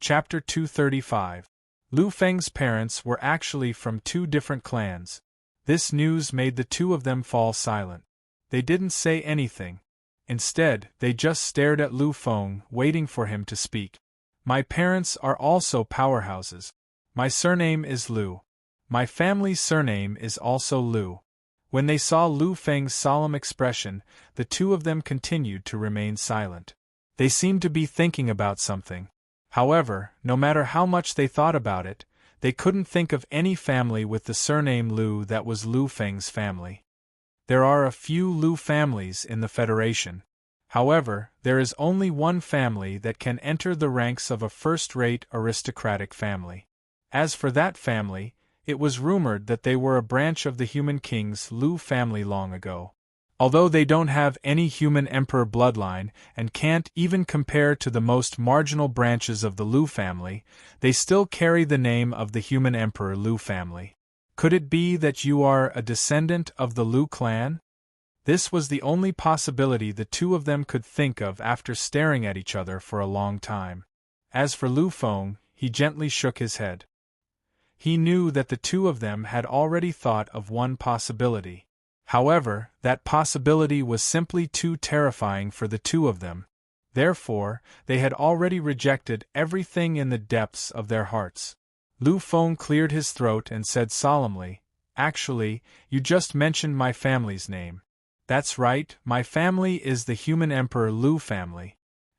Chapter 235. Lu Feng's parents were actually from two different clans. This news made the two of them fall silent. They didn't say anything. Instead, they just stared at Lu Feng, waiting for him to speak. My parents are also powerhouses. My surname is Lu. My family's surname is also Lu. When they saw Lu Feng's solemn expression, the two of them continued to remain silent. They seemed to be thinking about something. However, no matter how much they thought about it, they couldn't think of any family with the surname Lu that was Lu Feng's family. There are a few Lu families in the Federation. However, there is only one family that can enter the ranks of a first-rate aristocratic family. As for that family, it was rumored that they were a branch of the Human King's Lu family long ago. Although they don't have any human emperor bloodline and can't even compare to the most marginal branches of the Lu family, they still carry the name of the human emperor Lu family. Could it be that you are a descendant of the Lu clan? This was the only possibility the two of them could think of after staring at each other for a long time. As for Lu Feng, he gently shook his head. He knew that the two of them had already thought of one possibility. However, that possibility was simply too terrifying for the two of them. Therefore, they had already rejected everything in the depths of their hearts. Lu Feng cleared his throat and said solemnly, "Actually, you just mentioned my family's name. That's right, my family is the Human Emperor Lu family.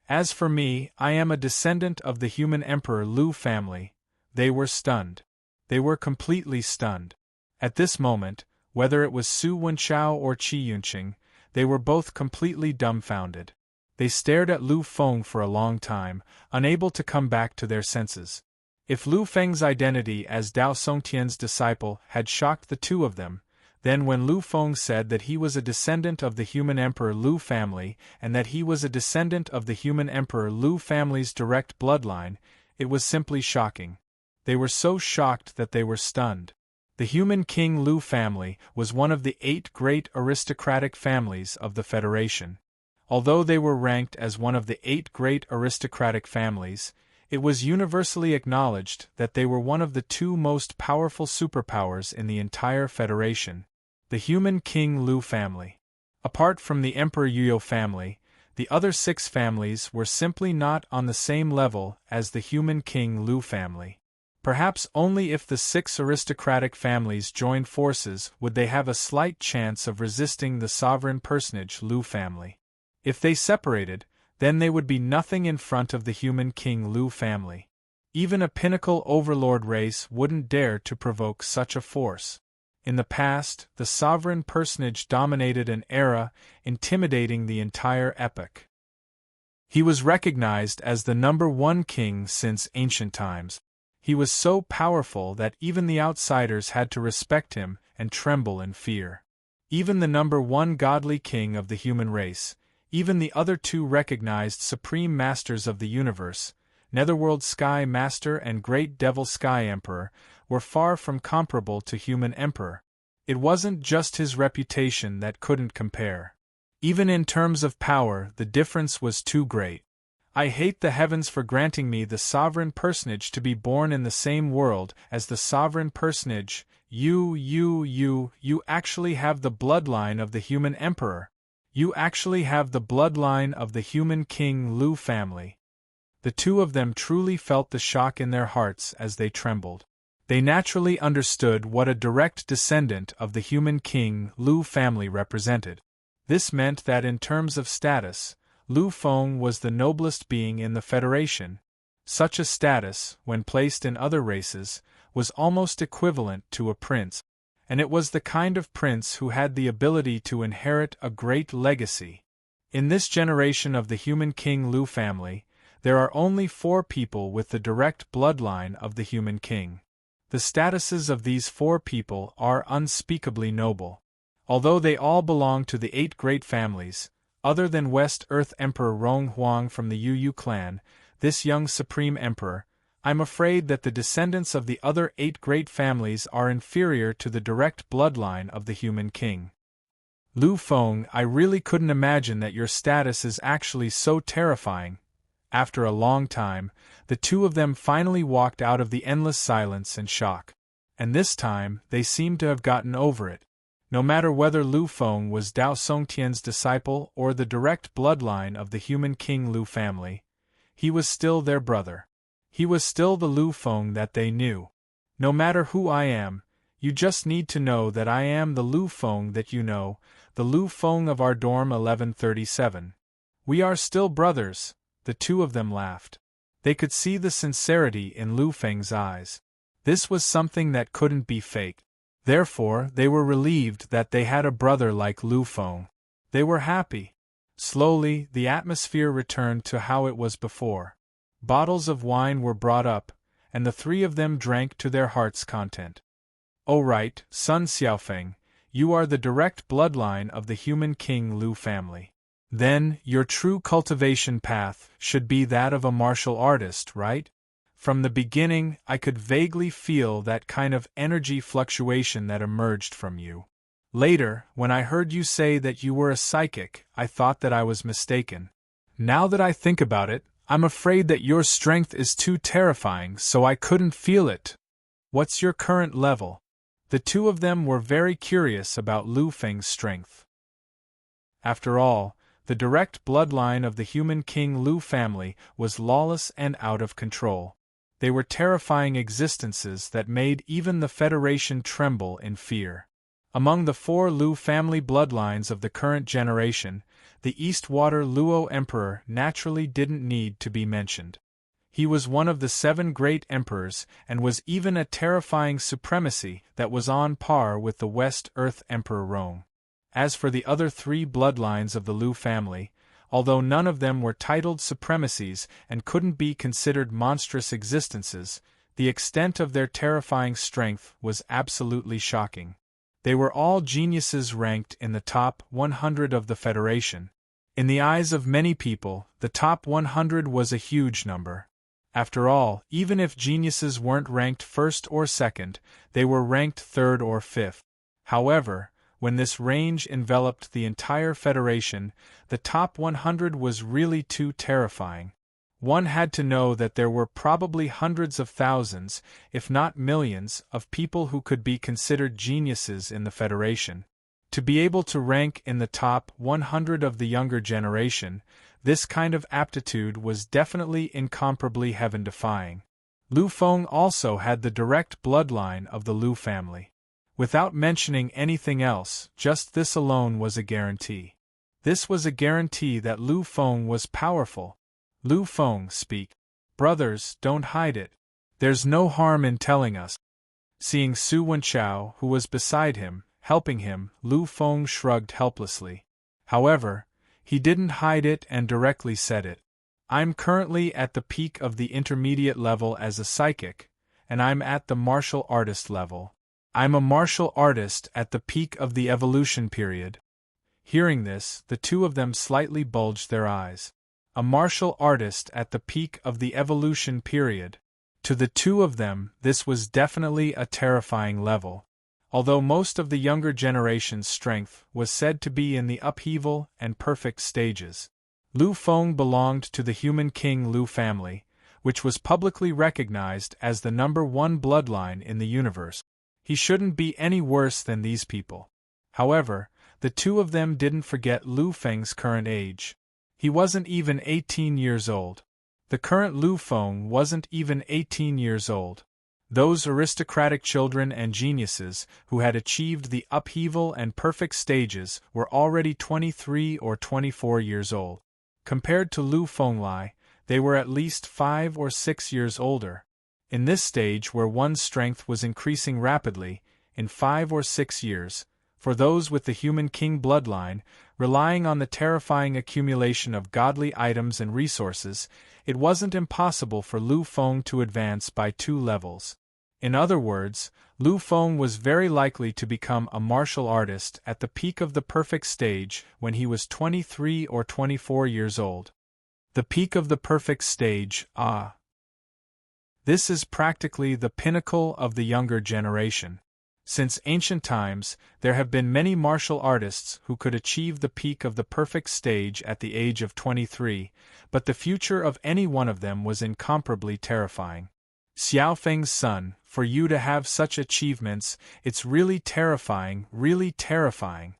As for me, I am a descendant of the Human Emperor Lu family." They were stunned. They were completely stunned. At this moment, whether it was Su Wenchao or Qi Yunqing, they were both completely dumbfounded. They stared at Lu Feng for a long time, unable to come back to their senses. If Lu Feng's identity as Dao Songtian's disciple had shocked the two of them, then when Lu Feng said that he was a descendant of the Human Emperor Lu family and that he was a descendant of the Human Emperor Lu family's direct bloodline, it was simply shocking. They were so shocked that they were stunned. The Human King Lu family was one of the 8 great aristocratic families of the Federation. Although they were ranked as one of the 8 great aristocratic families, it was universally acknowledged that they were one of the 2 most powerful superpowers in the entire Federation. The Human King Lu family. Apart from the Emperor Yuyo family, the other 6 families were simply not on the same level as the Human King Lu family. Perhaps only if the 6 aristocratic families joined forces would they have a slight chance of resisting the sovereign personage Lu family. If they separated, then they would be nothing in front of the Human King Lu family. Even a pinnacle overlord race wouldn't dare to provoke such a force. In the past, the sovereign personage dominated an era, intimidating the entire epoch. He was recognized as the #1 king since ancient times. He was so powerful that even the outsiders had to respect him and tremble in fear. Even the #1 godly king of the human race, even the other 2 recognized supreme masters of the universe, Netherworld Sky Master and Great Devil Sky Emperor, were far from comparable to Human Emperor. It wasn't just his reputation that couldn't compare. Even in terms of power, the difference was too great. I hate the heavens for granting me the sovereign personage to be born in the same world as the sovereign personage. You actually have the bloodline of the Human Emperor. You actually have the bloodline of the Human King Lu family. The two of them truly felt the shock in their hearts as they trembled. They naturally understood what a direct descendant of the Human King Lu family represented. This meant that in terms of status, Lu Feng was the noblest being in the Federation. Such a status, when placed in other races, was almost equivalent to a prince, and it was the kind of prince who had the ability to inherit a great legacy. In this generation of the Human King Lu family, there are only 4 people with the direct bloodline of the Human King. The statuses of these 4 people are unspeakably noble. Although they all belong to the 8 great families, other than West Earth Emperor Rong Huang from the Yu clan, this young Supreme Emperor, I'm afraid that the descendants of the other 8 great families are inferior to the direct bloodline of the Human King. Lu Feng, I really couldn't imagine that your status is actually so terrifying. After a long time, the two of them finally walked out of the endless silence and shock. And this time, they seemed to have gotten over it. No matter whether Lu Feng was Dao Songtian's disciple or the direct bloodline of the human King Lu family, he was still their brother. He was still the Lu Feng that they knew. No matter who I am, you just need to know that I am the Lu Feng that you know, the Lu Feng of our dorm 1137. We are still brothers, the two of them laughed. They could see the sincerity in Lu Feng's eyes. This was something that couldn't be faked. Therefore, they were relieved that they had a brother like Lu Feng. They were happy. Slowly, the atmosphere returned to how it was before. Bottles of wine were brought up, and the three of them drank to their heart's content. "Oh right, son Xiaofeng, you are the direct bloodline of the human King Lu family. Then, your true cultivation path should be that of a martial artist, right? From the beginning, I could vaguely feel that kind of energy fluctuation that emerged from you. Later, when I heard you say that you were a psychic, I thought that I was mistaken. Now that I think about it, I'm afraid that your strength is too terrifying, so I couldn't feel it. What's your current level?" The two of them were very curious about Lu Feng's strength. After all, the direct bloodline of the human King Lu family was lawless and out of control. They were terrifying existences that made even the Federation tremble in fear. Among the 4 Lu family bloodlines of the current generation, the Eastwater Luo Emperor naturally didn't need to be mentioned. He was one of the 7 great emperors and was even a terrifying supremacy that was on par with the West Earth Emperor Rome. As for the other 3 bloodlines of the Lu family, although none of them were titled supremacies and couldn't be considered monstrous existences, the extent of their terrifying strength was absolutely shocking. They were all geniuses ranked in the top 100 of the Federation. In the eyes of many people, the top 100 was a huge number. After all, even if geniuses weren't ranked first or second, they were ranked third or fifth. However, when this range enveloped the entire Federation, the top 100 was really too terrifying. One had to know that there were probably hundreds of thousands, if not millions, of people who could be considered geniuses in the Federation. To be able to rank in the top 100 of the younger generation, this kind of aptitude was definitely incomparably heaven-defying. Lu Feng also had the direct bloodline of the Lu family. Without mentioning anything else, just this alone was a guarantee. This was a guarantee that Lu Feng was powerful. Lu Feng, speak. Brothers, don't hide it. There's no harm in telling us. Seeing Su Wenchao, who was beside him, helping him, Lu Feng shrugged helplessly. However, he didn't hide it and directly said it. I'm currently at the peak of the intermediate level as a psychic, and I'm at the martial artist level. I'm a martial artist at the peak of the evolution period. Hearing this, the two of them slightly bulged their eyes. A martial artist at the peak of the evolution period. To the two of them, this was definitely a terrifying level. Although most of the younger generation's strength was said to be in the upheaval and perfect stages. Lu Feng belonged to the human King Lu family, which was publicly recognized as the #1 bloodline in the universe. He shouldn't be any worse than these people. However, the two of them didn't forget Lu Feng's current age. He wasn't even 18 years old. The current Lu Feng wasn't even 18 years old. Those aristocratic children and geniuses who had achieved the upheaval and perfect stages were already 23 or 24 years old. Compared to Lu Fenglai, they were at least 5 or 6 years older. In this stage where one's strength was increasing rapidly, in 5 or 6 years, for those with the human king bloodline, relying on the terrifying accumulation of godly items and resources, it wasn't impossible for Lu Feng to advance by 2 levels. In other words, Lu Feng was very likely to become a martial artist at the peak of the perfect stage when he was 23 or 24 years old. The peak of the perfect stage, ah! This is practically the pinnacle of the younger generation. Since ancient times, there have been many martial artists who could achieve the peak of the perfect stage at the age of 23, but the future of any one of them was incomparably terrifying. Xiao Feng's son, for you to have such achievements, it's really terrifying, really terrifying.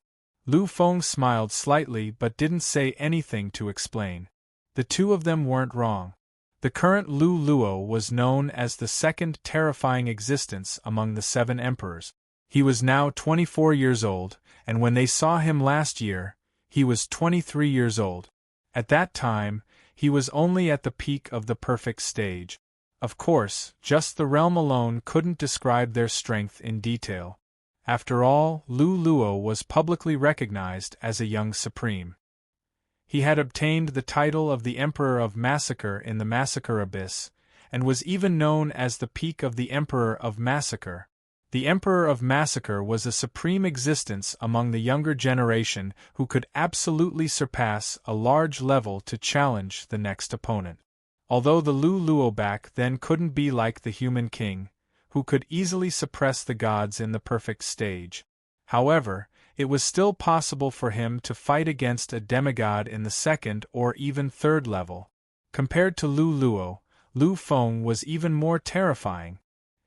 Lu Feng smiled slightly but didn't say anything to explain. The two of them weren't wrong. The current Lu Luo was known as the second terrifying existence among the 7 emperors. He was now 24 years old, and when they saw him last year, he was 23 years old. At that time, he was only at the peak of the perfect stage. Of course, just the realm alone couldn't describe their strength in detail. After all, Lu Luo was publicly recognized as a young supreme. He had obtained the title of the Emperor of Massacre in the Massacre Abyss, and was even known as the peak of the Emperor of Massacre. The Emperor of Massacre was a supreme existence among the younger generation who could absolutely surpass a large level to challenge the next opponent. Although the Lu Luo back then couldn't be like the human king, who could easily suppress the gods in the perfect stage. However, it was still possible for him to fight against a demigod in the 2nd or even 3rd level. Compared to Lu Luo, Lu Feng was even more terrifying.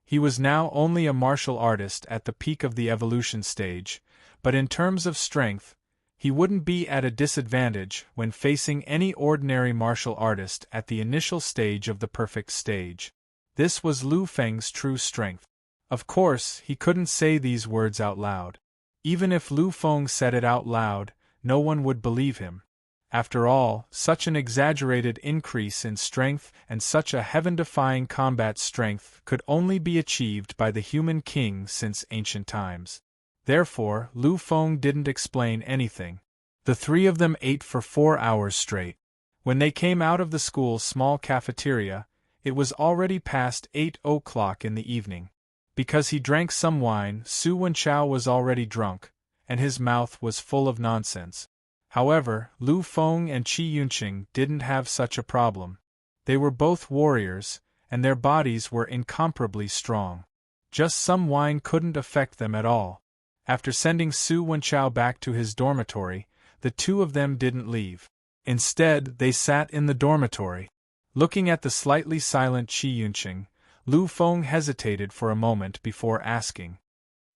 He was now only a martial artist at the peak of the evolution stage, but in terms of strength, he wouldn't be at a disadvantage when facing any ordinary martial artist at the initial stage of the perfect stage. This was Lu Feng's true strength. Of course, he couldn't say these words out loud. Even if Lu Feng said it out loud, no one would believe him. After all, such an exaggerated increase in strength and such a heaven-defying combat strength could only be achieved by the human king since ancient times. Therefore, Lu Feng didn't explain anything. The 3 of them ate for 4 hours straight. When they came out of the school's small cafeteria, it was already past 8 o'clock in the evening. Because he drank some wine, Su Wenchao was already drunk, and his mouth was full of nonsense. However, Lu Feng and Qi Yunqing didn't have such a problem. They were both warriors, and their bodies were incomparably strong. Just some wine couldn't affect them at all. After sending Su Wenchao back to his dormitory, the 2 of them didn't leave. Instead, they sat in the dormitory. Looking at the slightly silent Qi Yunqing, Lu Feng hesitated for a moment before asking.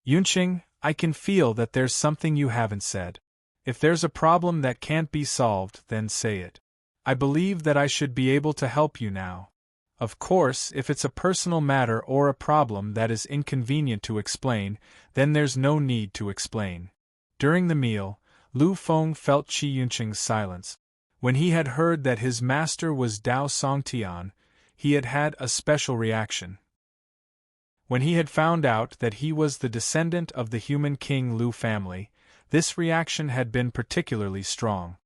Yunqing, I can feel that there's something you haven't said. If there's a problem that can't be solved, then say it. I believe that I should be able to help you now. Of course, if it's a personal matter or a problem that is inconvenient to explain, then there's no need to explain. During the meal, Lu Feng felt Qi Yunqing's silence. When he had heard that his master was Dao Songtian, he had had a special reaction. When he had found out that he was the descendant of the human king Lu family, this reaction had been particularly strong.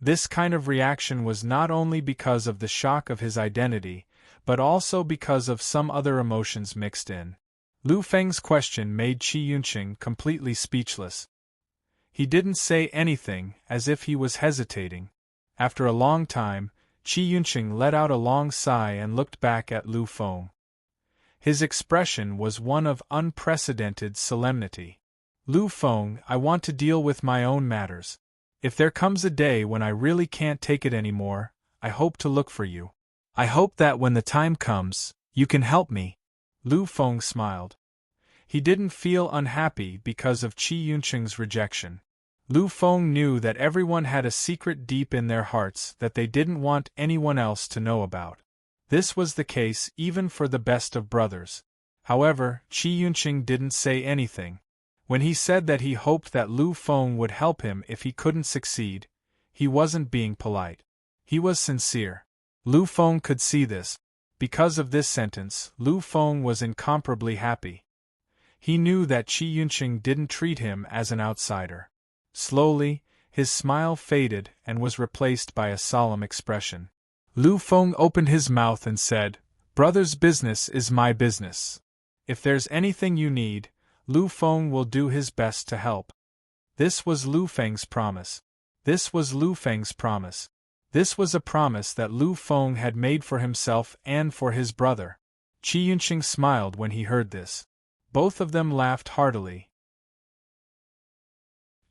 This kind of reaction was not only because of the shock of his identity, but also because of some other emotions mixed in. Lu Feng's question made Qi Yunqing completely speechless. He didn't say anything, as if he was hesitating. After a long time, Qi Yunqing let out a long sigh and looked back at Lu Feng. His expression was one of unprecedented solemnity. Lu Feng, I want to deal with my own matters. If there comes a day when I really can't take it anymore, I hope to look for you. I hope that when the time comes, you can help me. Lu Feng smiled. He didn't feel unhappy because of Qi Yunqing's rejection. Lu Feng knew that everyone had a secret deep in their hearts that they didn't want anyone else to know about. This was the case even for the best of brothers. However, Qi Yunqing didn't say anything. When he said that he hoped that Lu Feng would help him if he couldn't succeed, he wasn't being polite. He was sincere. Lu Feng could see this. Because of this sentence, Lu Feng was incomparably happy. He knew that Qi Yunqing didn't treat him as an outsider. Slowly, his smile faded and was replaced by a solemn expression. Lu Feng opened his mouth and said, "Brother's business is my business. If there's anything you need, Lu Feng will do his best to help." This was Lu Feng's promise. This was Lu Feng's promise. This was a promise that Lu Feng had made for himself and for his brother. Qi Yunqing smiled when he heard this. Both of them laughed heartily.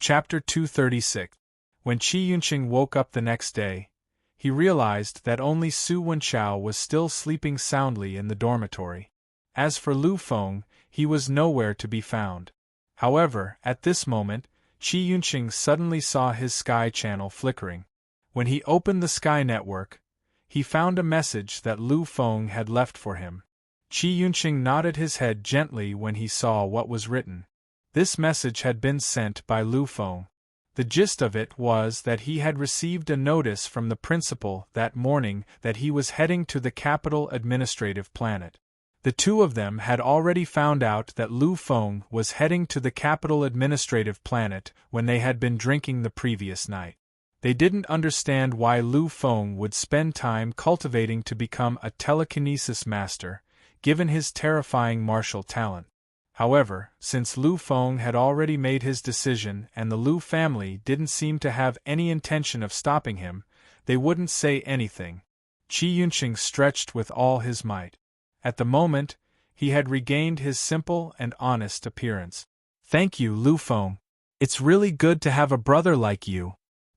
Chapter 236. When Qi Yunqing woke up the next day, he realized that only Su Wenchao was still sleeping soundly in the dormitory. As for Lu Feng, he was nowhere to be found. However, at this moment, Qi Yunqing suddenly saw his sky channel flickering. When he opened the sky network, he found a message that Lu Feng had left for him. Qi Yunqing nodded his head gently when he saw what was written. This message had been sent by Lu Feng. The gist of it was that he had received a notice from the principal that morning that he was heading to the capital administrative planet. The two of them had already found out that Lu Feng was heading to the capital administrative planet when they had been drinking the previous night. They didn't understand why Lu Feng would spend time cultivating to become a telekinesis master, given his terrifying martial talent. However, since Lu Feng had already made his decision and the Lu family didn't seem to have any intention of stopping him, they wouldn't say anything. Qi Yunqing stretched with all his might. At the moment, he had regained his simple and honest appearance. "Thank you, Lu Feng. It's really good to have a brother like you."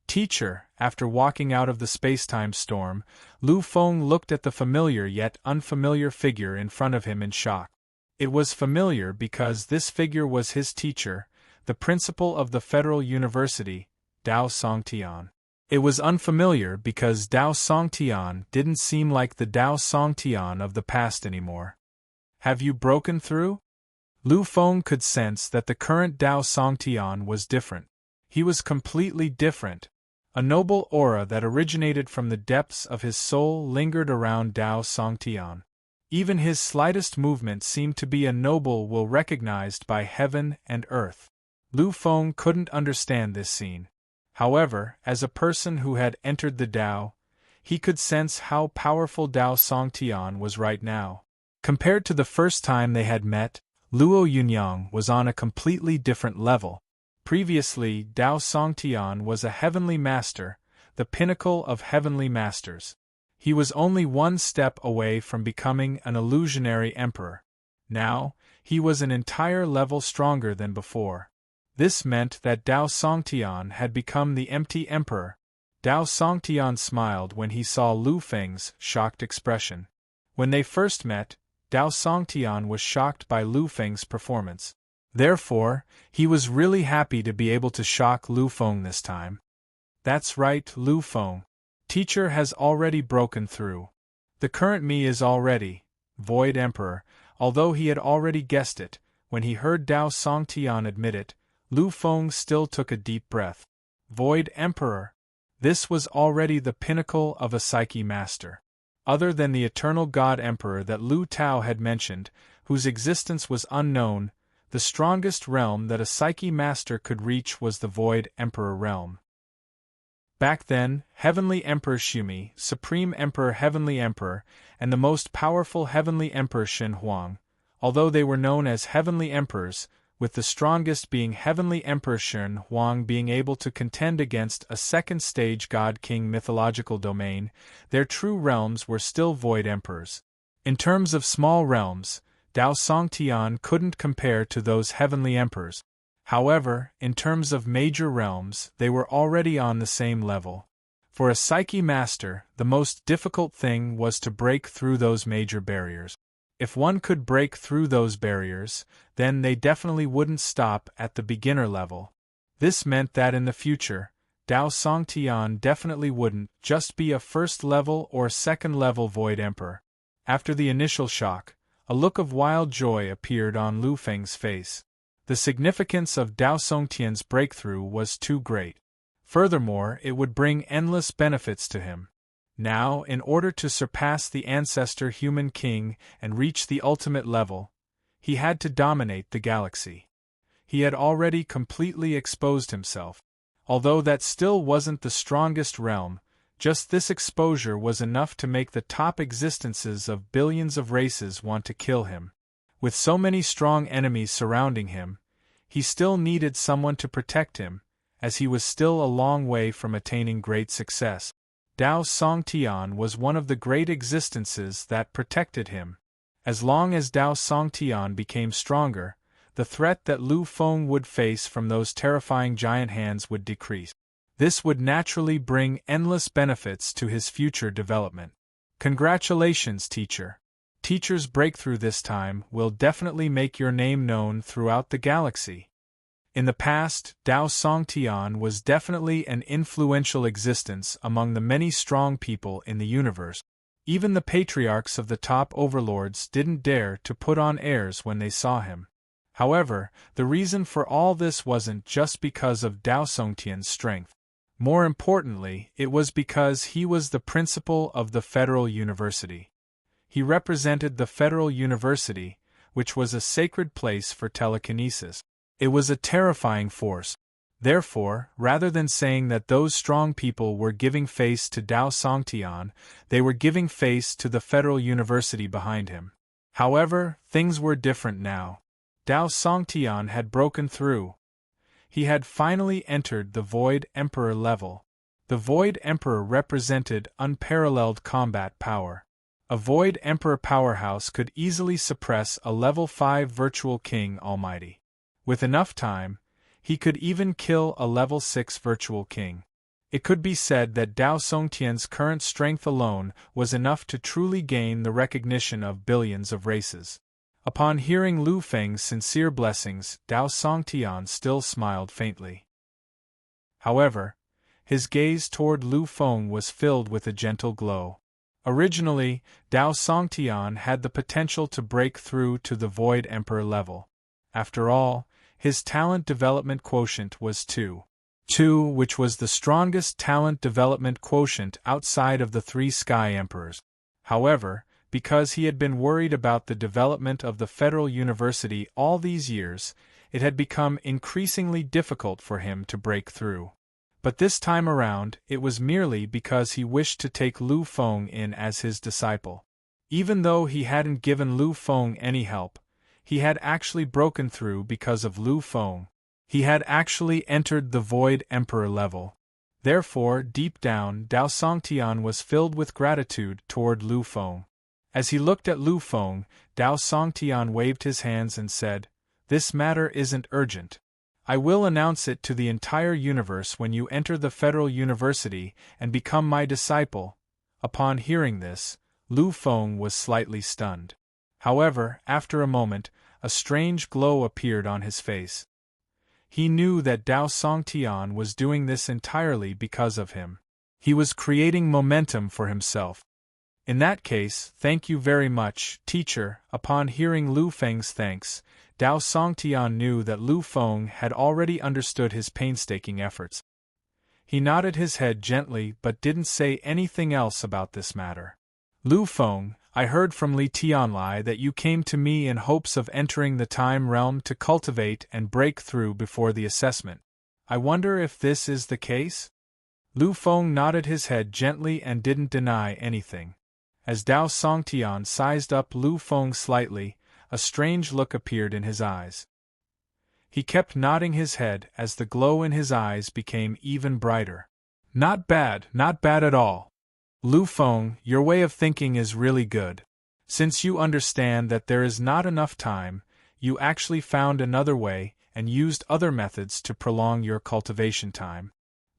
Teacher, after walking out of the spacetime storm, Lu Feng looked at the familiar yet unfamiliar figure in front of him in shock. It was familiar because this figure was his teacher, the principal of the Federal University, Dao Songtian. It was unfamiliar because Dao Songtian didn't seem like the Dao Songtian of the past anymore. "Have you broken through?" Lu Feng could sense that the current Dao Songtian was different. He was completely different. A noble aura that originated from the depths of his soul lingered around Dao Songtian. Even his slightest movement seemed to be a noble will recognized by heaven and earth. Lu Feng couldn't understand this scene. However, as a person who had entered the Dao, he could sense how powerful Dao Songtian was right now. Compared to the first time they had met, Luo Yunyang was on a completely different level. Previously, Dao Songtian was a heavenly master, the pinnacle of heavenly masters. He was only one step away from becoming an illusionary emperor. Now, he was an entire level stronger than before. This meant that Dao Songtian had become the empty emperor. Dao Songtian smiled when he saw Lu Feng's shocked expression. When they first met, Dao Songtian was shocked by Lu Feng's performance. Therefore, he was really happy to be able to shock Lu Feng this time. "That's right, Lu Feng. Teacher has already broken through. The current me is already Void Emperor." Although he had already guessed it, when he heard Dao Songtian admit it, Lu Feng still took a deep breath. Void Emperor. This was already the pinnacle of a psyche master. Other than the eternal God Emperor that Lu Tao had mentioned, whose existence was unknown, the strongest realm that a psyche master could reach was the Void Emperor realm. Back then, Heavenly Emperor Shumi, Supreme Emperor Heavenly Emperor, and the most powerful Heavenly Emperor Shen Huang, although they were known as Heavenly Emperors, with the strongest being Heavenly Emperor Shen Huang being able to contend against a second-stage God-King mythological domain, their true realms were still Void Emperors. In terms of small realms, Dao Songtian couldn't compare to those Heavenly Emperors. However, in terms of major realms, they were already on the same level. For a psyche master, the most difficult thing was to break through those major barriers. If one could break through those barriers, then they definitely wouldn't stop at the beginner level. This meant that in the future, Dao Songtian definitely wouldn't just be a first-level or second-level Void Emperor. After the initial shock, a look of wild joy appeared on Lu Feng's face. The significance of Dao Songtian's breakthrough was too great. Furthermore, it would bring endless benefits to him. Now, in order to surpass the ancestor human king and reach the ultimate level, he had to dominate the galaxy. He had already completely exposed himself. Although that still wasn't the strongest realm, just this exposure was enough to make the top existences of billions of races want to kill him. With so many strong enemies surrounding him, he still needed someone to protect him, as he was still a long way from attaining great success. Dao Songtian was one of the great existences that protected him. As long as Dao Songtian became stronger, the threat that Lu Feng would face from those terrifying giant hands would decrease. This would naturally bring endless benefits to his future development. Congratulations, teacher. Teacher's breakthrough this time will definitely make your name known throughout the galaxy. In the past, Dao Songtian was definitely an influential existence among the many strong people in the universe. Even the patriarchs of the top overlords didn't dare to put on airs when they saw him. However, the reason for all this wasn't just because of Dao Songtian's strength. More importantly, it was because he was the principal of the Federal University. He represented the Federal University, which was a sacred place for telekinesis. It was a terrifying force. Therefore, rather than saying that those strong people were giving face to Dao Songtian, they were giving face to the Federal University behind him. However, things were different now. Dao Songtian had broken through. He had finally entered the Void Emperor level. The Void Emperor represented unparalleled combat power. A Void Emperor powerhouse could easily suppress a level 5 Virtual King Almighty. With enough time, he could even kill a level 6 Virtual King. It could be said that Dao Songtian's current strength alone was enough to truly gain the recognition of billions of races. Upon hearing Lu Feng's sincere blessings, Dao Songtian still smiled faintly. However, his gaze toward Lu Feng was filled with a gentle glow. Originally, Dao Songtian had the potential to break through to the Void Emperor level. After all, his talent development quotient was 2, which was the strongest talent development quotient outside of the 3 Sky Emperors. However, because he had been worried about the development of the Federal University all these years, it had become increasingly difficult for him to break through. But this time around, it was merely because he wished to take Lu Feng in as his disciple. Even though he hadn't given Lu Feng any help, he had actually broken through because of Lu Feng. He had actually entered the Void Emperor level. Therefore, deep down, Dao Songtian was filled with gratitude toward Lu Feng. As he looked at Lu Feng, Dao Songtian waved his hands and said, "This matter isn't urgent. I will announce it to the entire universe when you enter the Federal University and become my disciple." Upon hearing this, Lu Feng was slightly stunned. However, after a moment, a strange glow appeared on his face. He knew that Dao Songtian was doing this entirely because of him. He was creating momentum for himself. In that case, thank you very much, teacher. Upon hearing Lu Feng's thanks, Dao Songtian knew that Lu Feng had already understood his painstaking efforts. He nodded his head gently but didn't say anything else about this matter. Lu Feng, I heard from Li Tianlai that you came to me in hopes of entering the time realm to cultivate and break through before the assessment. I wonder if this is the case? Lu Feng nodded his head gently and didn't deny anything. As Dao Songtian sized up Lu Feng slightly, a strange look appeared in his eyes. He kept nodding his head as the glow in his eyes became even brighter. Not bad at all. Lu Feng, your way of thinking is really good. Since you understand that there is not enough time, you actually found another way and used other methods to prolong your cultivation time.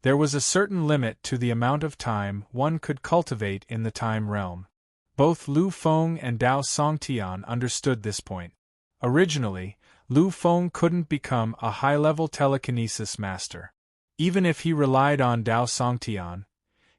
There was a certain limit to the amount of time one could cultivate in the time realm. Both Lu Feng and Dao Songtian understood this point. Originally, Lu Feng couldn't become a high-level telekinesis master. Even if he relied on Dao Songtian,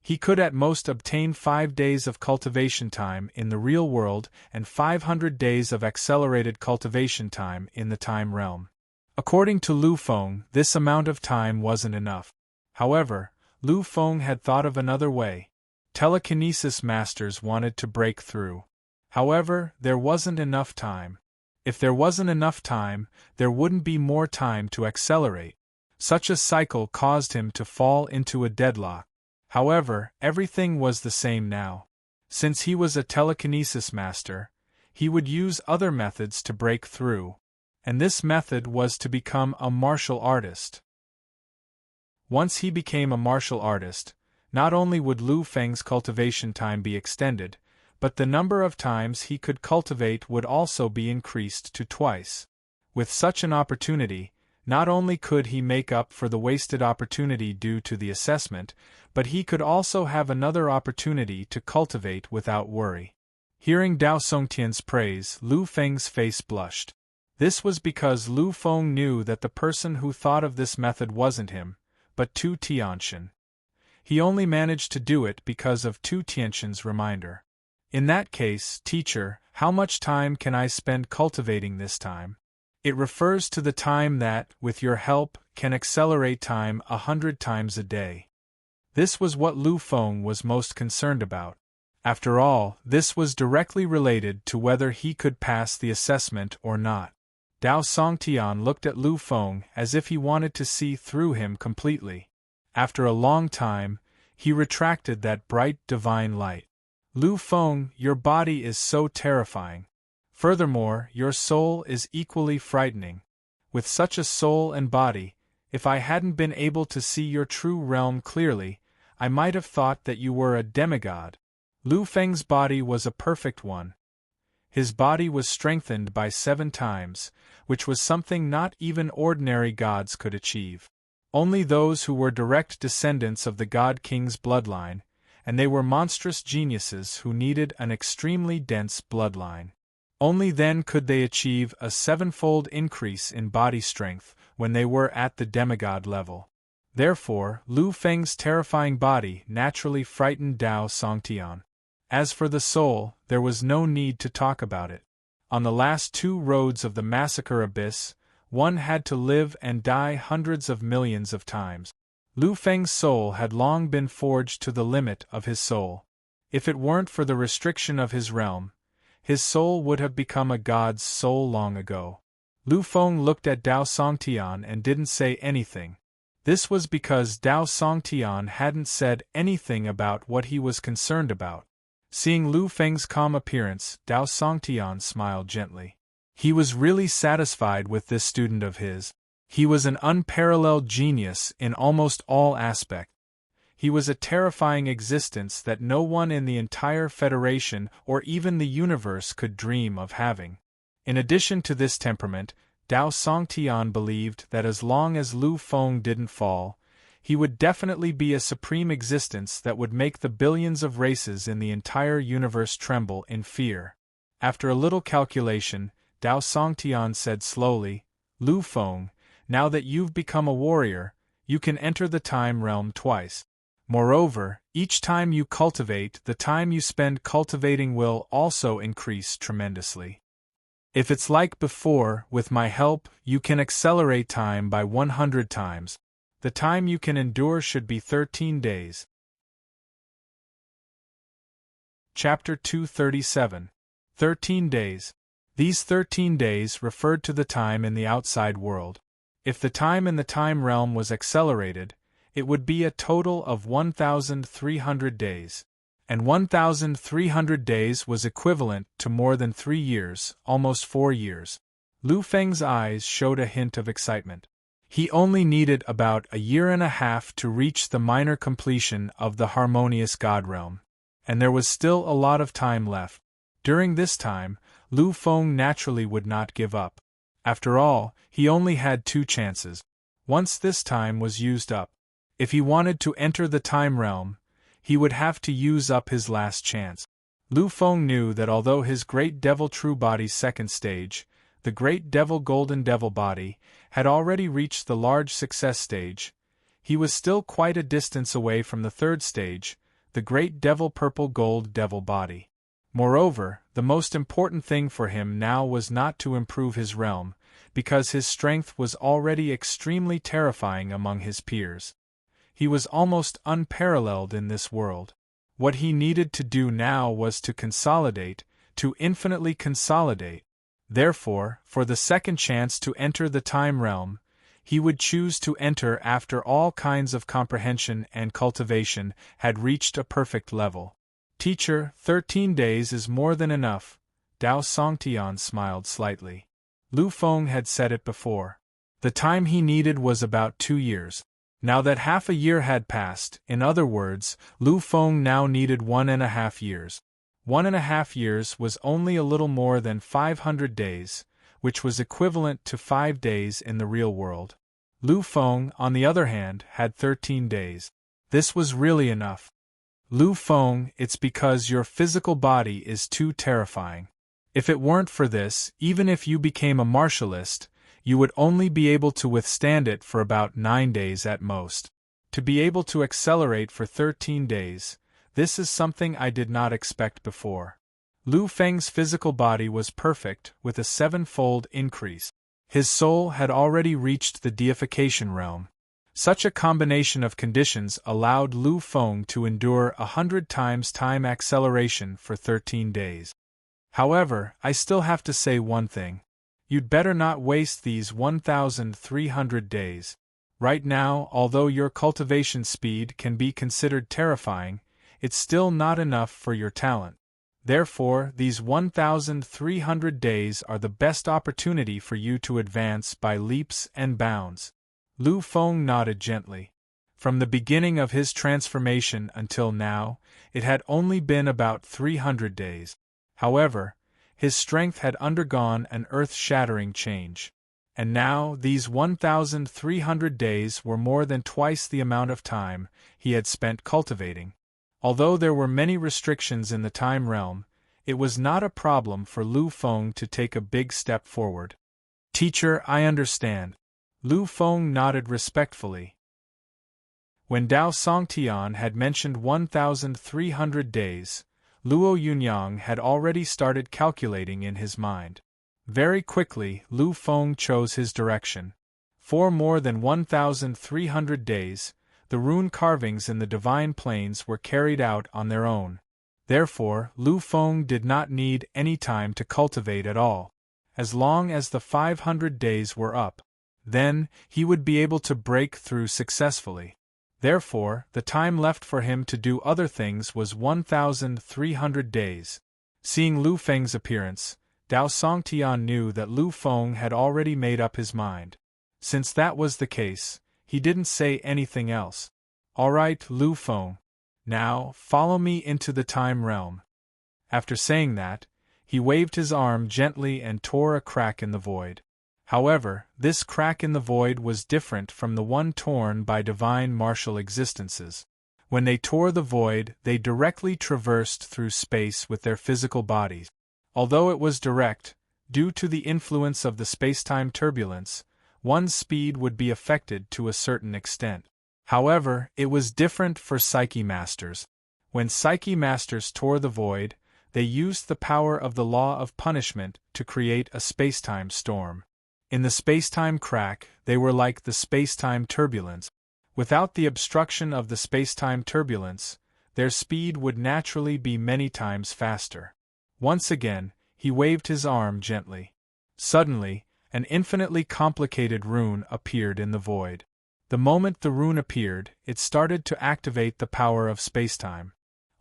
he could at most obtain 5 days of cultivation time in the real world and 500 days of accelerated cultivation time in the time realm. According to Lu Feng, this amount of time wasn't enough. However, Lu Feng had thought of another way. Telekinesis masters wanted to break through. However, there wasn't enough time. If there wasn't enough time, there wouldn't be more time to accelerate. Such a cycle caused him to fall into a deadlock. However, everything was the same now. Since he was a telekinesis master, he would use other methods to break through. And this method was to become a martial artist. Once he became a martial artist, not only would Lu Feng's cultivation time be extended, but the number of times he could cultivate would also be increased to twice. With such an opportunity, not only could he make up for the wasted opportunity due to the assessment, but he could also have another opportunity to cultivate without worry. Hearing Dao Songtian's praise, Lu Feng's face blushed. This was because Lu Feng knew that the person who thought of this method wasn't him, but Tu Tianxian. He only managed to do it because of Tu Tianxian's reminder. In that case, teacher, how much time can I spend cultivating this time? It refers to the time that, with your help, can accelerate time 100 times a day. This was what Lu Feng was most concerned about. After all, this was directly related to whether he could pass the assessment or not. Dao Songtian looked at Lu Feng as if he wanted to see through him completely. After a long time, he retracted that bright divine light. Lu Feng, your body is so terrifying. Furthermore, your soul is equally frightening. With such a soul and body, if I hadn't been able to see your true realm clearly, I might have thought that you were a demigod. Lu Feng's body was a perfect one. His body was strengthened by 7 times, which was something not even ordinary gods could achieve. Only those who were direct descendants of the God King's bloodline, and they were monstrous geniuses who needed an extremely dense bloodline. Only then could they achieve a 7-fold increase in body strength when they were at the demigod level. Therefore, Lu Feng's terrifying body naturally frightened Dao Songtian. As for the soul, there was no need to talk about it. On the last 2 roads of the massacre abyss, one had to live and die hundreds of millions of times. Lu Feng's soul had long been forged to the limit of his soul. If it weren't for the restriction of his realm, his soul would have become a god's soul long ago. Lu Feng looked at Dao Songtian and didn't say anything. This was because Dao Songtian hadn't said anything about what he was concerned about. Seeing Lu Feng's calm appearance, Dao Songtian smiled gently. He was really satisfied with this student of his. He was an unparalleled genius in almost all aspects. He was a terrifying existence that no one in the entire Federation or even the universe could dream of having. In addition to this temperament, Dao Songtian believed that as long as Lu Feng didn't fall, he would definitely be a supreme existence that would make the billions of races in the entire universe tremble in fear. After a little calculation, Dao Songtian said slowly, Lu Feng, now that you've become a warrior, you can enter the time realm twice. Moreover, each time you cultivate, the time you spend cultivating will also increase tremendously. If it's like before, with my help, you can accelerate time by 100 times. The time you can endure should be 13 days. Chapter 237. 13 days. These 13 days referred to the time in the outside world. If the time in the time realm was accelerated, it would be a total of 1,300 days. And 1,300 days was equivalent to more than 3 years, almost 4 years. Lu Feng's eyes showed a hint of excitement. He only needed about a year and a half to reach the minor completion of the harmonious God realm. And there was still a lot of time left. During this time, Lu Feng naturally would not give up. After all, he only had 2 chances. Once this time was used up, if he wanted to enter the time realm, he would have to use up his last chance. Lu Feng knew that although his Great Devil True Body's 2nd stage, the Great Devil Golden Devil Body, had already reached the large success stage, he was still quite a distance away from the 3rd stage, the Great Devil Purple Gold Devil Body. Moreover, the most important thing for him now was not to improve his realm, because his strength was already extremely terrifying among his peers. He was almost unparalleled in this world. What he needed to do now was to consolidate, to infinitely consolidate. Therefore, for the 2nd chance to enter the time realm, he would choose to enter after all kinds of comprehension and cultivation had reached a perfect level. Teacher, 13 days is more than enough. Dao Songtian smiled slightly. Lu Feng had said it before. The time he needed was about 2 years. Now that half a year had passed, in other words, Lu Feng now needed 1.5 years. 1.5 years was only a little more than 500 days, which was equivalent to 5 days in the real world. Lu Feng, on the other hand, had 13 days. This was really enough. Lu Feng, it's because your physical body is too terrifying. If it weren't for this, even if you became a martialist, you would only be able to withstand it for about 9 days at most. To be able to accelerate for 13 days, this is something I did not expect before. Lu Feng's physical body was perfect, with a 7-fold increase. His soul had already reached the deification realm. Such a combination of conditions allowed Lu Feng to endure 100 times time acceleration for 13 days. However, I still have to say one thing. You'd better not waste these 1,300 days. Right now, although your cultivation speed can be considered terrifying, it's still not enough for your talent. Therefore, these 1,300 days are the best opportunity for you to advance by leaps and bounds. Lu Feng nodded gently. From the beginning of his transformation until now, it had only been about 300 days. However, his strength had undergone an earth-shattering change. And now, these 1,300 days were more than twice the amount of time he had spent cultivating. Although there were many restrictions in the time realm, it was not a problem for Lu Feng to take a big step forward. Teacher, I understand. Lu Feng nodded respectfully. When Dao Songtian had mentioned 1,300 days, Luo Yunyang had already started calculating in his mind. Very quickly, Lu Feng chose his direction. For more than 1,300 days, the rune carvings in the divine planes were carried out on their own. Therefore, Lu Feng did not need any time to cultivate at all. As long as the 500 days were up, then he would be able to break through successfully. Therefore, the time left for him to do other things was 1,300 days. Seeing Lu Feng's appearance, Dao Songtian knew that Lu Feng had already made up his mind. Since that was the case, he didn't say anything else. All right, Lu Feng. Now, follow me into the time realm. After saying that, he waved his arm gently and tore a crack in the void. However, this crack in the void was different from the one torn by divine martial existences. When they tore the void, they directly traversed through space with their physical bodies. Although it was direct, due to the influence of the space-time turbulence, one's speed would be affected to a certain extent. However, it was different for Psyche Masters. When Psyche Masters tore the void, they used the power of the law of punishment to create a space-time storm. In the space-time crack, they were like the space-time turbulence. Without the obstruction of the space-time turbulence, their speed would naturally be many times faster. Once again, he waved his arm gently. Suddenly, an infinitely complicated rune appeared in the void. The moment the rune appeared, it started to activate the power of spacetime.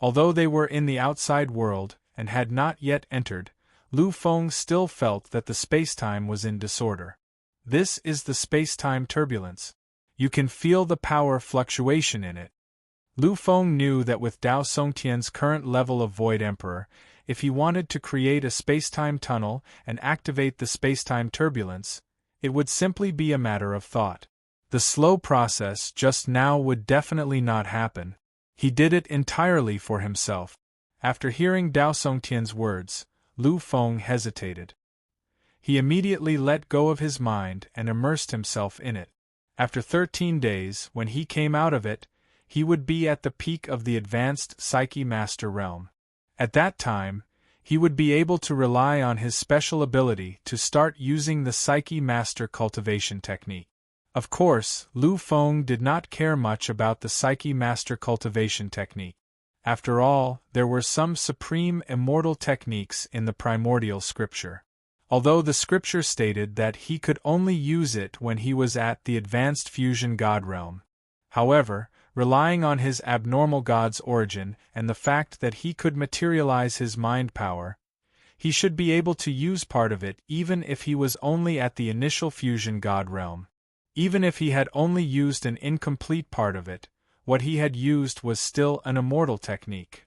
Although they were in the outside world, and had not yet entered, Lu Feng still felt that the spacetime was in disorder. This is the spacetime turbulence. You can feel the power fluctuation in it. Lu Feng knew that with Dao Songtian's current level of Void Emperor, if he wanted to create a spacetime tunnel and activate the spacetime turbulence, it would simply be a matter of thought. The slow process just now would definitely not happen. He did it entirely for himself. After hearing Dao Songtian's words, Lu Feng hesitated. He immediately let go of his mind and immersed himself in it. After 13 days, when he came out of it, he would be at the peak of the advanced Psyche Master realm. At that time, he would be able to rely on his special ability to start using the Psyche Master cultivation technique. Of course, Lu Feng did not care much about the Psyche Master cultivation technique. After all, there were some supreme immortal techniques in the primordial scripture. Although the scripture stated that he could only use it when he was at the advanced fusion god realm. However, relying on his abnormal god's origin and the fact that he could materialize his mind power, he should be able to use part of it even if he was only at the initial fusion god realm. Even if he had only used an incomplete part of it, what he had used was still an immortal technique.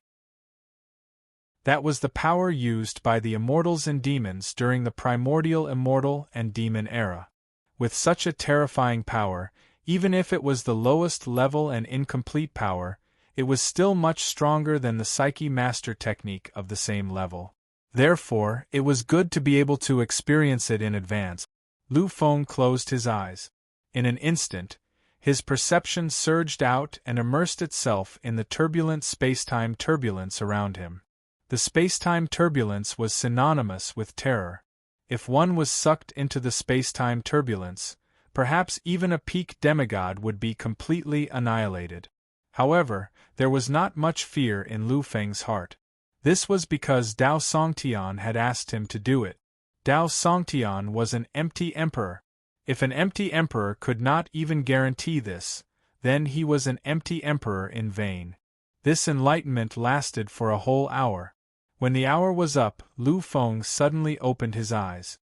That was the power used by the immortals and demons during the primordial immortal and demon era. With such a terrifying power, even if it was the lowest level and incomplete power, it was still much stronger than the Psyche Master technique of the same level. Therefore, it was good to be able to experience it in advance. Lu Feng closed his eyes. In an instant, his perception surged out and immersed itself in the turbulent space-time turbulence around him. The space-time turbulence was synonymous with terror. If one was sucked into the space-time turbulence, perhaps even a peak demigod would be completely annihilated. However, there was not much fear in Lu Feng's heart. This was because Dao Songtian had asked him to do it. Dao Songtian was an empty emperor. If an empty emperor could not even guarantee this, then he was an empty emperor in vain. This enlightenment lasted for a whole hour. When the hour was up, Lu Feng suddenly opened his eyes.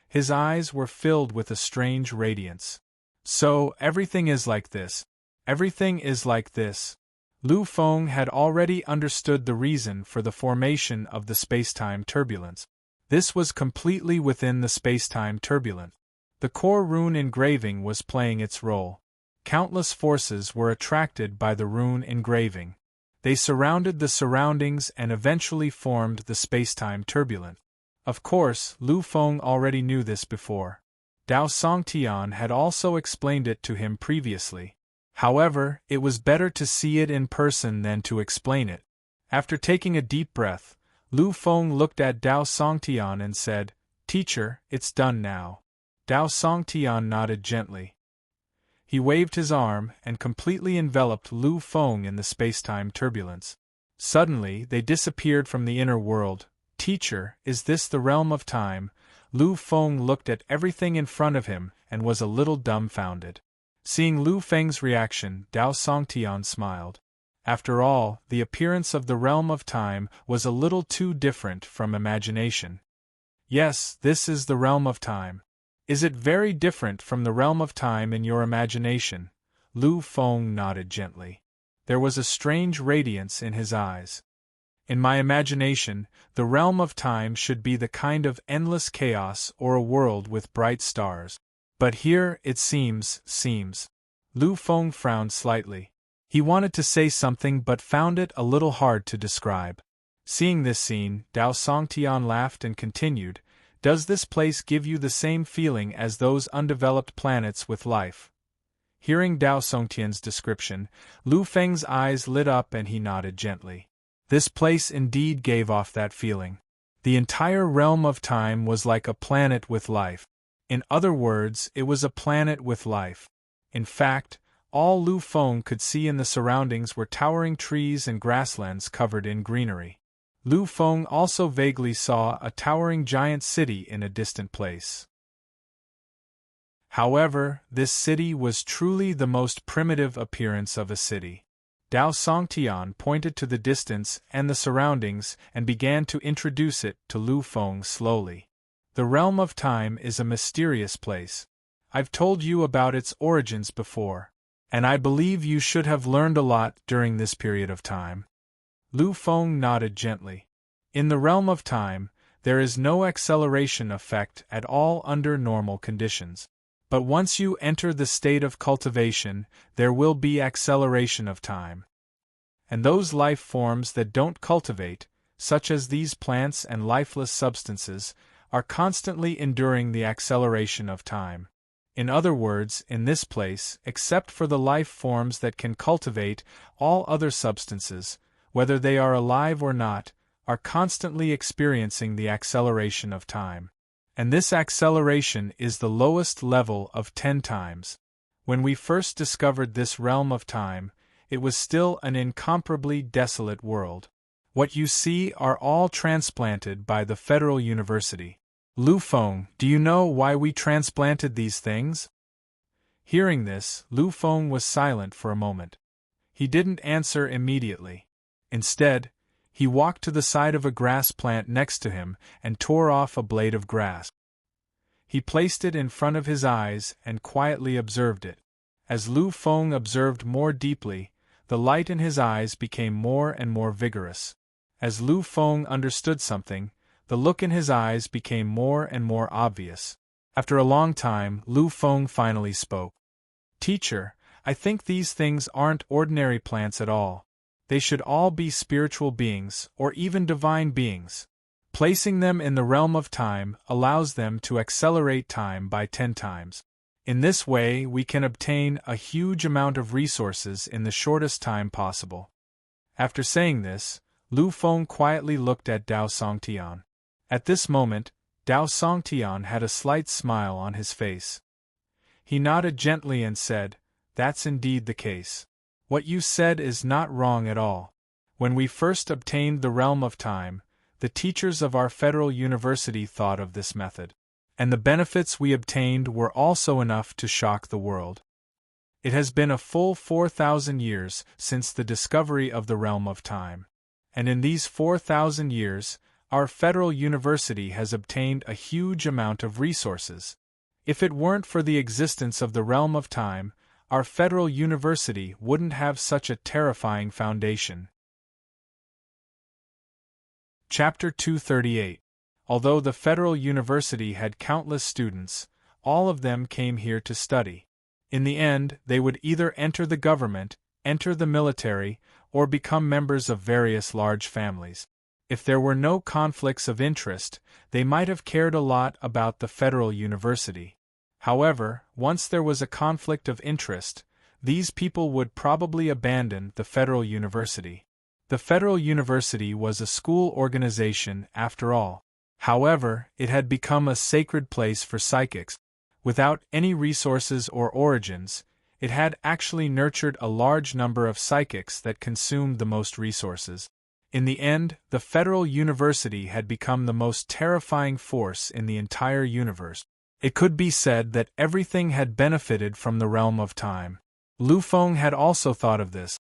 His eyes were filled with a strange radiance. So, everything is like this. Everything is like this. Lu Feng had already understood the reason for the formation of the space-time turbulence. This was completely within the space-time turbulence. The core rune engraving was playing its role. Countless forces were attracted by the rune engraving. They surrounded the surroundings and eventually formed the space-time turbulence. Of course, Lu Feng already knew this before. Dao Songtian had also explained it to him previously. However, it was better to see it in person than to explain it. After taking a deep breath, Lu Feng looked at Dao Songtian and said, "Teacher, it's done now." Dao Songtian nodded gently. He waved his arm and completely enveloped Lu Feng in the space-time turbulence. Suddenly, they disappeared from the inner world. "Teacher, is this the realm of time?" Lu Feng looked at everything in front of him and was a little dumbfounded. Seeing Lu Feng's reaction, Dao Songtian smiled. After all, the appearance of the realm of time was a little too different from imagination. "Yes, this is the realm of time. Is it very different from the realm of time in your imagination?" Lu Feng nodded gently. There was a strange radiance in his eyes. "In my imagination, the realm of time should be the kind of endless chaos or a world with bright stars. But here, it seems. Lu Feng frowned slightly. He wanted to say something but found it a little hard to describe. Seeing this scene, Dao Songtian laughed and continued, "Does this place give you the same feeling as those undeveloped planets with life?" Hearing Dao Songtian's description, Lu Feng's eyes lit up and he nodded gently. This place indeed gave off that feeling. The entire realm of time was like a planet with life. In other words, it was a planet with life. In fact, all Lu Feng could see in the surroundings were towering trees and grasslands covered in greenery. Lu Feng also vaguely saw a towering giant city in a distant place. However, this city was truly the most primitive appearance of a city. Dao Songtian pointed to the distance and the surroundings and began to introduce it to Lu Feng slowly. "The realm of time is a mysterious place. I've told you about its origins before, and I believe you should have learned a lot during this period of time." Lu Feng nodded gently. "In the realm of time, there is no acceleration effect at all under normal conditions. But once you enter the state of cultivation, there will be acceleration of time. And those life forms that don't cultivate, such as these plants and lifeless substances, are constantly enduring the acceleration of time. In other words, in this place, except for the life forms that can cultivate, all other substances, whether they are alive or not, are constantly experiencing the acceleration of time. And this acceleration is the lowest level of 10 times. When we first discovered this realm of time, it was still an incomparably desolate world. What you see are all transplanted by the Federal University. Lu Feng, do you know why we transplanted these things?" Hearing this, Lu Feng was silent for a moment. He didn't answer immediately. Instead, he walked to the side of a grass plant next to him and tore off a blade of grass. He placed it in front of his eyes and quietly observed it. As Lu Feng observed more deeply, the light in his eyes became more and more vigorous. As Lu Feng understood something, the look in his eyes became more and more obvious. After a long time, Lu Feng finally spoke. Teacher, I think these things aren't ordinary plants at all. They should all be spiritual beings, or even divine beings. Placing them in the realm of time allows them to accelerate time by 10 times. In this way, we can obtain a huge amount of resources in the shortest time possible. After saying this, Lu Feng quietly looked at Dao Songtian. At this moment, Dao Songtian had a slight smile on his face. He nodded gently and said, "That's indeed the case. What you said is not wrong at all. When we first obtained the realm of time, the teachers of our federal university thought of this method. And the benefits we obtained were also enough to shock the world. It has been a full 4,000 years since the discovery of the realm of time. And in these 4,000 years, our federal university has obtained a huge amount of resources. If it weren't for the existence of the realm of time, our federal university wouldn't have such a terrifying foundation." Chapter 238. Although the Federal University had countless students, all of them came here to study. In the end, they would either enter the government, enter the military, or become members of various large families. If there were no conflicts of interest, they might have cared a lot about the Federal University. However, once there was a conflict of interest, these people would probably abandon the Federal University. The Federal University was a school organization after all. However, it had become a sacred place for psychics. Without any resources or origins, it had actually nurtured a large number of psychics that consumed the most resources. In the end, the Federal University had become the most terrifying force in the entire universe. It could be said that everything had benefited from the realm of time. Lu Feng had also thought of this.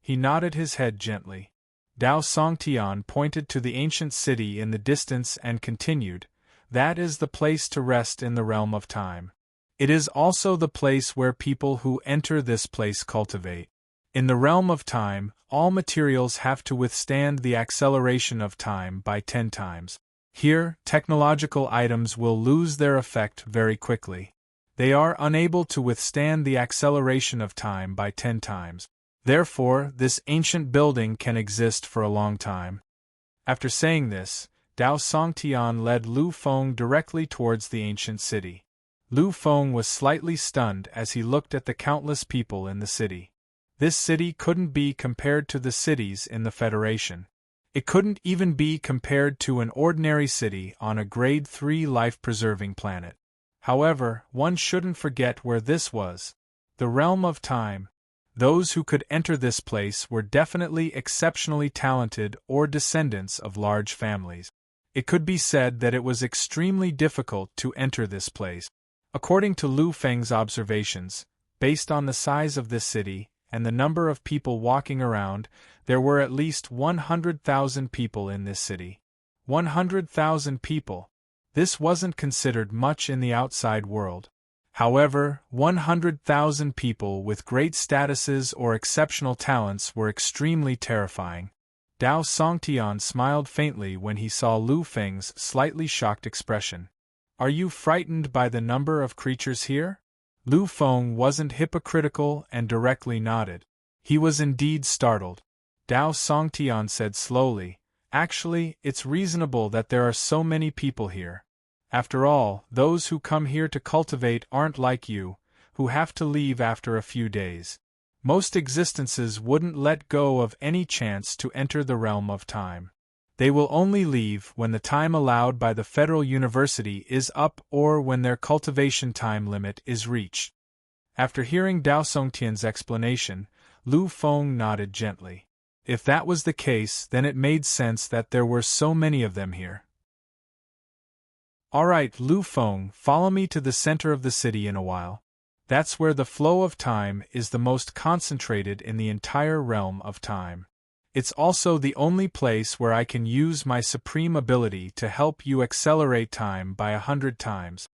He nodded his head gently. Dao Songtian pointed to the ancient city in the distance and continued, "That is the place to rest in the realm of time. It is also the place where people who enter this place cultivate. In the realm of time, all materials have to withstand the acceleration of time by 10 times. Here, technological items will lose their effect very quickly. They are unable to withstand the acceleration of time by 10 times. Therefore, this ancient building can exist for a long time." After saying this, Dao Songtian led Lu Feng directly towards the ancient city. Lu Feng was slightly stunned as he looked at the countless people in the city. This city couldn't be compared to the cities in the Federation. It couldn't even be compared to an ordinary city on a Grade 3 life-preserving planet. However, one shouldn't forget where this was. The realm of time. Those who could enter this place were definitely exceptionally talented or descendants of large families. It could be said that it was extremely difficult to enter this place. According to Lu Feng's observations, based on the size of this city and the number of people walking around, there were at least 100,000 people in this city. 100,000 people. This wasn't considered much in the outside world. However, 100,000 people with great statuses or exceptional talents were extremely terrifying. Dao Songtian smiled faintly when he saw Lu Feng's slightly shocked expression. "Are you frightened by the number of creatures here?" Lu Feng wasn't hypocritical and directly nodded. He was indeed startled. Dao Songtian said slowly, "Actually, it's reasonable that there are so many people here. After all, those who come here to cultivate aren't like you, who have to leave after a few days. Most existences wouldn't let go of any chance to enter the realm of time. They will only leave when the time allowed by the Federal University is up or when their cultivation time limit is reached." After hearing Dao Songtian's explanation, Lu Feng nodded gently. If that was the case, then it made sense that there were so many of them here. "Alright, Lu Feng, follow me to the center of the city in a while. That's where the flow of time is the most concentrated in the entire realm of time. It's also the only place where I can use my supreme ability to help you accelerate time by 100 times.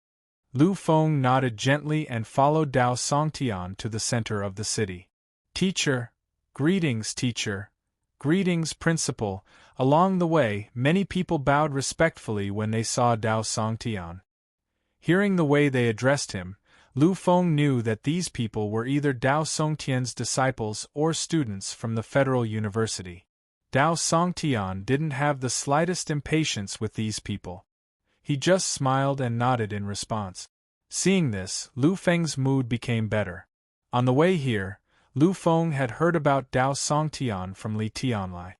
Lu Feng nodded gently and followed Dao Songtian to the center of the city. "Teacher." "Greetings, teacher." "Greetings, Principal." Along the way, many people bowed respectfully when they saw Dao Songtian. Hearing the way they addressed him, Lu Feng knew that these people were either Dao Songtian's disciples or students from the Federal University. Dao Songtian didn't have the slightest impatience with these people. He just smiled and nodded in response. Seeing this, Lu Feng's mood became better. On the way here, Lu Feng had heard about Dao Songtian from Li Tianlai.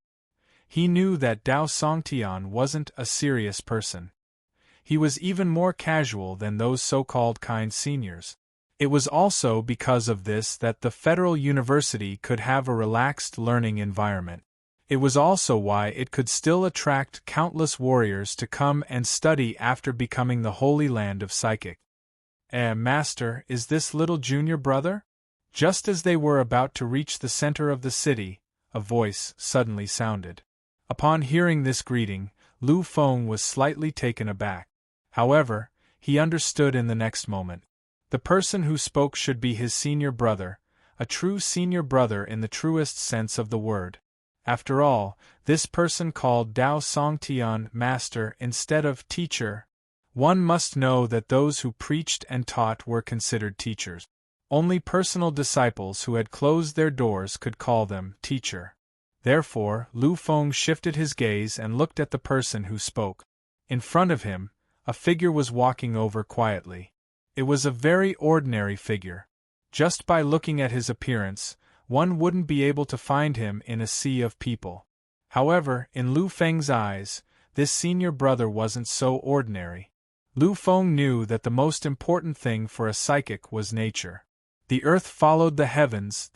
He knew that Dao Songtian wasn't a serious person. He was even more casual than those so-called kind seniors. It was also because of this that the Federal University could have a relaxed learning environment. It was also why it could still attract countless warriors to come and study after becoming the Holy Land of Psychic. Master, is this little junior brother? Just as they were about to reach the center of the city, a voice suddenly sounded. Upon hearing this greeting, Lu Feng was slightly taken aback. However, he understood in the next moment. The person who spoke should be his senior brother, a true senior brother in the truest sense of the word. After all, this person called Dao Songtian master instead of teacher. One must know that those who preached and taught were considered teachers. Only personal disciples who had closed their doors could call them teacher. Therefore, Lu Feng shifted his gaze and looked at the person who spoke. In front of him, a figure was walking over quietly. It was a very ordinary figure. Just by looking at his appearance, one wouldn't be able to find him in a sea of people. However, in Lu Feng's eyes, this senior brother wasn't so ordinary. Lu Feng knew that the most important thing for a psychic was nature. The earth followed the heavens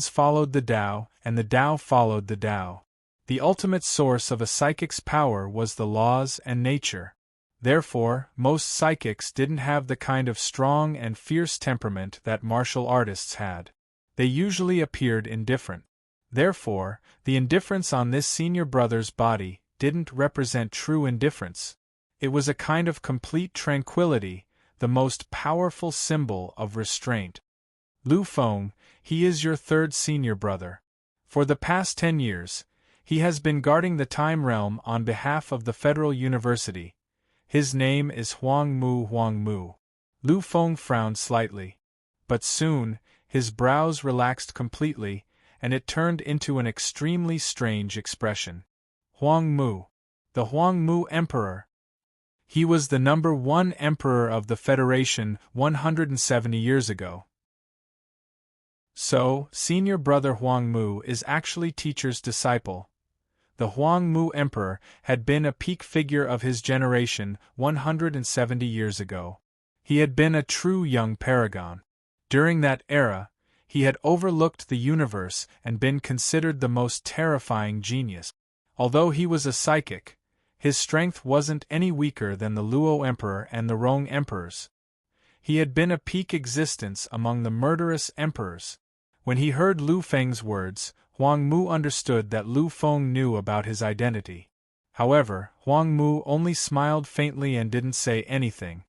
followed the Tao, and the Tao followed the Tao. The ultimate source of a psychic's power was the laws and nature. Therefore, most psychics didn't have the kind of strong and fierce temperament that martial artists had. They usually appeared indifferent. Therefore, the indifference on this senior brother's body didn't represent true indifference. It was a kind of complete tranquility, the most powerful symbol of restraint. Lu Feng, he is your third senior brother. For the past 10 years, he has been guarding the Time Realm on behalf of the Federal University. His name is Huang Mu. Lu Feng frowned slightly. But soon, his brows relaxed completely, and it turned into an extremely strange expression. Huang Mu. The Huang Mu Emperor. He was the number 1 emperor of the Federation 170 years ago. So, senior brother Huang Mu is actually teacher's disciple. The Huang Mu Emperor had been a peak figure of his generation 170 years ago. He had been a true young paragon. During that era, he had overlooked the universe and been considered the most terrifying genius. Although he was a psychic, his strength wasn't any weaker than the Luo Emperor and the Rong Emperors. He had been a peak existence among the murderous emperors. When he heard Lu Feng's words, Huang Mu understood that Lu Feng knew about his identity. However, Huang Mu only smiled faintly and didn't say anything.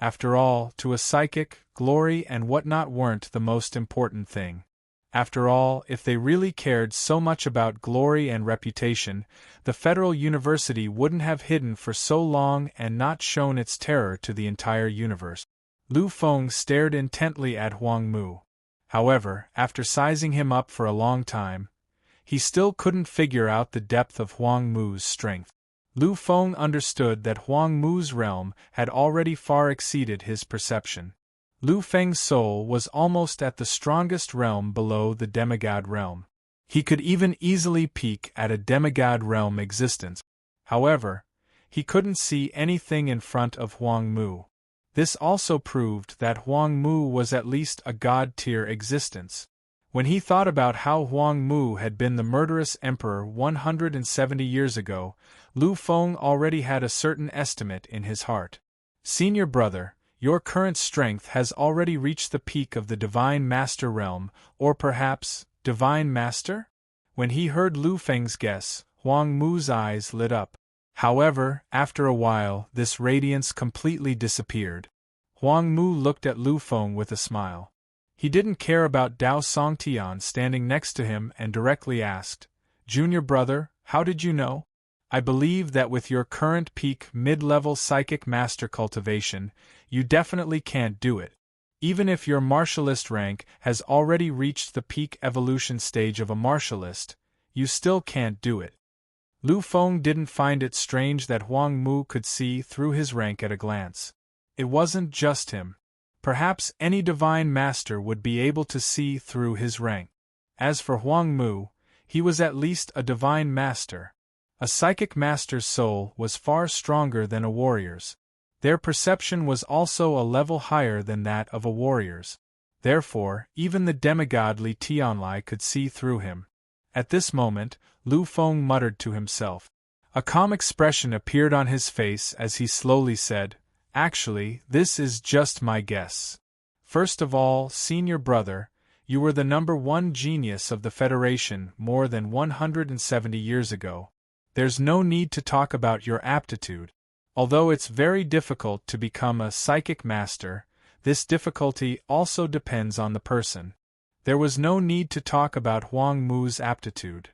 After all, to a psychic, glory and whatnot weren't the most important thing. After all, if they really cared so much about glory and reputation, the Federal University wouldn't have hidden for so long and not shown its terror to the entire universe. Lu Feng stared intently at Huang Mu. However, after sizing him up for a long time, he still couldn't figure out the depth of Huang Mu's strength. Lu Feng understood that Huang Mu's realm had already far exceeded his perception. Lu Feng's soul was almost at the strongest realm below the demigod realm. He could even easily peak at a demigod realm existence. However, he couldn't see anything in front of Huang Mu. This also proved that Huang Mu was at least a god-tier existence. When he thought about how Huang Mu had been the murderous emperor 170 years ago, Lu Feng already had a certain estimate in his heart. Senior brother, your current strength has already reached the peak of the Divine Master realm, or perhaps, Divine Master? When he heard Lu Feng's guess, Huang Mu's eyes lit up. However, after a while, this radiance completely disappeared. Huang Mu looked at Lu Feng with a smile. He didn't care about Dao Songtian standing next to him and directly asked, Junior brother, how did you know? I believe that with your current peak mid-level psychic master cultivation, you definitely can't do it. Even if your martialist rank has already reached the peak evolution stage of a martialist, you still can't do it. Lu Feng didn't find it strange that Huang Mu could see through his rank at a glance. It wasn't just him. Perhaps any divine master would be able to see through his rank. As for Huang Mu, he was at least a divine master. A psychic master's soul was far stronger than a warrior's. Their perception was also a level higher than that of a warrior's. Therefore, even the demigod Li Tianlai could see through him. At this moment, Lu Feng muttered to himself. A calm expression appeared on his face as he slowly said, "Actually, this is just my guess. First of all, senior brother, you were the #1 genius of the Federation more than 170 years ago. There's no need to talk about your aptitude. Although it's very difficult to become a psychic master, this difficulty also depends on the person. There was no need to talk about Huang Mu's aptitude.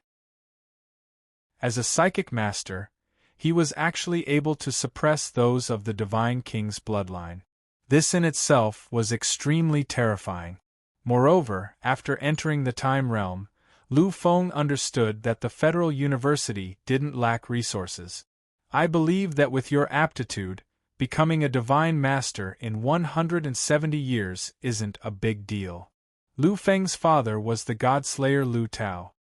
As a psychic master, he was actually able to suppress those of the Divine King's bloodline. This in itself was extremely terrifying. Moreover, after entering the Time Realm, Lu Feng understood that the Federal University didn't lack resources. I believe that with your aptitude, becoming a divine master in 170 years isn't a big deal. Lu Feng's father was the godslayer Lu Tao.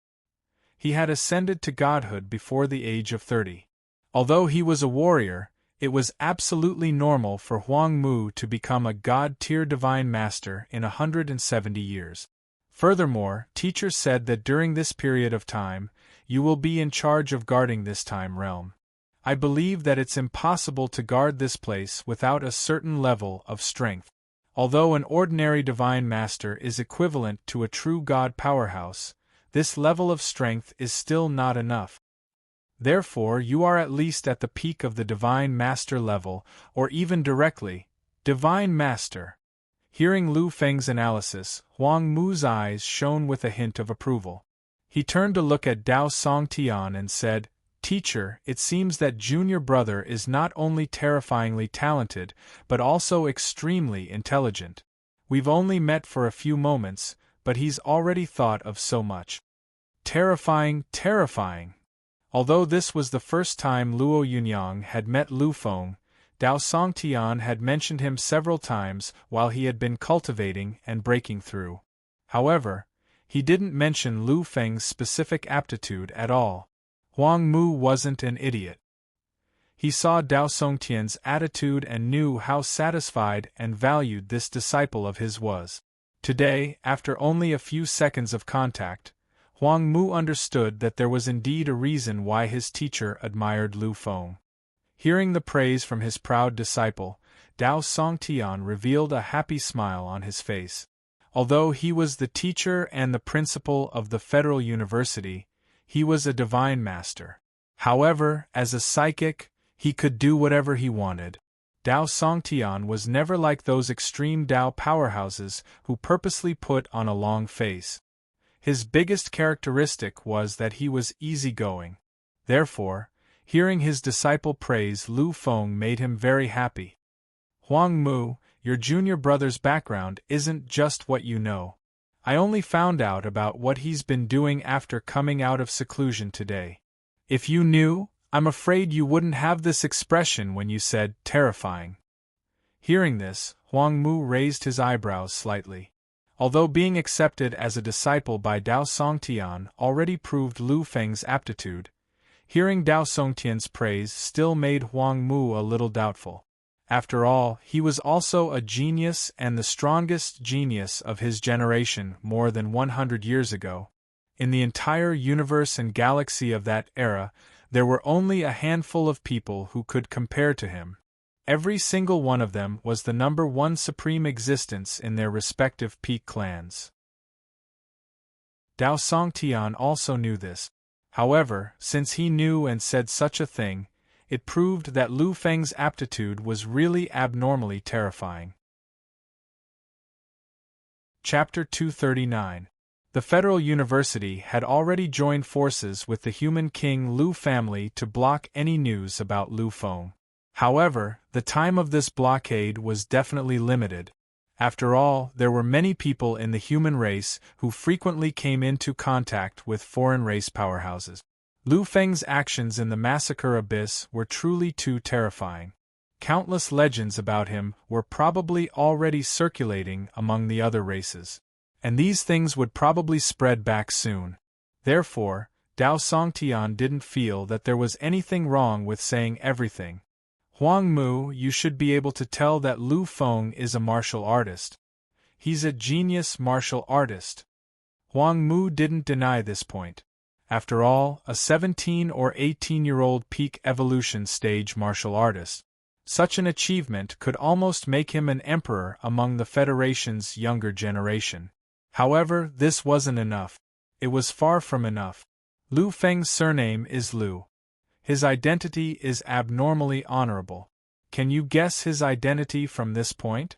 He had ascended to godhood before the age of 30. Although he was a warrior, it was absolutely normal for Huang Mu to become a god-tier divine master in 170 years. Furthermore, teachers said that during this period of time, you will be in charge of guarding this time realm. I believe that it's impossible to guard this place without a certain level of strength. Although an ordinary divine master is equivalent to a true god powerhouse, this level of strength is still not enough. Therefore, you are at least at the peak of the divine master level, or even directly, divine master. Hearing Lu Feng's analysis, Huang Mu's eyes shone with a hint of approval. He turned to look at Dao Songtian and said, "Teacher, it seems that junior brother is not only terrifyingly talented, but also extremely intelligent. We've only met for a few moments, but he's already thought of so much." Terrifying, terrifying! Although this was the first time Luo Yunyang had met Lu Feng, Dao Songtian had mentioned him several times while he had been cultivating and breaking through. However, he didn't mention Lu Feng's specific aptitude at all. Huang Mu wasn't an idiot. He saw Dao Songtian's attitude and knew how satisfied and valued this disciple of his was. Today, after only a few seconds of contact, Huang Mu understood that there was indeed a reason why his teacher admired Lu Feng. Hearing the praise from his proud disciple, Dao Songtian revealed a happy smile on his face. Although he was the teacher and the principal of the Federal University, he was a divine master. However, as a psychic, he could do whatever he wanted. Dao Songtian was never like those extreme Dao powerhouses who purposely put on a long face. His biggest characteristic was that he was easygoing. Therefore, hearing his disciple praise Lu Feng made him very happy. "Huang Mu, your junior brother's background isn't just what you know. I only found out about what he's been doing after coming out of seclusion today. If you knew, I'm afraid you wouldn't have this expression when you said terrifying." Hearing this, Huang Mu raised his eyebrows slightly. Although being accepted as a disciple by Dao Songtian already proved Lu Feng's aptitude, hearing Dao Songtian's praise still made Huang Mu a little doubtful. After all, he was also a genius and the strongest genius of his generation more than 100 years ago. In the entire universe and galaxy of that era, there were only a handful of people who could compare to him. Every single one of them was the #1 supreme existence in their respective peak clans. Dao Songtian also knew this. However, since he knew and said such a thing, it proved that Lu Feng's aptitude was really abnormally terrifying. Chapter 239. The Federal University had already joined forces with the human king Lu family to block any news about Lu Feng. However, the time of this blockade was definitely limited. After all, there were many people in the human race who frequently came into contact with foreign race powerhouses. Lu Feng's actions in the massacre abyss were truly too terrifying. Countless legends about him were probably already circulating among the other races. And these things would probably spread back soon. Therefore, Dao Songtian didn't feel that there was anything wrong with saying everything. Huang Mu, you should be able to tell that Lu Feng is a martial artist. He's a genius martial artist. Huang Mu didn't deny this point. After all, a 17 or 18-year-old peak evolution stage martial artist. Such an achievement could almost make him an emperor among the Federation's younger generation. However, this wasn't enough. It was far from enough. Lu Feng's surname is Lu. His identity is abnormally honorable. Can you guess his identity from this point?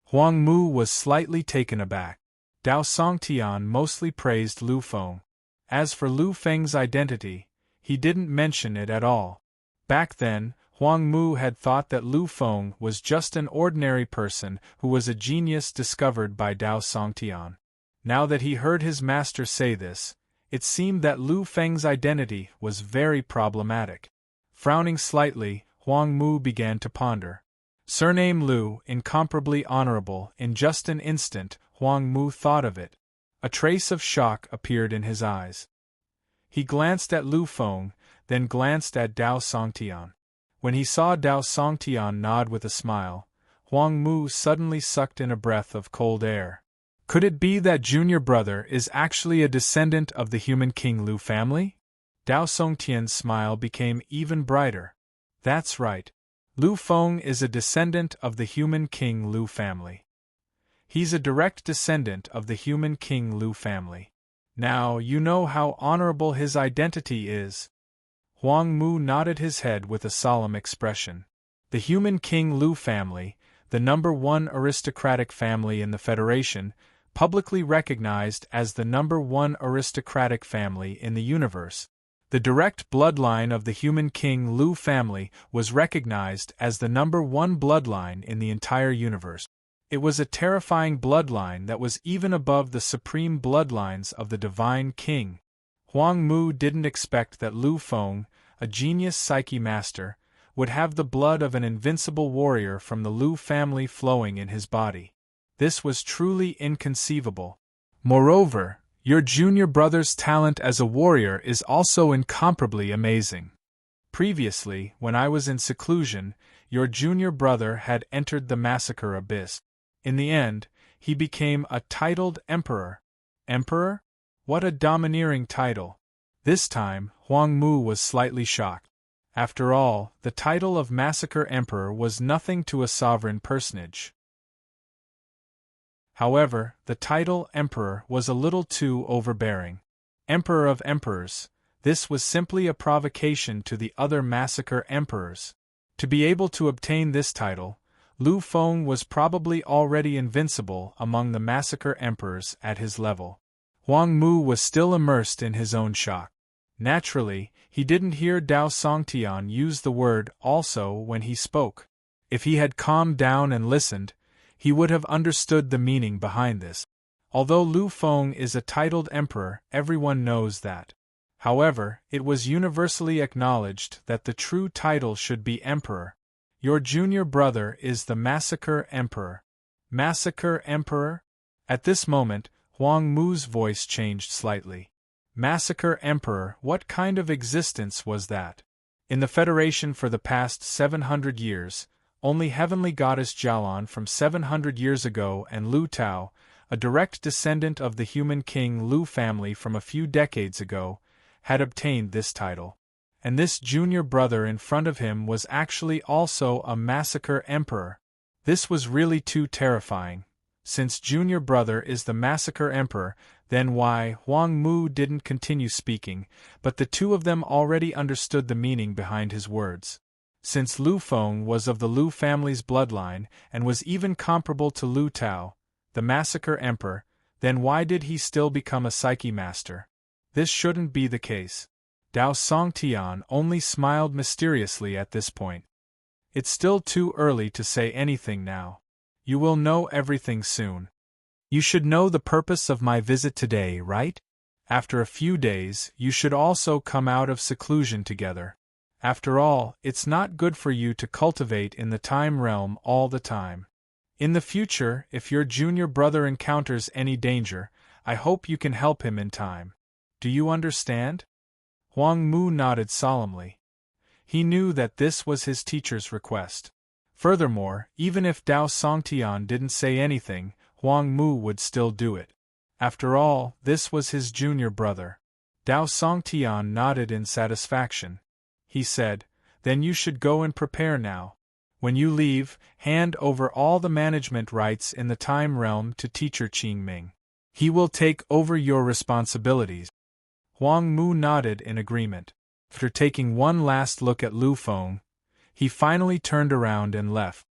Huang Mu was slightly taken aback. Dao Songtian mostly praised Lu Feng. As for Lu Feng's identity, he didn't mention it at all. Back then, Huang Mu had thought that Lu Feng was just an ordinary person who was a genius discovered by Dao Songtian. Now that he heard his master say this, it seemed that Lu Feng's identity was very problematic. Frowning slightly, Huang Mu began to ponder. Surname Lu, incomparably honorable. In just an instant, Huang Mu thought of it. A trace of shock appeared in his eyes. He glanced at Lu Feng, then glanced at Dao Songtian. When he saw Dao Songtian nod with a smile, Huang Mu suddenly sucked in a breath of cold air. Could it be that junior brother is actually a descendant of the human king Lu family? Dao Songtian's smile became even brighter. That's right. Lu Feng is a descendant of the human king Lu family. He's a direct descendant of the human king Lu family. Now you know how honorable his identity is. Huang Mu nodded his head with a solemn expression. The human king Lu family, the #1 aristocratic family in the Federation, publicly recognized as the #1 aristocratic family in the universe. The direct bloodline of the human king Lu family was recognized as the #1 bloodline in the entire universe. It was a terrifying bloodline that was even above the supreme bloodlines of the divine king. Huang Mu didn't expect that Lu Feng, a genius psyche master, would have the blood of an invincible warrior from the Lu family flowing in his body. This was truly inconceivable. Moreover, your junior brother's talent as a warrior is also incomparably amazing. Previously, when I was in seclusion, your junior brother had entered the massacre abyss. In the end, he became a titled emperor. Emperor? What a domineering title. This time, Huang Mu was slightly shocked. After all, the title of Massacre Emperor was nothing to a sovereign personage. However, the title Emperor was a little too overbearing. Emperor of Emperors, this was simply a provocation to the other Massacre Emperors. To be able to obtain this title, Lu Feng was probably already invincible among the Massacre Emperors at his level. Huang Mu was still immersed in his own shock. Naturally, he didn't hear Dao Songtian use the word also when he spoke. If he had calmed down and listened, he would have understood the meaning behind this. Although Lu Feng is a titled emperor, everyone knows that. However, it was universally acknowledged that the true title should be emperor. Your junior brother is the Massacre Emperor. Massacre Emperor? At this moment, Huang Mu's voice changed slightly. Massacre Emperor, what kind of existence was that? In the Federation for the past 700 years, only heavenly goddess Jialan from 700 years ago and Lu Tao, a direct descendant of the human king Lu family from a few decades ago, had obtained this title. And this junior brother in front of him was actually also a Massacre Emperor. This was really too terrifying. Since junior brother is the Massacre Emperor, then why? Huang Mu didn't continue speaking, but the two of them already understood the meaning behind his words. Since Lu Feng was of the Lu family's bloodline and was even comparable to Lu Tao, the Massacre Emperor, Then why did he still become a psyche master? This shouldn't be the case. Dao Songtian only smiled mysteriously at this point. It's still too early to say anything now. You will know everything soon. You should know the purpose of my visit today, right? After a few days, you should also come out of seclusion together. After all, it's not good for you to cultivate in the time realm all the time. In the future, if your junior brother encounters any danger, I hope you can help him in time. Do you understand? Huang Mu nodded solemnly. He knew that this was his teacher's request. Furthermore, even if Dao Songtian didn't say anything, Huang Mu would still do it. After all, this was his junior brother. Dao Songtian nodded in satisfaction. He said, "Then you should go and prepare now. When you leave, hand over all the management rights in the time realm to teacher Qingming. He will take over your responsibilities." Huang Mu nodded in agreement. After taking one last look at Lu Feng, he finally turned around and left.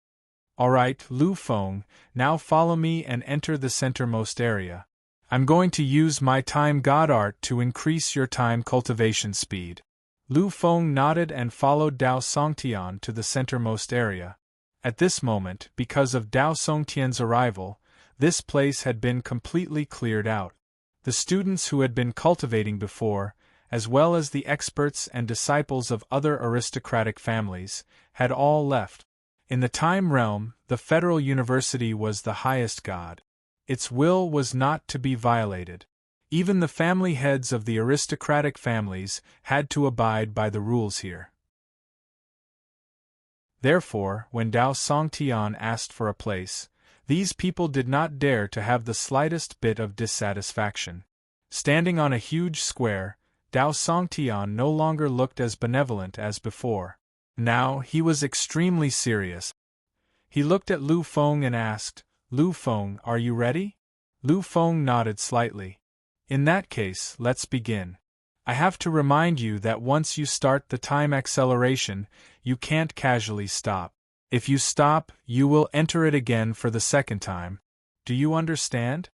"All right, Lu Feng, now follow me and enter the centermost area. I'm going to use my time god art to increase your time cultivation speed." Lu Feng nodded and followed Dao Songtian to the centermost area. At this moment, because of Dao Songtian's arrival, this place had been completely cleared out. The students who had been cultivating before, as well as the experts and disciples of other aristocratic families, had all left. In the time realm, the Federal University was the highest god. Its will was not to be violated. Even the family heads of the aristocratic families had to abide by the rules here. Therefore, when Dao Songtian asked for a place, these people did not dare to have the slightest bit of dissatisfaction. Standing on a huge square, Dao Songtian no longer looked as benevolent as before. Now he was extremely serious. He looked at Lu Feng and asked, "Lu Feng, are you ready?" Lu Feng nodded slightly. "In that case, let's begin. I have to remind you that once you start the time acceleration, you can't casually stop. If you stop, you will enter it again for the second time. Do you understand?"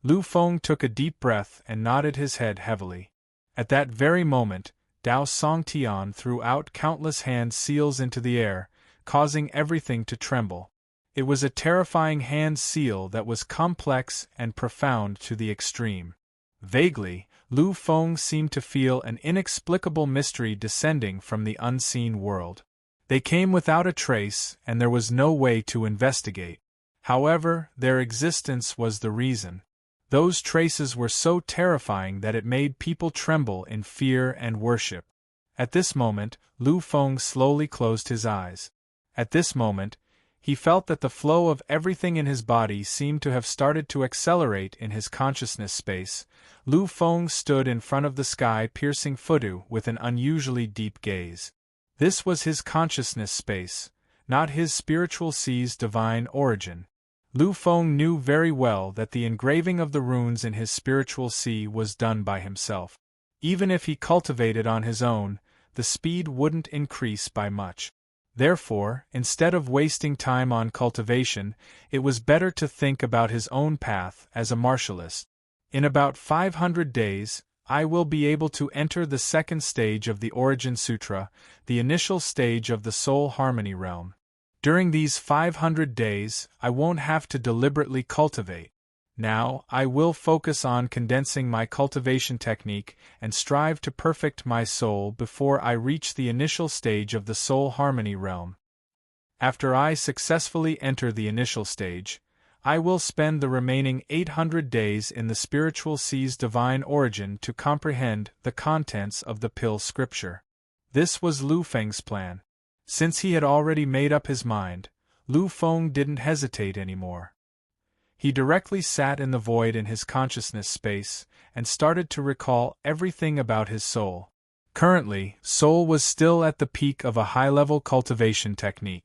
Lu Feng took a deep breath and nodded his head heavily. At that very moment, Dao Songtian threw out countless hand seals into the air, causing everything to tremble. It was a terrifying hand seal that was complex and profound to the extreme. Vaguely, Lu Feng seemed to feel an inexplicable mystery descending from the unseen world. They came without a trace, and there was no way to investigate. However, their existence was the reason. Those traces were so terrifying that it made people tremble in fear and worship. At this moment, Lu Feng slowly closed his eyes. At this moment, he felt that the flow of everything in his body seemed to have started to accelerate in his consciousness space. Lu Feng stood in front of the sky-piercing Fudu with an unusually deep gaze. This was his consciousness space, not his spiritual sea's divine origin. Lu Feng knew very well that the engraving of the runes in his spiritual sea was done by himself. Even if he cultivated on his own, the speed wouldn't increase by much. Therefore, instead of wasting time on cultivation, it was better to think about his own path as a martialist. In about 500 days, I will be able to enter the second stage of the Origin Sutra, the initial stage of the Soul Harmony realm. During these 500 days, I won't have to deliberately cultivate. Now, I will focus on condensing my cultivation technique and strive to perfect my soul before I reach the initial stage of the Soul Harmony realm. After I successfully enter the initial stage, I will spend the remaining 800 days in the spiritual sea's divine origin to comprehend the contents of the pill scripture. This was Lu Feng's plan. Since he had already made up his mind, Lu Feng didn't hesitate anymore. He directly sat in the void in his consciousness space and started to recall everything about his soul. Currently, soul was still at the peak of a high-level cultivation technique.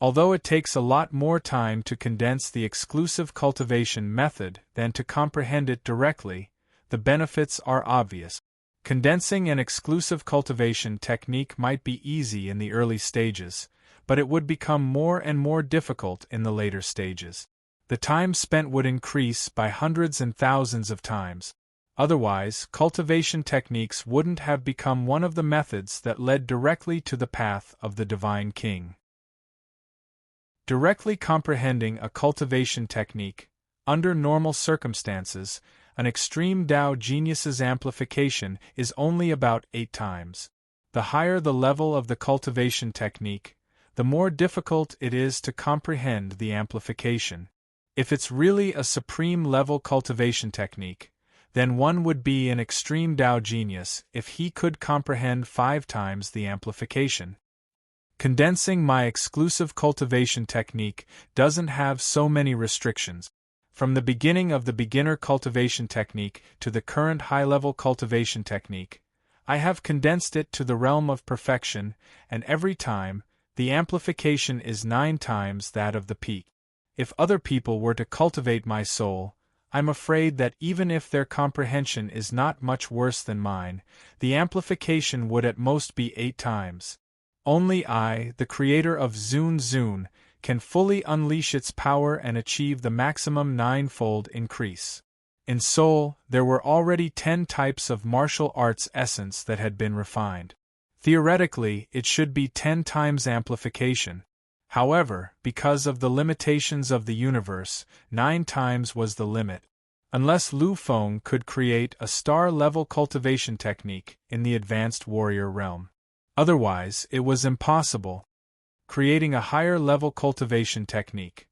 Although it takes a lot more time to condense the exclusive cultivation method than to comprehend it directly, the benefits are obvious. Condensing an exclusive cultivation technique might be easy in the early stages, but it would become more and more difficult in the later stages. The time spent would increase by hundreds and thousands of times. Otherwise, cultivation techniques wouldn't have become one of the methods that led directly to the path of the Divine King. Directly comprehending a cultivation technique, under normal circumstances, an extreme Tao genius's amplification is only about 8 times. The higher the level of the cultivation technique, the more difficult it is to comprehend the amplification. If it's really a supreme level cultivation technique, then one would be an extreme Tao genius if he could comprehend 5 times the amplification. Condensing my exclusive cultivation technique doesn't have so many restrictions. From the beginning of the beginner cultivation technique to the current high-level cultivation technique, I have condensed it to the realm of perfection, and every time, the amplification is 9 times that of the peak. If other people were to cultivate my soul, I'm afraid that even if their comprehension is not much worse than mine, the amplification would at most be 8 times. Only I, the creator of Zun Zun, can fully unleash its power and achieve the maximum 9-fold increase. In Soul, there were already 10 types of martial arts essence that had been refined. Theoretically, it should be 10 times amplification. However, because of the limitations of the universe, 9 times was the limit. Unless Lu Feng could create a star-level cultivation technique in the advanced warrior realm. Otherwise, it was impossible. Creating a higher-level cultivation technique.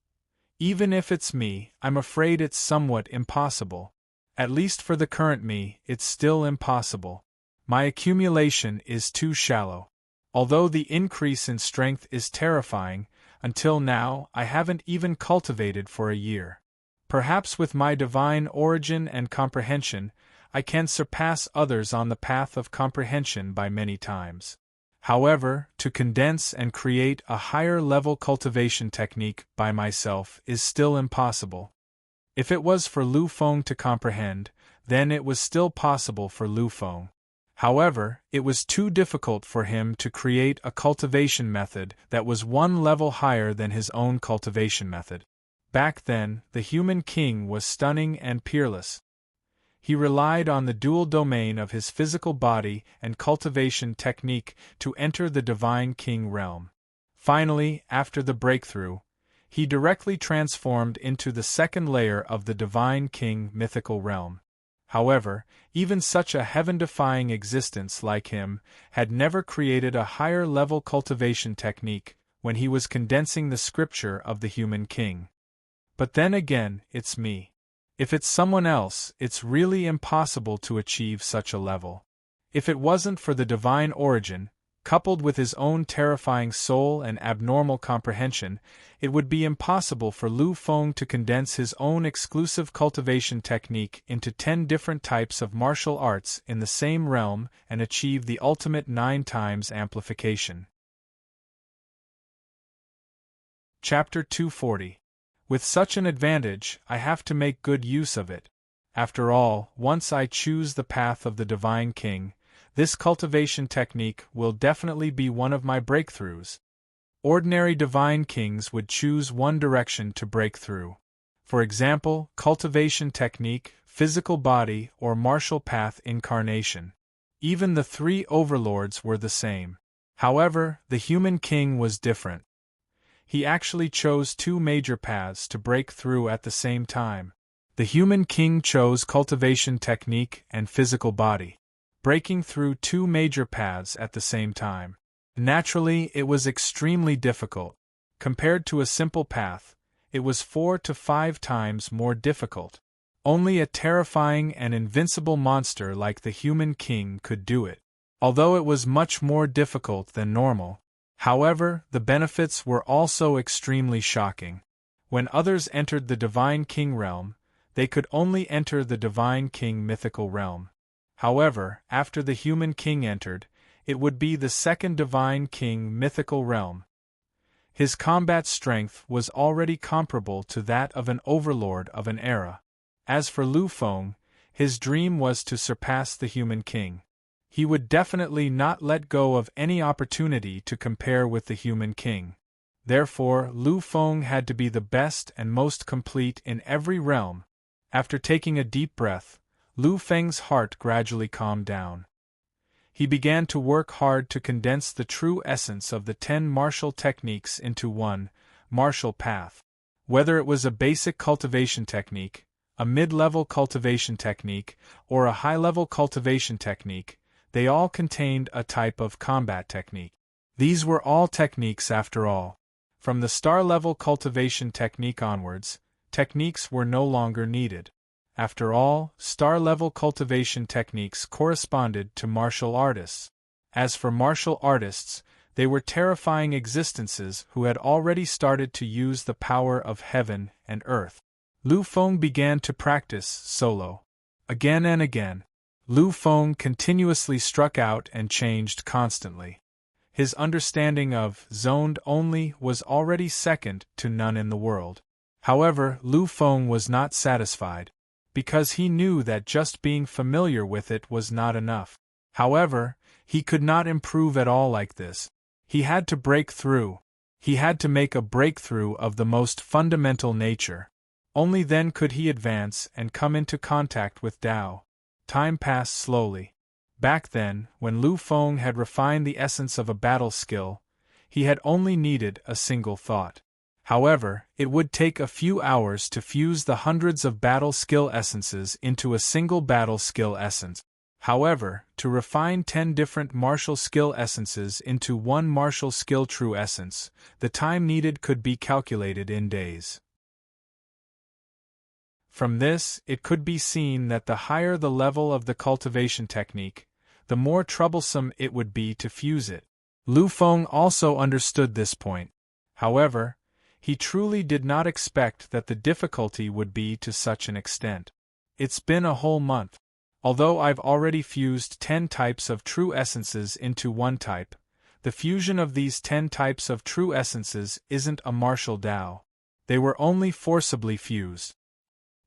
Even if it's me, I'm afraid it's somewhat impossible. At least for the current me, it's still impossible. My accumulation is too shallow. Although the increase in strength is terrifying, until now I haven't even cultivated for a year. Perhaps with my divine origin and comprehension, I can surpass others on the path of comprehension by many times. However, to condense and create a higher-level cultivation technique by myself is still impossible. If it was for Lu Feng to comprehend, then it was still possible for Lu Feng. However, it was too difficult for him to create a cultivation method that was 1 level higher than his own cultivation method. Back then, the human king was stunning and peerless. He relied on the dual domain of his physical body and cultivation technique to enter the Divine King realm. Finally, after the breakthrough, he directly transformed into the second layer of the Divine King mythical realm. However, even such a heaven-defying existence like him had never created a higher-level cultivation technique when he was condensing the scripture of the human king. But then again, it's me. If it's someone else, it's really impossible to achieve such a level. If it wasn't for the divine origin, coupled with his own terrifying soul and abnormal comprehension, it would be impossible for Lu Feng to condense his own exclusive cultivation technique into 10 different types of martial arts in the same realm and achieve the ultimate 9 times amplification. Chapter 240. With such an advantage, I have to make good use of it. After all, once I choose the path of the Divine King, this cultivation technique will definitely be one of my breakthroughs. Ordinary Divine Kings would choose one direction to break through. For example, cultivation technique, physical body, or martial path incarnation. Even the 3 overlords were the same. However, the human king was different. He actually chose 2 major paths to break through at the same time. The human king chose cultivation technique and physical body, breaking through 2 major paths at the same time. Naturally, it was extremely difficult. Compared to a simple path, it was 4 to 5 times more difficult. Only a terrifying and invincible monster like the human king could do it. Although it was much more difficult than normal, however, the benefits were also extremely shocking. When others entered the Divine King realm, they could only enter the Divine King mythical realm. However, after the human king entered, it would be the second Divine King mythical realm. His combat strength was already comparable to that of an overlord of an era. As for Lu Feng, his dream was to surpass the human king. He would definitely not let go of any opportunity to compare with the human king. Therefore, Lu Feng had to be the best and most complete in every realm. After taking a deep breath, Lu Feng's heart gradually calmed down. He began to work hard to condense the true essence of the 10 martial techniques into one martial path. Whether it was a basic cultivation technique, a mid-level cultivation technique, or a high-level cultivation technique, they all contained a type of combat technique. These were all techniques after all. From the star-level cultivation technique onwards, techniques were no longer needed. After all, star-level cultivation techniques corresponded to martial artists. As for martial artists, they were terrifying existences who had already started to use the power of heaven and earth. Lu Feng began to practice solo. Again and again, Lu Feng continuously struck out and changed constantly. His understanding of zoned only was already second to none in the world. However, Lu Feng was not satisfied, because he knew that just being familiar with it was not enough. However, he could not improve at all like this. He had to break through. He had to make a breakthrough of the most fundamental nature. Only then could he advance and come into contact with Tao. Time passed slowly. Back then, when Lu Feng had refined the essence of a battle skill, he had only needed a single thought. However, it would take a few hours to fuse the hundreds of battle skill essences into a single battle skill essence. However, to refine 10 different martial skill essences into one martial skill true essence, the time needed could be calculated in days. From this, it could be seen that the higher the level of the cultivation technique, the more troublesome it would be to fuse it. Lu Feng also understood this point. However, he truly did not expect that the difficulty would be to such an extent. It's been a whole month. Although I've already fused 10 types of true essences into one type, the fusion of these 10 types of true essences isn't a martial Tao. They were only forcibly fused.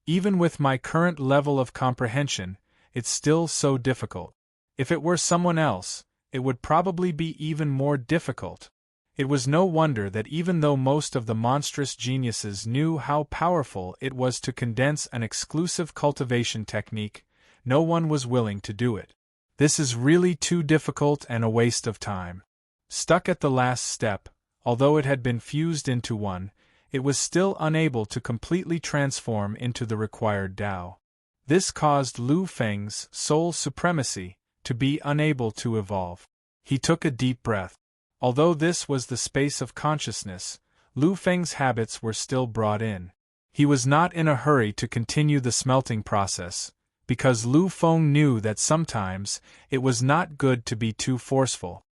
Even with my current level of comprehension, it's still so difficult. If it were someone else, it would probably be even more difficult. It was no wonder that even though most of the monstrous geniuses knew how powerful it was to condense an exclusive cultivation technique, no one was willing to do it. This is really too difficult and a waste of time. Stuck at the last step, although it had been fused into one, it was still unable to completely transform into the required Tao. This caused Lu Feng's soul supremacy to be unable to evolve. He took a deep breath. Although this was the space of consciousness, Lu Feng's habits were still brought in. He was not in a hurry to continue the smelting process, because Lu Feng knew that sometimes it was not good to be too forceful.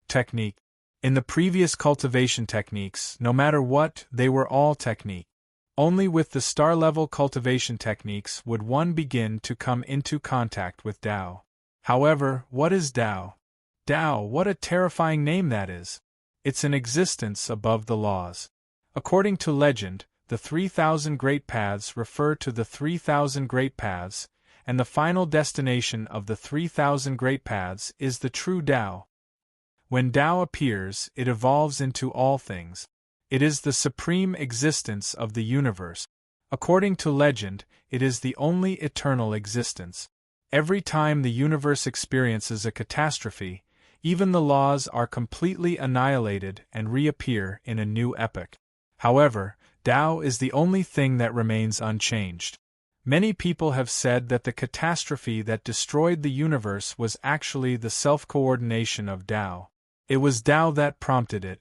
Technique. In the previous cultivation techniques, no matter what, they were all technique. Only with the star-level cultivation techniques would one begin to come into contact with Tao. However, what is Tao? Tao, what a terrifying name that is! It's an existence above the laws. According to legend, the 3,000 Great Paths refer to the 3,000 Great Paths, and the final destination of the 3,000 Great Paths is the true Tao. When Tao appears, it evolves into all things. It is the supreme existence of the universe. According to legend, it is the only eternal existence. Every time the universe experiences a catastrophe, even the laws are completely annihilated and reappear in a new epoch. However, Tao is the only thing that remains unchanged. Many people have said that the catastrophe that destroyed the universe was actually the self-coordination of Tao. It was Tao that prompted it.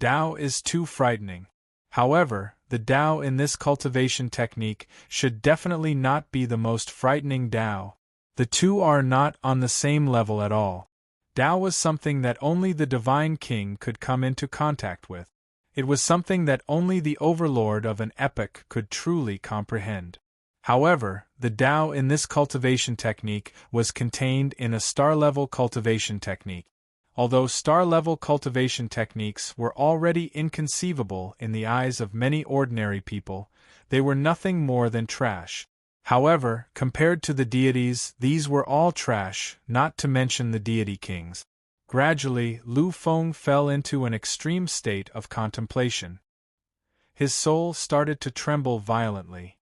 Tao is too frightening. However, the Tao in this cultivation technique should definitely not be the most frightening Tao. The two are not on the same level at all. Tao was something that only the Divine King could come into contact with. It was something that only the Overlord of an epoch could truly comprehend. However, the Tao in this cultivation technique was contained in a star-level cultivation technique. Although star-level cultivation techniques were already inconceivable in the eyes of many ordinary people, they were nothing more than trash. However, compared to the deities, these were all trash, not to mention the deity kings. Gradually, Lu Feng fell into an extreme state of contemplation. His soul started to tremble violently.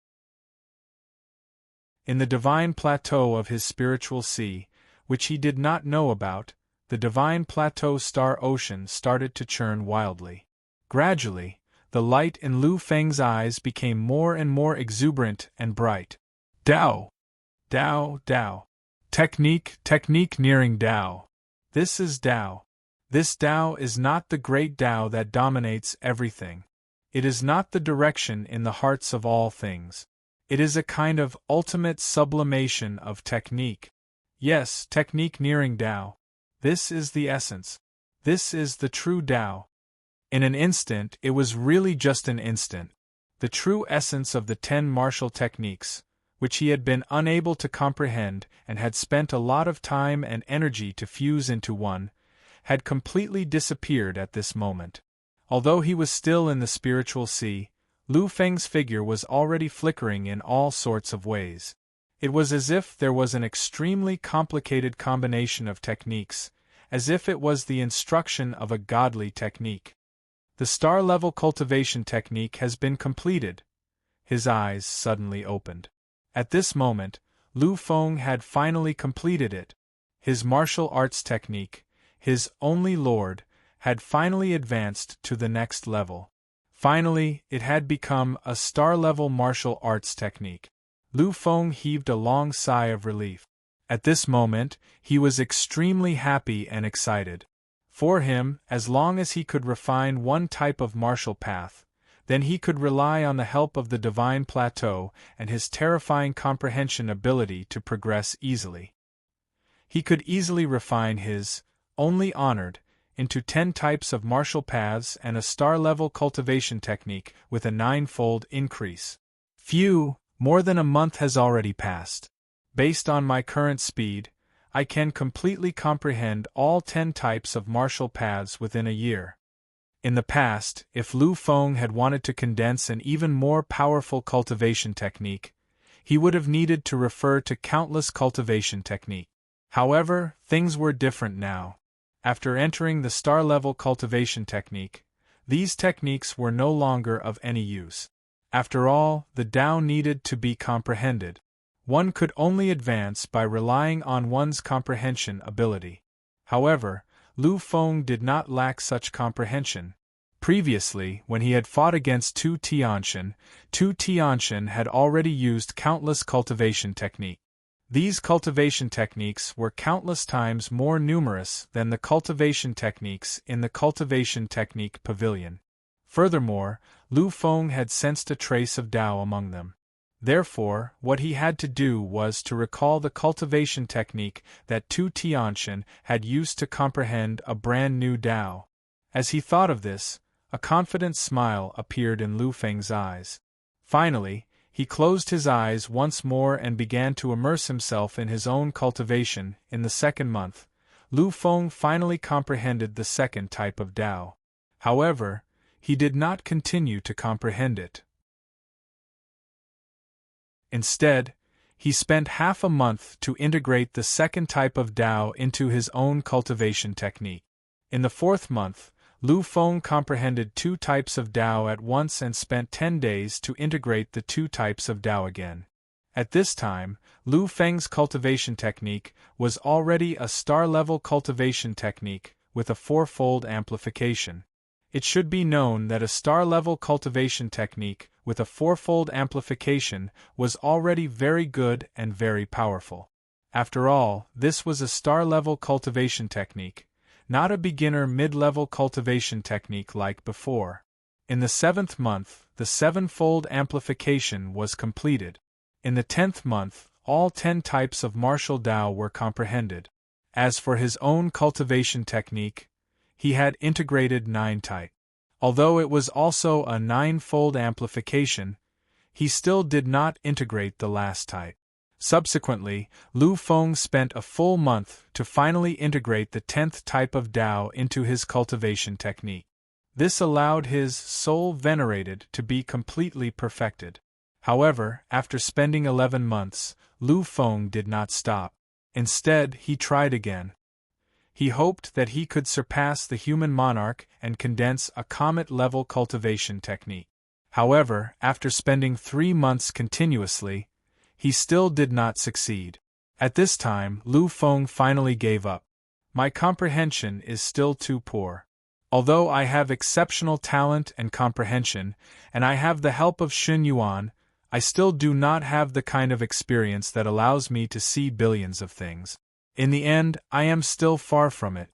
In the divine plateau of his spiritual sea, which he did not know about, the divine plateau star ocean started to churn wildly. Gradually, the light in Lu Feng's eyes became more and more exuberant and bright. Tao! Tao, Tao. Technique, technique nearing Tao. This is Tao. This Tao is not the great Tao that dominates everything. It is not the direction in the hearts of all things. It is a kind of ultimate sublimation of technique. Yes, technique nearing Tao. This is the essence. This is the true Tao. In an instant, it was really just an instant. The true essence of the 10 martial techniques, which he had been unable to comprehend and had spent a lot of time and energy to fuse into one, had completely disappeared at this moment. Although he was still in the spiritual sea, Lu Feng's figure was already flickering in all sorts of ways. It was as if there was an extremely complicated combination of techniques, as if it was the instruction of a godly technique. The star-level cultivation technique has been completed. His eyes suddenly opened. At this moment, Lu Feng had finally completed it. His martial arts technique, his only lord, had finally advanced to the next level. Finally, it had become a star-level martial arts technique. Lu Feng heaved a long sigh of relief. At this moment, he was extremely happy and excited. For him, as long as he could refine one type of martial path, then he could rely on the help of the divine plateau and his terrifying comprehension ability to progress easily. He could easily refine his, only honored, into 10 types of martial paths and a star-level cultivation technique with a 9-fold increase. Phew, more than a month has already passed. Based on my current speed, I can completely comprehend all 10 types of martial paths within a year. In the past, if Lu Feng had wanted to condense an even more powerful cultivation technique, he would have needed to refer to countless cultivation techniques. However, things were different now. After entering the star-level cultivation technique, these techniques were no longer of any use. After all, the Tao needed to be comprehended. One could only advance by relying on one's comprehension ability. However, Lu Feng did not lack such comprehension. Previously, when he had fought against Tu Tianshan had already used countless cultivation techniques. These cultivation techniques were countless times more numerous than the cultivation techniques in the cultivation technique pavilion. Furthermore, Lu Feng had sensed a trace of Tao among them. Therefore, what he had to do was to recall the cultivation technique that Tu Tianshan had used to comprehend a brand new Tao. As he thought of this, a confident smile appeared in Lu Feng's eyes. Finally, he closed his eyes once more and began to immerse himself in his own cultivation. In the second month, Lu Feng finally comprehended the second type of Tao. However, he did not continue to comprehend it. Instead, he spent half a month to integrate the second type of Tao into his own cultivation technique. In the fourth month, Lu Feng comprehended 2 types of Tao at once and spent 10 days to integrate the 2 types of Tao again. At this time, Lu Feng's cultivation technique was already a star-level cultivation technique with a 4-fold amplification. It should be known that a star-level cultivation technique with a 4-fold amplification was already very good and very powerful. After all, this was a star-level cultivation technique, not a beginner mid-level cultivation technique like before. In the 7th month, the 7-fold amplification was completed. In the 10th month, all 10 types of martial Tao were comprehended. As for his own cultivation technique, he had integrated 9 types. Although it was also a 9-fold amplification, he still did not integrate the last type. Subsequently, Lu Feng spent a full month to finally integrate the 10th type of Tao into his cultivation technique. This allowed his soul venerated to be completely perfected. However, after spending 11 months, Lu Feng did not stop. Instead, he tried again. He hoped that he could surpass the human monarch and condense a comet-level cultivation technique. However, after spending 3 months continuously, he still did not succeed. At this time, Lu Feng finally gave up. My comprehension is still too poor. Although I have exceptional talent and comprehension, and I have the help of Xun Yuan, I still do not have the kind of experience that allows me to see billions of things. In the end, I am still far from it.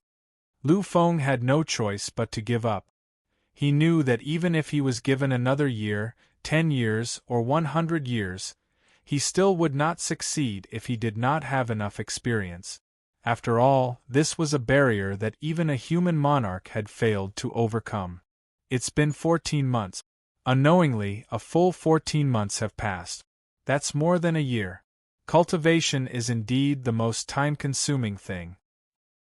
Lu Feng had no choice but to give up. He knew that even if he was given another year, 10 years, or 100 years, he still would not succeed if he did not have enough experience. After all, this was a barrier that even a human monarch had failed to overcome. It's been 14 months. Unknowingly, a full 14 months have passed. That's more than a year. Cultivation is indeed the most time-consuming thing.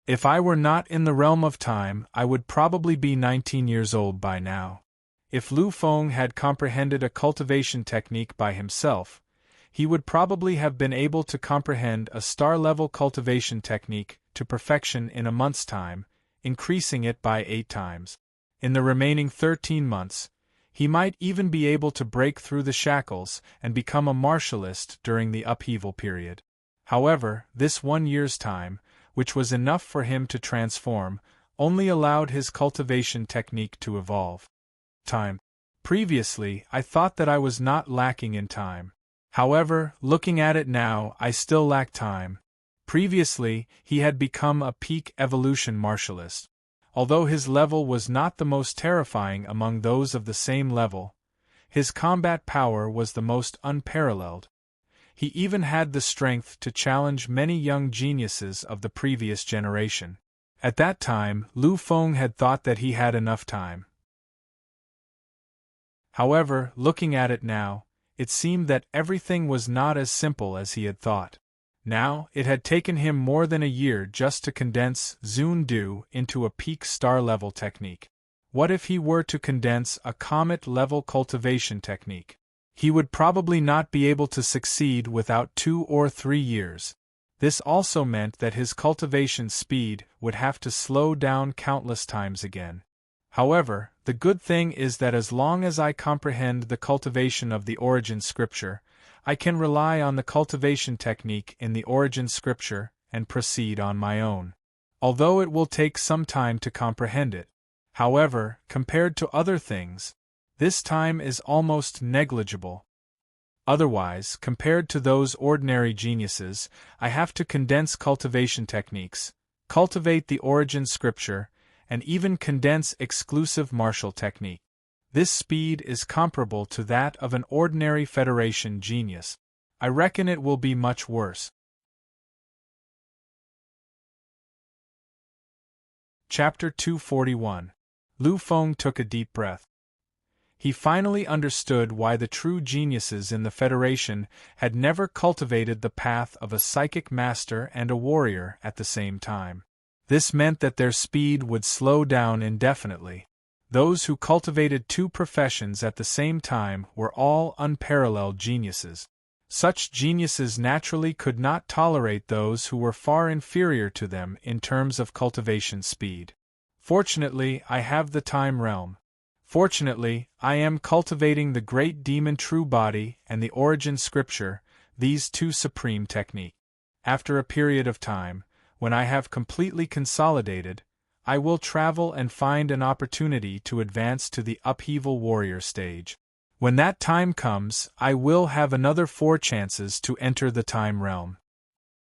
If I were not in the realm of time, I would probably be 19 years old by now. If Lu Feng had comprehended a cultivation technique by himself, he would probably have been able to comprehend a star-level cultivation technique to perfection in a month's time, increasing it by 8 times. In the remaining 13 months, he might even be able to break through the shackles and become a martialist during the upheaval period. However, this 1 year's time, which was enough for him to transform, only allowed his cultivation technique to evolve. Time. Previously, I thought that I was not lacking in time. However, looking at it now, I still lack time. Previously, he had become a peak evolution martialist. Although his level was not the most terrifying among those of the same level, his combat power was the most unparalleled. He even had the strength to challenge many young geniuses of the previous generation. At that time, Lu Feng had thought that he had enough time. However, looking at it now, it seemed that everything was not as simple as he had thought. Now, it had taken him more than a year just to condense Zun Du into a peak star-level technique. What if he were to condense a comet-level cultivation technique? He would probably not be able to succeed without 2 or 3 years. This also meant that his cultivation speed would have to slow down countless times again. However, the good thing is that as long as I comprehend the cultivation of the origin scripture, I can rely on the cultivation technique in the origin scripture and proceed on my own. Although it will take some time to comprehend it. However, compared to other things, this time is almost negligible. Otherwise, compared to those ordinary geniuses, I have to condense cultivation techniques, cultivate the origin scripture, and even condense exclusive martial technique. This speed is comparable to that of an ordinary Federation genius. I reckon it will be much worse. Chapter 241. Lu Feng took a deep breath. He finally understood why the true geniuses in the Federation had never cultivated the path of a psychic master and a warrior at the same time. This meant that their speed would slow down indefinitely. Those who cultivated 2 professions at the same time were all unparalleled geniuses. Such geniuses naturally could not tolerate those who were far inferior to them in terms of cultivation speed. Fortunately, I have the time realm. Fortunately, I am cultivating the great demon true body and the origin scripture, these 2 supreme techniques. After a period of time, when I have completely consolidated, I will travel and find an opportunity to advance to the upheaval warrior stage. When that time comes, I will have another 4 chances to enter the time realm.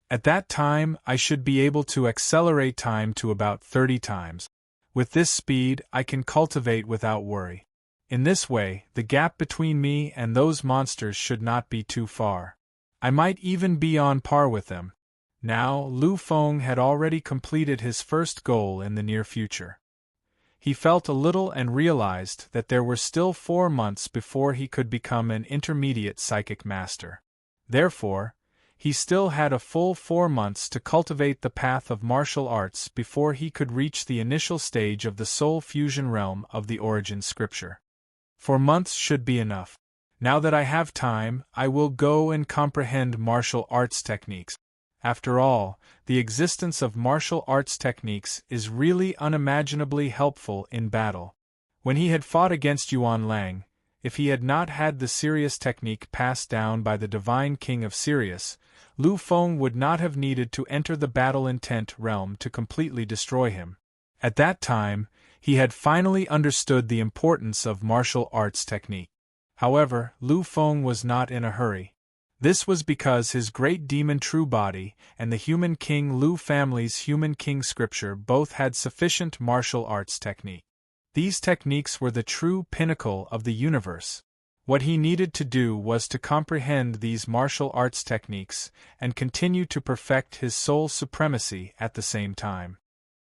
At that time, I should be able to accelerate time to about 30 times. With this speed, I can cultivate without worry. In this way, the gap between me and those monsters should not be too far. I might even be on par with them. Now, Lu Feng had already completed his first goal in the near future. He felt a little and realized that there were still 4 months before he could become an intermediate psychic master. Therefore, he still had a full 4 months to cultivate the path of martial arts before he could reach the initial stage of the soul fusion realm of the origin scripture. 4 months should be enough. Now that I have time, I will go and comprehend martial arts techniques. After all, the existence of martial arts techniques is really unimaginably helpful in battle. When he had fought against Yuan Lang, if he had not had the serious technique passed down by the divine king of Sirius, Lu Feng would not have needed to enter the battle intent realm to completely destroy him. At that time, he had finally understood the importance of martial arts technique. However, Lu Feng was not in a hurry. This was because his great demon true body and the human king Lu family's human king scripture both had sufficient martial arts technique. These techniques were the true pinnacle of the universe. What he needed to do was to comprehend these martial arts techniques and continue to perfect his soul supremacy at the same time.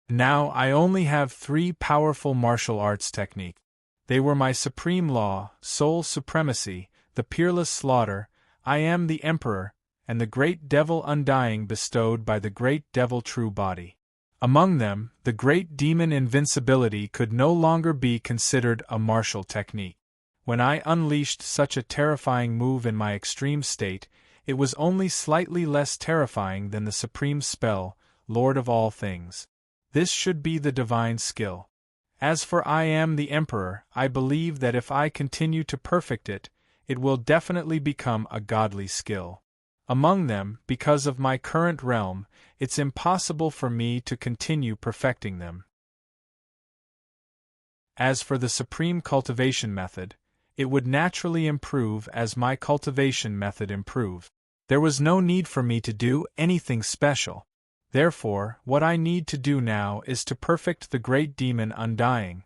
Now I only have 3 powerful martial arts techniques. They were my supreme law, soul supremacy, the peerless slaughter, I am the emperor, and the great devil undying bestowed by the great devil true body. Among them, the great demon invincibility could no longer be considered a martial technique. When I unleashed such a terrifying move in my extreme state, it was only slightly less terrifying than the supreme spell, Lord of all things. This should be the divine skill. As for I am the emperor, I believe that if I continue to perfect it, it will definitely become a godly skill. Among them, because of my current realm, it's impossible for me to continue perfecting them. As for the supreme cultivation method, it would naturally improve as my cultivation method improved. There was no need for me to do anything special. Therefore, what I need to do now is to perfect the great demon undying.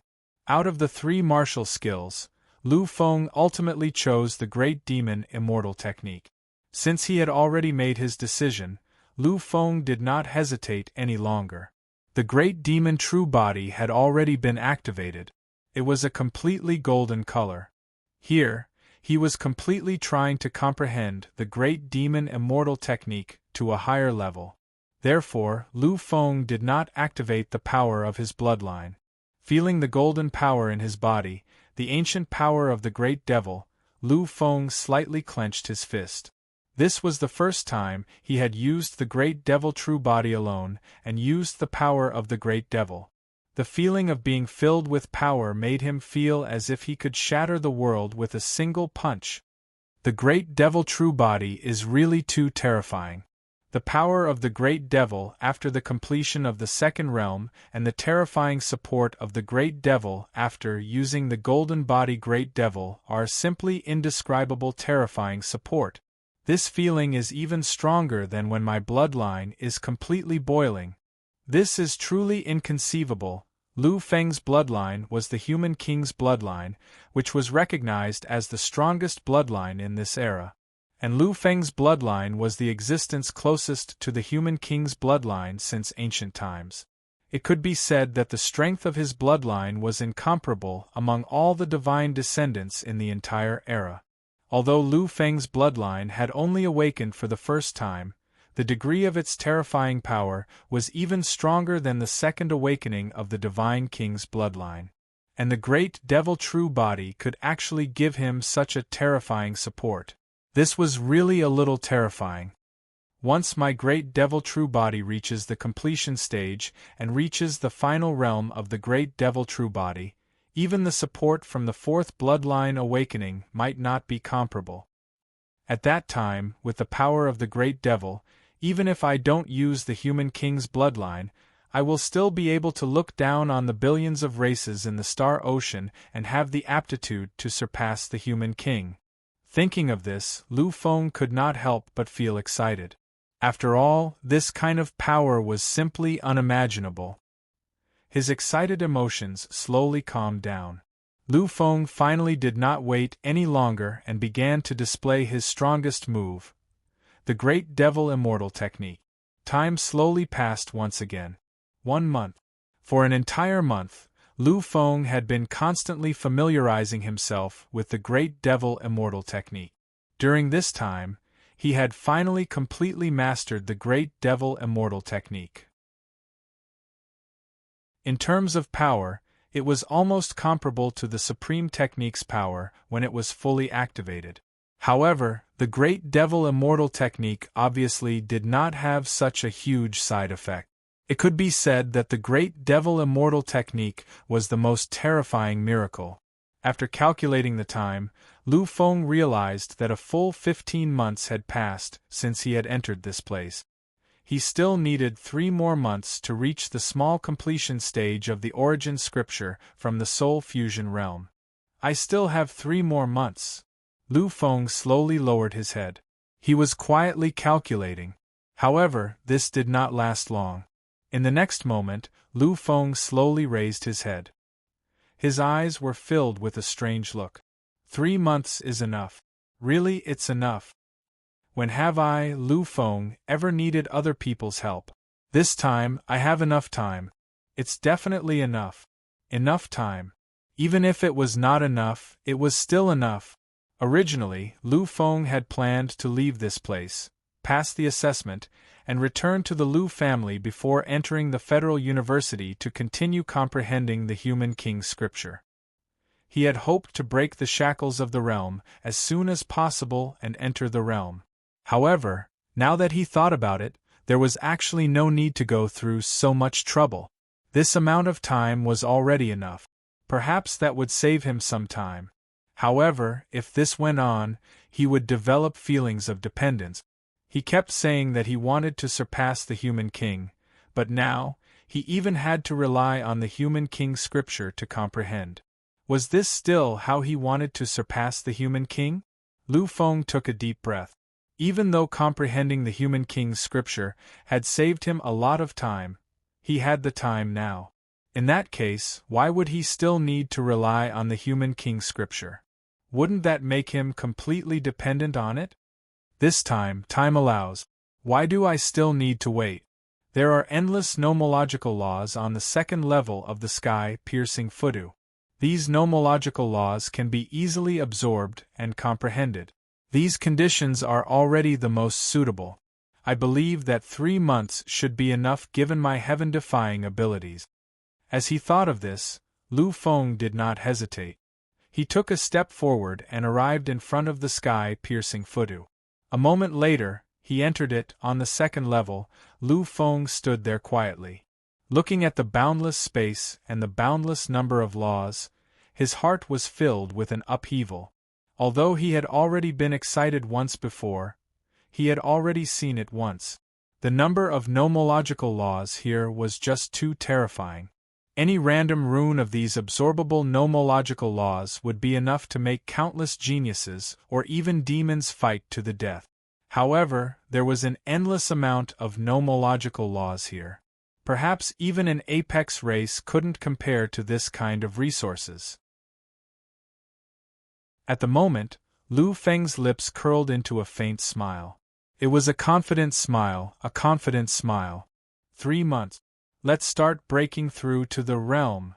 Out of the 3 martial skills, Lu Feng ultimately chose the great demon immortal technique. Since he had already made his decision, Lu Feng did not hesitate any longer. The great demon true body had already been activated. It was a completely golden color. Here, he was completely trying to comprehend the great demon immortal technique to a higher level. Therefore, Lu Feng did not activate the power of his bloodline. Feeling the golden power in his body, the ancient power of the great devil, Lu Feng slightly clenched his fist. This was the first time he had used the great devil true body alone and used the power of the great devil. The feeling of being filled with power made him feel as if he could shatter the world with a single punch. The great devil true body is really too terrifying. The power of the great devil after the completion of the second realm and the terrifying support of the great devil after using the golden body great devil are simply indescribable terrifying support. This feeling is even stronger than when my bloodline is completely boiling. This is truly inconceivable. Lu Feng's bloodline was the human king's bloodline, which was recognized as the strongest bloodline in this era. And Lu Feng's bloodline was the existence closest to the human king's bloodline since ancient times. It could be said that the strength of his bloodline was incomparable among all the divine descendants in the entire era. Although Lu Feng's bloodline had only awakened for the first time, the degree of its terrifying power was even stronger than the second awakening of the divine king's bloodline. And the great devil true body could actually give him such a terrifying support. This was really a little terrifying. Once my great devil true body reaches the completion stage and reaches the final realm of the great devil true body, even the support from the 4th bloodline awakening might not be comparable. At that time, with the power of the great devil, even if I don't use the human king's bloodline, I will still be able to look down on the billions of races in the star ocean and have the aptitude to surpass the human king. Thinking of this, Lu Feng could not help but feel excited. After all, this kind of power was simply unimaginable. His excited emotions slowly calmed down. Lu Feng finally did not wait any longer and began to display his strongest move, the great devil immortal technique. Time slowly passed once again. 1 month. For an entire month, Lu Feng had been constantly familiarizing himself with the great devil immortal technique. During this time, he had finally completely mastered the great devil immortal technique. In terms of power, it was almost comparable to the supreme technique's power when it was fully activated. However, the Great Devil Immortal technique obviously did not have such a huge side effect. It could be said that the Great Devil Immortal technique was the most terrifying miracle. After calculating the time, Lu Feng realized that a full 15 months had passed since he had entered this place. He still needed 3 more months to reach the small completion stage of the origin scripture from the soul fusion realm. I still have 3 more months. Lu Feng slowly lowered his head. He was quietly calculating. However, this did not last long. In the next moment, Lu Feng slowly raised his head. His eyes were filled with a strange look. 3 months is enough. Really, it's enough. When have I, Lu Feng, ever needed other people's help? This time, I have enough time. It's definitely enough. Enough time. Even if it was not enough, it was still enough. Originally, Lu Feng had planned to leave this place, pass the assessment, and return to the Lu family before entering the Federal University to continue comprehending the Human King scripture. He had hoped to break the shackles of the realm as soon as possible and enter the realm. However, now that he thought about it, there was actually no need to go through so much trouble. This amount of time was already enough. Perhaps that would save him some time. However, if this went on, he would develop feelings of dependence. He kept saying that he wanted to surpass the Human King, but now, he even had to rely on the Human King scripture to comprehend. Was this still how he wanted to surpass the Human King? Lu Feng took a deep breath. Even though comprehending the Human King's scripture had saved him a lot of time, he had the time now. In that case, why would he still need to rely on the Human King scripture? Wouldn't that make him completely dependent on it? This time allows. Why do I still need to wait? There are endless nomological laws on the second level of the sky-piercing Fudu. These nomological laws can be easily absorbed and comprehended. These conditions are already the most suitable. I believe that 3 months should be enough given my heaven-defying abilities. As he thought of this, Lu Feng did not hesitate. He took a step forward and arrived in front of the sky-piercing Fudu. A moment later, he entered it. On the second level. Lu Feng stood there quietly. Looking at the boundless space and the boundless number of laws, his heart was filled with an upheaval. Although he had already been excited once before, he had already seen it once. The number of nomological laws here was just too terrifying. Any random rune of these absorbable nomological laws would be enough to make countless geniuses or even demons fight to the death. However, there was an endless amount of nomological laws here. Perhaps even an apex race couldn't compare to this kind of resources. At the moment, Lu Feng's lips curled into a faint smile. It was a confident smile, a confident smile. 3 months. Let's start breaking through to the realm.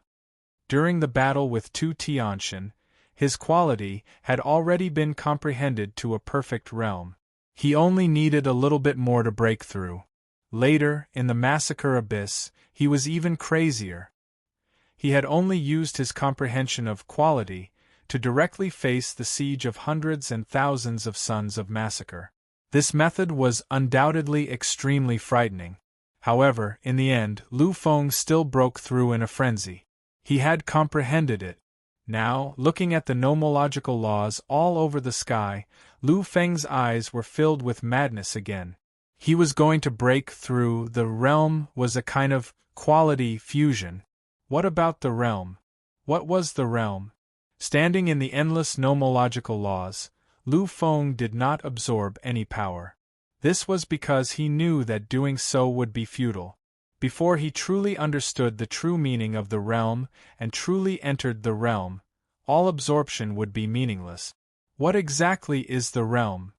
During the battle with Tu Tianshan, his quality had already been comprehended to a perfect realm. He only needed a little bit more to break through. Later, in the massacre abyss, he was even crazier. He had only used his comprehension of quality to directly face the siege of hundreds and thousands of sons of massacre. This method was undoubtedly extremely frightening. However, in the end, Lu Feng still broke through in a frenzy. He had comprehended it. Now, looking at the nomological laws all over the sky, Lu Feng's eyes were filled with madness again. He was going to break through. The realm was a kind of quality fusion. What about the realm? What was the realm? Standing in the endless nomological laws, Lu Feng did not absorb any power. This was because he knew that doing so would be futile. Before he truly understood the true meaning of the realm and truly entered the realm, all absorption would be meaningless. What exactly is the realm?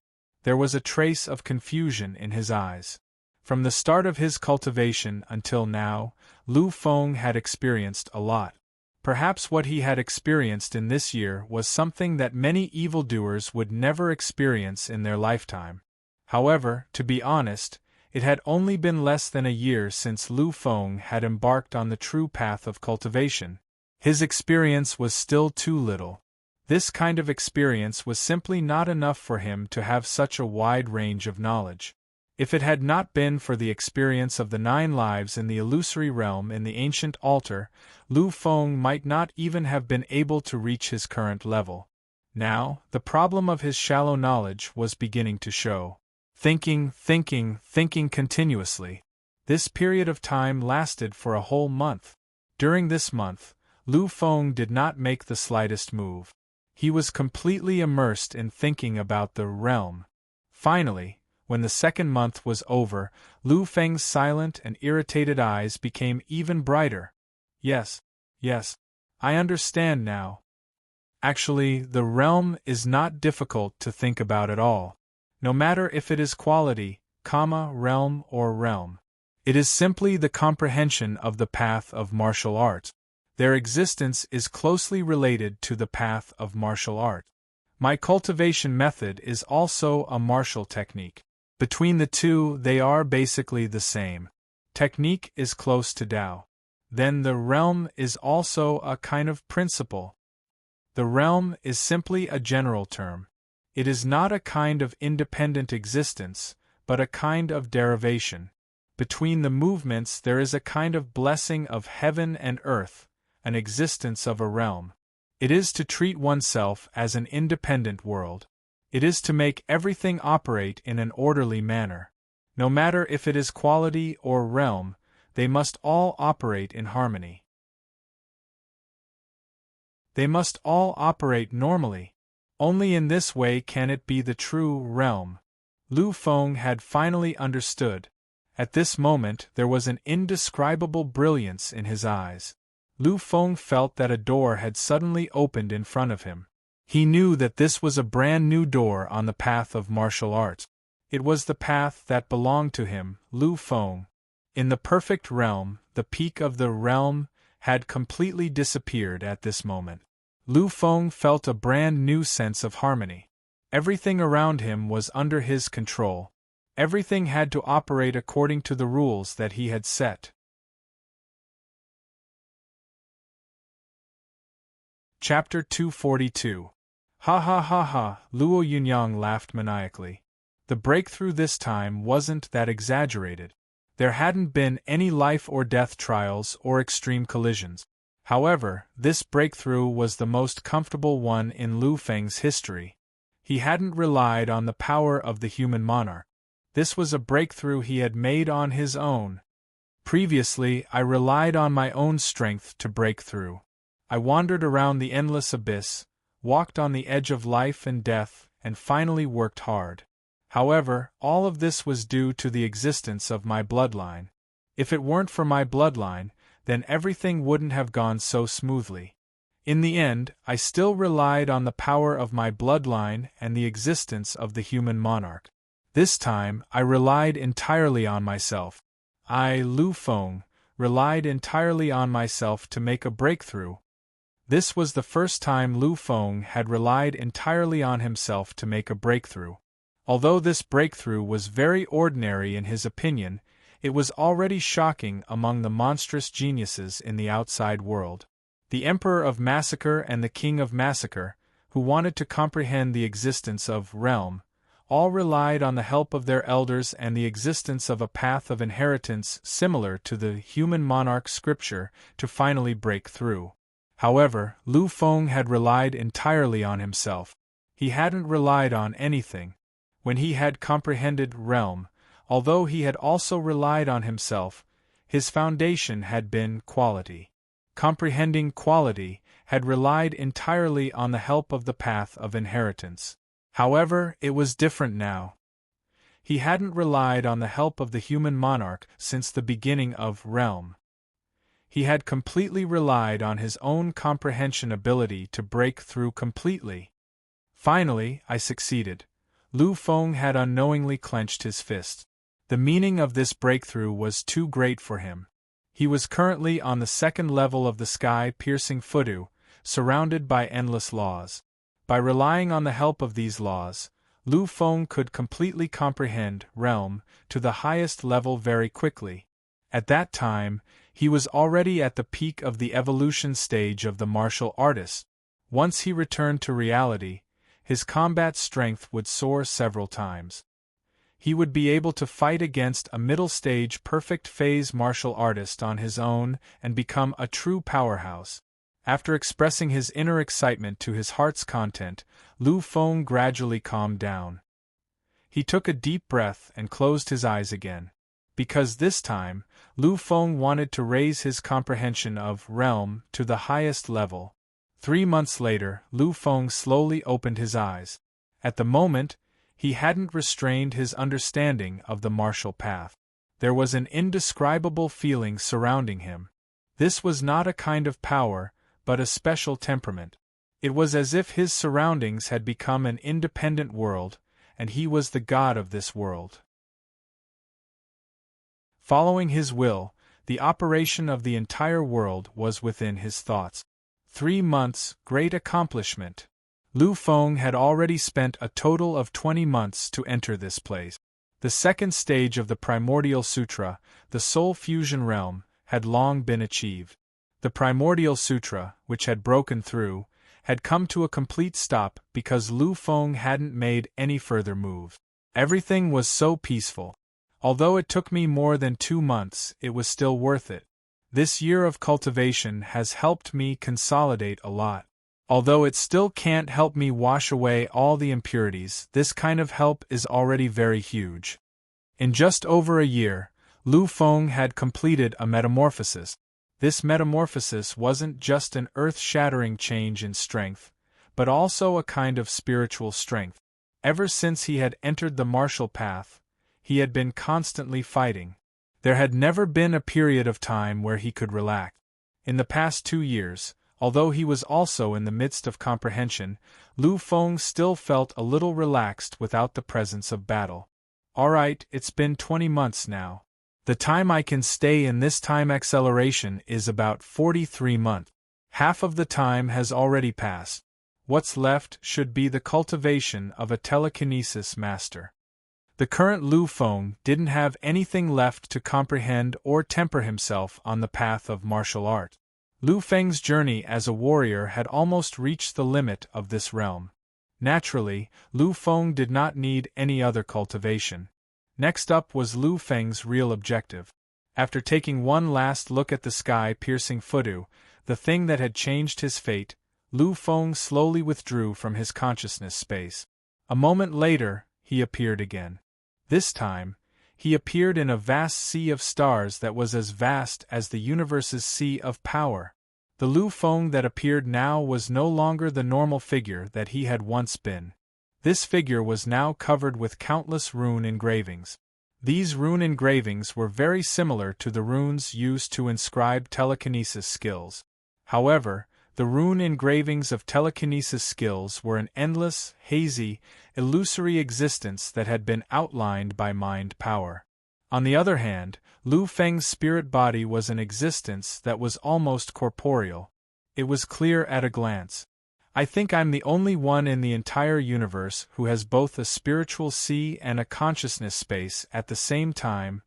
There was a trace of confusion in his eyes. From the start of his cultivation until now, Lu Feng had experienced a lot. Perhaps what he had experienced in this year was something that many evildoers would never experience in their lifetime. However, to be honest, it had only been less than a year since Lu Feng had embarked on the true path of cultivation. His experience was still too little. This kind of experience was simply not enough for him to have such a wide range of knowledge. If it had not been for the experience of the 9 lives in the illusory realm in the ancient altar, Lu Feng might not even have been able to reach his current level. Now, the problem of his shallow knowledge was beginning to show. Thinking continuously. This period of time lasted for a whole month. During this month, Lu Feng did not make the slightest move. He was completely immersed in thinking about the realm. Finally, when the second month was over, Lu Feng's silent and irritated eyes became even brighter. Yes, I understand now. Actually, the realm is not difficult to think about at all. No matter if it is quality, realm or realm. It is simply the comprehension of the path of martial art. Their existence is closely related to the path of martial art. My cultivation method is also a martial technique. Between the two, they are basically the same. Technique is close to Tao. Then the realm is also a kind of principle. The realm is simply a general term. It is not a kind of independent existence, but a kind of derivation. Between the movements there is a kind of blessing of heaven and earth, an existence of a realm. It is to treat oneself as an independent world. It is to make everything operate in an orderly manner. No matter if it is quality or realm, they must all operate in harmony. They must all operate normally. Only in this way can it be the true realm. Lu Feng had finally understood. At this moment there was an indescribable brilliance in his eyes. Lu Feng felt that a door had suddenly opened in front of him. He knew that this was a brand new door on the path of martial art. It was the path that belonged to him, Lu Feng. In the perfect realm, the peak of the realm had completely disappeared at this moment. Lu Feng felt a brand new sense of harmony. Everything around him was under his control. Everything had to operate according to the rules that he had set. Chapter 242. Ha ha ha ha, Luo Yunyang laughed maniacally. The breakthrough this time wasn't that exaggerated. There hadn't been any life or death trials or extreme collisions. However, this breakthrough was the most comfortable one in Lu Feng's history. He hadn't relied on the power of the human monarch. This was a breakthrough he had made on his own. Previously, I relied on my own strength to break through. I wandered around the endless abyss, walked on the edge of life and death, and finally worked hard. However, all of this was due to the existence of my bloodline. If it weren't for my bloodline, then everything wouldn't have gone so smoothly. In the end, I still relied on the power of my bloodline and the existence of the human monarch. This time, I relied entirely on myself. I, Lu Feng, relied entirely on myself to make a breakthrough. This was the first time Lu Feng had relied entirely on himself to make a breakthrough. Although this breakthrough was very ordinary in his opinion, it was already shocking among the monstrous geniuses in the outside world. The Emperor of Massacre and the King of Massacre, who wanted to comprehend the existence of realm, all relied on the help of their elders and the existence of a path of inheritance similar to the human monarch scripture to finally break through. However, Lu Feng had relied entirely on himself. He hadn't relied on anything. When he had comprehended realm, although he had also relied on himself, his foundation had been quality. Comprehending quality, had relied entirely on the help of the path of inheritance. However, it was different now. He hadn't relied on the help of the human monarch since the beginning of realm. He had completely relied on his own comprehension ability to break through completely. Finally, I succeeded. Lu Feng had unknowingly clenched his fist. The meaning of this breakthrough was too great for him. He was currently on the second level of the sky-piercing Fudu, surrounded by endless laws. By relying on the help of these laws, Lu Feng could completely comprehend realm to the highest level very quickly. At that time, he was already at the peak of the evolution stage of the martial artist. Once he returned to reality, his combat strength would soar several times. He would be able to fight against a middle-stage perfect phase martial artist on his own and become a true powerhouse. After expressing his inner excitement to his heart's content, Lu Feng gradually calmed down. He took a deep breath and closed his eyes again. Because this time, Lu Feng wanted to raise his comprehension of realm to the highest level. 3 months later, Lu Feng slowly opened his eyes. At the moment, he hadn't restrained his understanding of the martial path. There was an indescribable feeling surrounding him. This was not a kind of power, but a special temperament. It was as if his surroundings had become an independent world, and he was the god of this world. Following his will, the operation of the entire world was within his thoughts. 3 months, great accomplishment. Lu Feng had already spent a total of 20 months to enter this place. The second stage of the Primordial Sutra, the Soul Fusion Realm, had long been achieved. The Primordial Sutra, which had broken through, had come to a complete stop because Lu Feng hadn't made any further moves. Everything was so peaceful. Although it took me more than 2 months, it was still worth it. This year of cultivation has helped me consolidate a lot. Although it still can't help me wash away all the impurities, this kind of help is already very huge. In just over a year, Lu Feng had completed a metamorphosis. This metamorphosis wasn't just an earth-shattering change in strength, but also a kind of spiritual strength. Ever since he had entered the martial path, he had been constantly fighting. There had never been a period of time where he could relax. In the past 2 years, although he was also in the midst of comprehension, Lu Feng still felt a little relaxed without the presence of battle. Alright, it's been 20 months now. The time I can stay in this time acceleration is about 43 months. Half of the time has already passed. What's left should be the cultivation of a telekinesis master. The current Lu Feng didn't have anything left to comprehend or temper himself on the path of martial art. Lu Feng's journey as a warrior had almost reached the limit of this realm. Naturally, Lu Feng did not need any other cultivation. Next up was Lu Feng's real objective. After taking one last look at the sky-piercing Fudu, the thing that had changed his fate, Lu Feng slowly withdrew from his consciousness space. A moment later, he appeared again. This time, he appeared in a vast sea of stars that was as vast as the universe's sea of power. The Lu Feng that appeared now was no longer the normal figure that he had once been. This figure was now covered with countless rune engravings. These rune engravings were very similar to the runes used to inscribe telekinesis skills. However, the rune engravings of telekinesis skills were an endless, hazy, illusory existence that had been outlined by mind power. On the other hand, Lu Feng's spirit body was an existence that was almost corporeal. It was clear at a glance. I think I'm the only one in the entire universe who has both a spiritual sea and a consciousness space at the same time.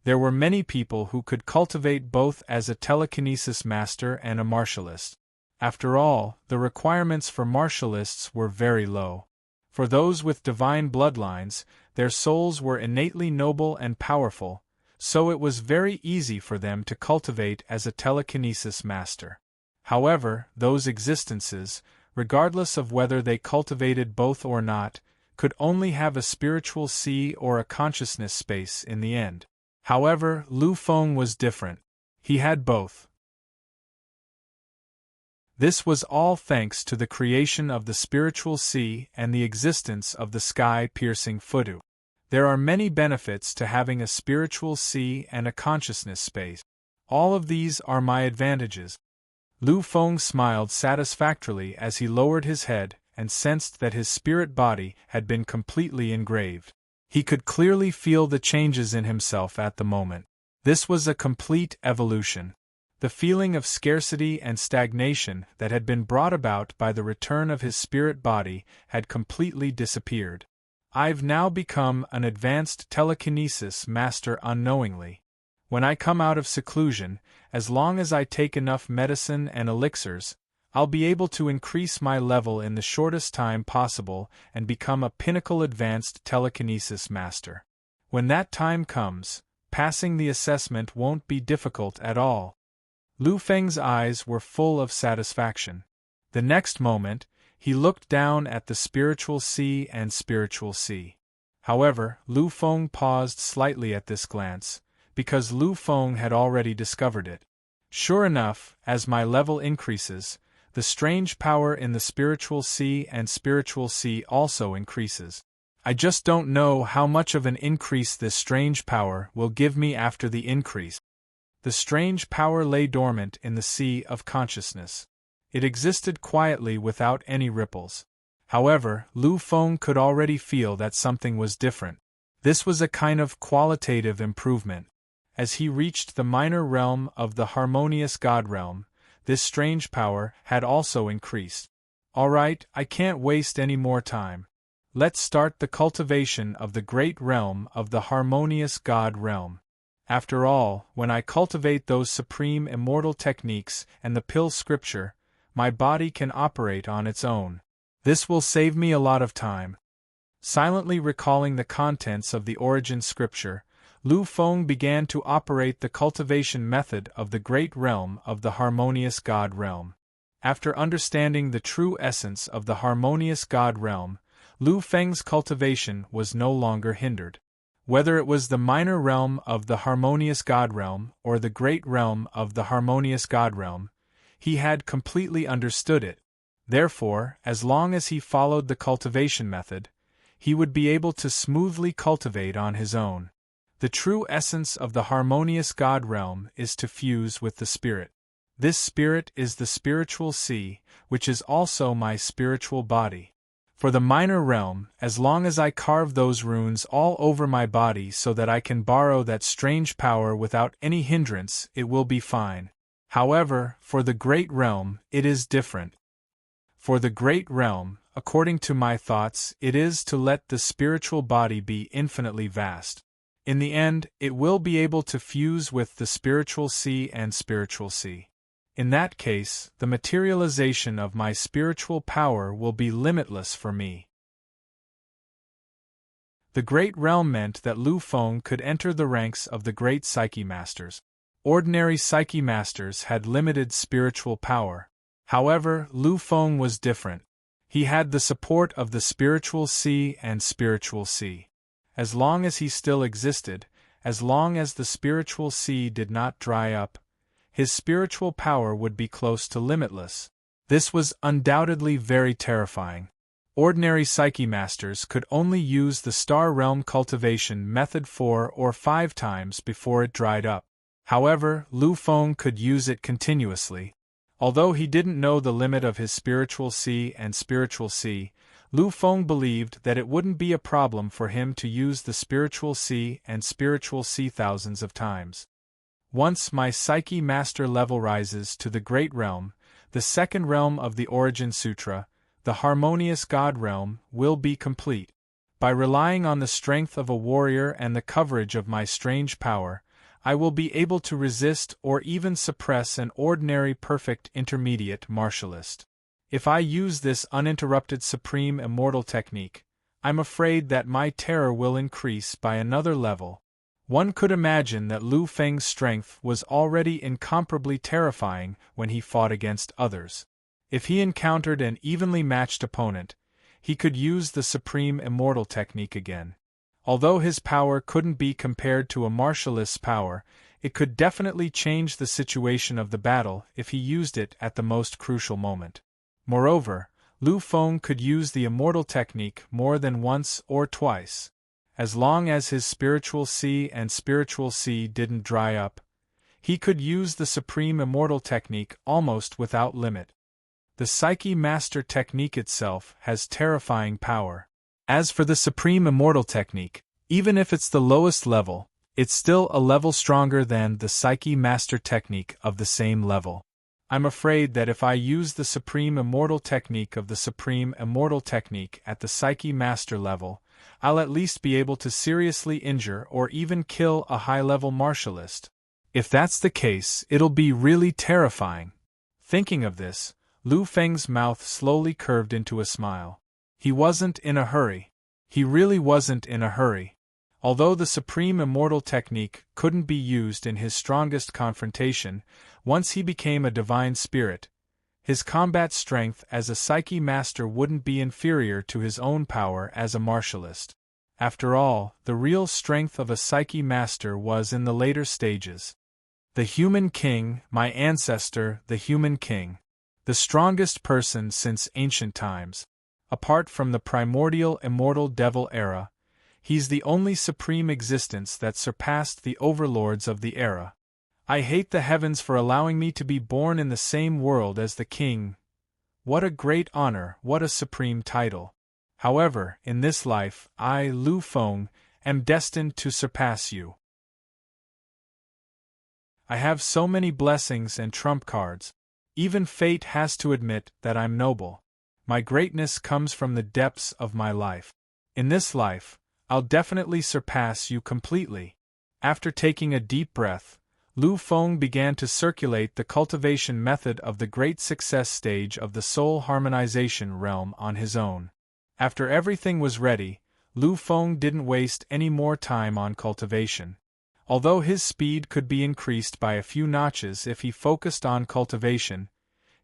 There were many people who could cultivate both as a telekinesis master and a martialist. After all, the requirements for martialists were very low. For those with divine bloodlines, their souls were innately noble and powerful, so it was very easy for them to cultivate as a telekinesis master. However, those existences, regardless of whether they cultivated both or not, could only have a spiritual sea or a consciousness space in the end. However, Lu Feng was different. He had both. This was all thanks to the creation of the spiritual sea and the existence of the sky-piercing Fudu. There are many benefits to having a spiritual sea and a consciousness space. All of these are my advantages. Lu Feng smiled satisfactorily as he lowered his head and sensed that his spirit body had been completely engraved. He could clearly feel the changes in himself at the moment. This was a complete evolution. The feeling of scarcity and stagnation that had been brought about by the return of his spirit body had completely disappeared. I've now become an advanced telekinesis master unknowingly. When I come out of seclusion, as long as I take enough medicine and elixirs, I'll be able to increase my level in the shortest time possible and become a pinnacle advanced telekinesis master. When that time comes, passing the assessment won't be difficult at all. Lu Feng's eyes were full of satisfaction. The next moment, he looked down at the spiritual sea and spiritual sea. However, Lu Feng paused slightly at this glance, because Lu Feng had already discovered it. Sure enough, as my level increases, the strange power in the spiritual sea and spiritual sea also increases. I just don't know how much of an increase this strange power will give me after the increase. The strange power lay dormant in the sea of consciousness. It existed quietly without any ripples. However, Lu Feng could already feel that something was different. This was a kind of qualitative improvement. As he reached the minor realm of the harmonious God realm, this strange power had also increased. Alright, I can't waste any more time. Let's start the cultivation of the great realm of the harmonious God realm. After all, when I cultivate those supreme immortal techniques and the pill scripture, my body can operate on its own. This will save me a lot of time. Silently recalling the contents of the origin scripture, Lu Feng began to operate the cultivation method of the great realm of the harmonious God realm. After understanding the true essence of the harmonious God realm, Lu Feng's cultivation was no longer hindered. Whether it was the minor realm of the harmonious God realm or the great realm of the harmonious God realm, he had completely understood it. Therefore, as long as he followed the cultivation method, he would be able to smoothly cultivate on his own. The true essence of the harmonious God realm is to fuse with the spirit. This spirit is the spiritual sea, which is also my spiritual body. For the minor realm, as long as I carve those runes all over my body so that I can borrow that strange power without any hindrance, it will be fine. However, for the great realm, it is different. For the great realm, according to my thoughts, it is to let the spiritual body be infinitely vast. In the end, it will be able to fuse with the spiritual sea and spiritual sea. In that case, the materialization of my spiritual power will be limitless for me. The great realm meant that Lu Feng could enter the ranks of the great Psyche Masters. Ordinary Psyche Masters had limited spiritual power. However, Lu Feng was different. He had the support of the spiritual sea and spiritual sea. As long as he still existed, as long as the spiritual sea did not dry up, his spiritual power would be close to limitless. This was undoubtedly very terrifying. Ordinary Psyche Masters could only use the Star Realm cultivation method 4 or 5 times before it dried up. However, Lu Feng could use it continuously. Although he didn't know the limit of his spiritual sea and spiritual sea, Lu Feng believed that it wouldn't be a problem for him to use the spiritual sea and spiritual sea thousands of times. Once my Psyche Master level rises to the Great Realm, the second realm of the Origin Sutra, the Harmonious God Realm, will be complete. By relying on the strength of a warrior and the coverage of my strange power, I will be able to resist or even suppress an ordinary perfect intermediate martialist. If I use this uninterrupted supreme immortal technique, I'm afraid that my terror will increase by another level. One could imagine that Lu Feng's strength was already incomparably terrifying when he fought against others. If he encountered an evenly matched opponent, he could use the supreme immortal technique again. Although his power couldn't be compared to a martialist's power, it could definitely change the situation of the battle if he used it at the most crucial moment. Moreover, Lu Feng could use the immortal technique more than once or twice. As long as his spiritual sea and spiritual sea didn't dry up, he could use the supreme immortal technique almost without limit. The Psyche Master technique itself has terrifying power. As for the supreme immortal technique, even if it's the lowest level, it's still a level stronger than the Psyche Master technique of the same level. I'm afraid that if I use the supreme immortal technique of the supreme immortal technique at the Psyche Master level, I'll at least be able to seriously injure or even kill a high-level martialist. If that's the case, it'll be really terrifying. Thinking of this, Lu Feng's mouth slowly curved into a smile. He wasn't in a hurry. He really wasn't in a hurry. Although the supreme immortal technique couldn't be used in his strongest confrontation, once he became a divine spirit, his combat strength as a psyche master wouldn't be inferior to his own power as a martialist. After all, the real strength of a psyche master was in the later stages. The human king, my ancestor, the human king. The strongest person since ancient times. Apart from the primordial immortal devil era, he's the only supreme existence that surpassed the overlords of the era. I hate the heavens for allowing me to be born in the same world as the king. What a great honor, what a supreme title. However, in this life, I, Lu Feng, am destined to surpass you. I have so many blessings and trump cards. Even fate has to admit that I'm noble. My greatness comes from the depths of my life. In this life, I'll definitely surpass you completely. After taking a deep breath, Lu Feng began to circulate the cultivation method of the great success stage of the soul harmonization realm on his own. After everything was ready, Lu Feng didn't waste any more time on cultivation. Although his speed could be increased by a few notches if he focused on cultivation,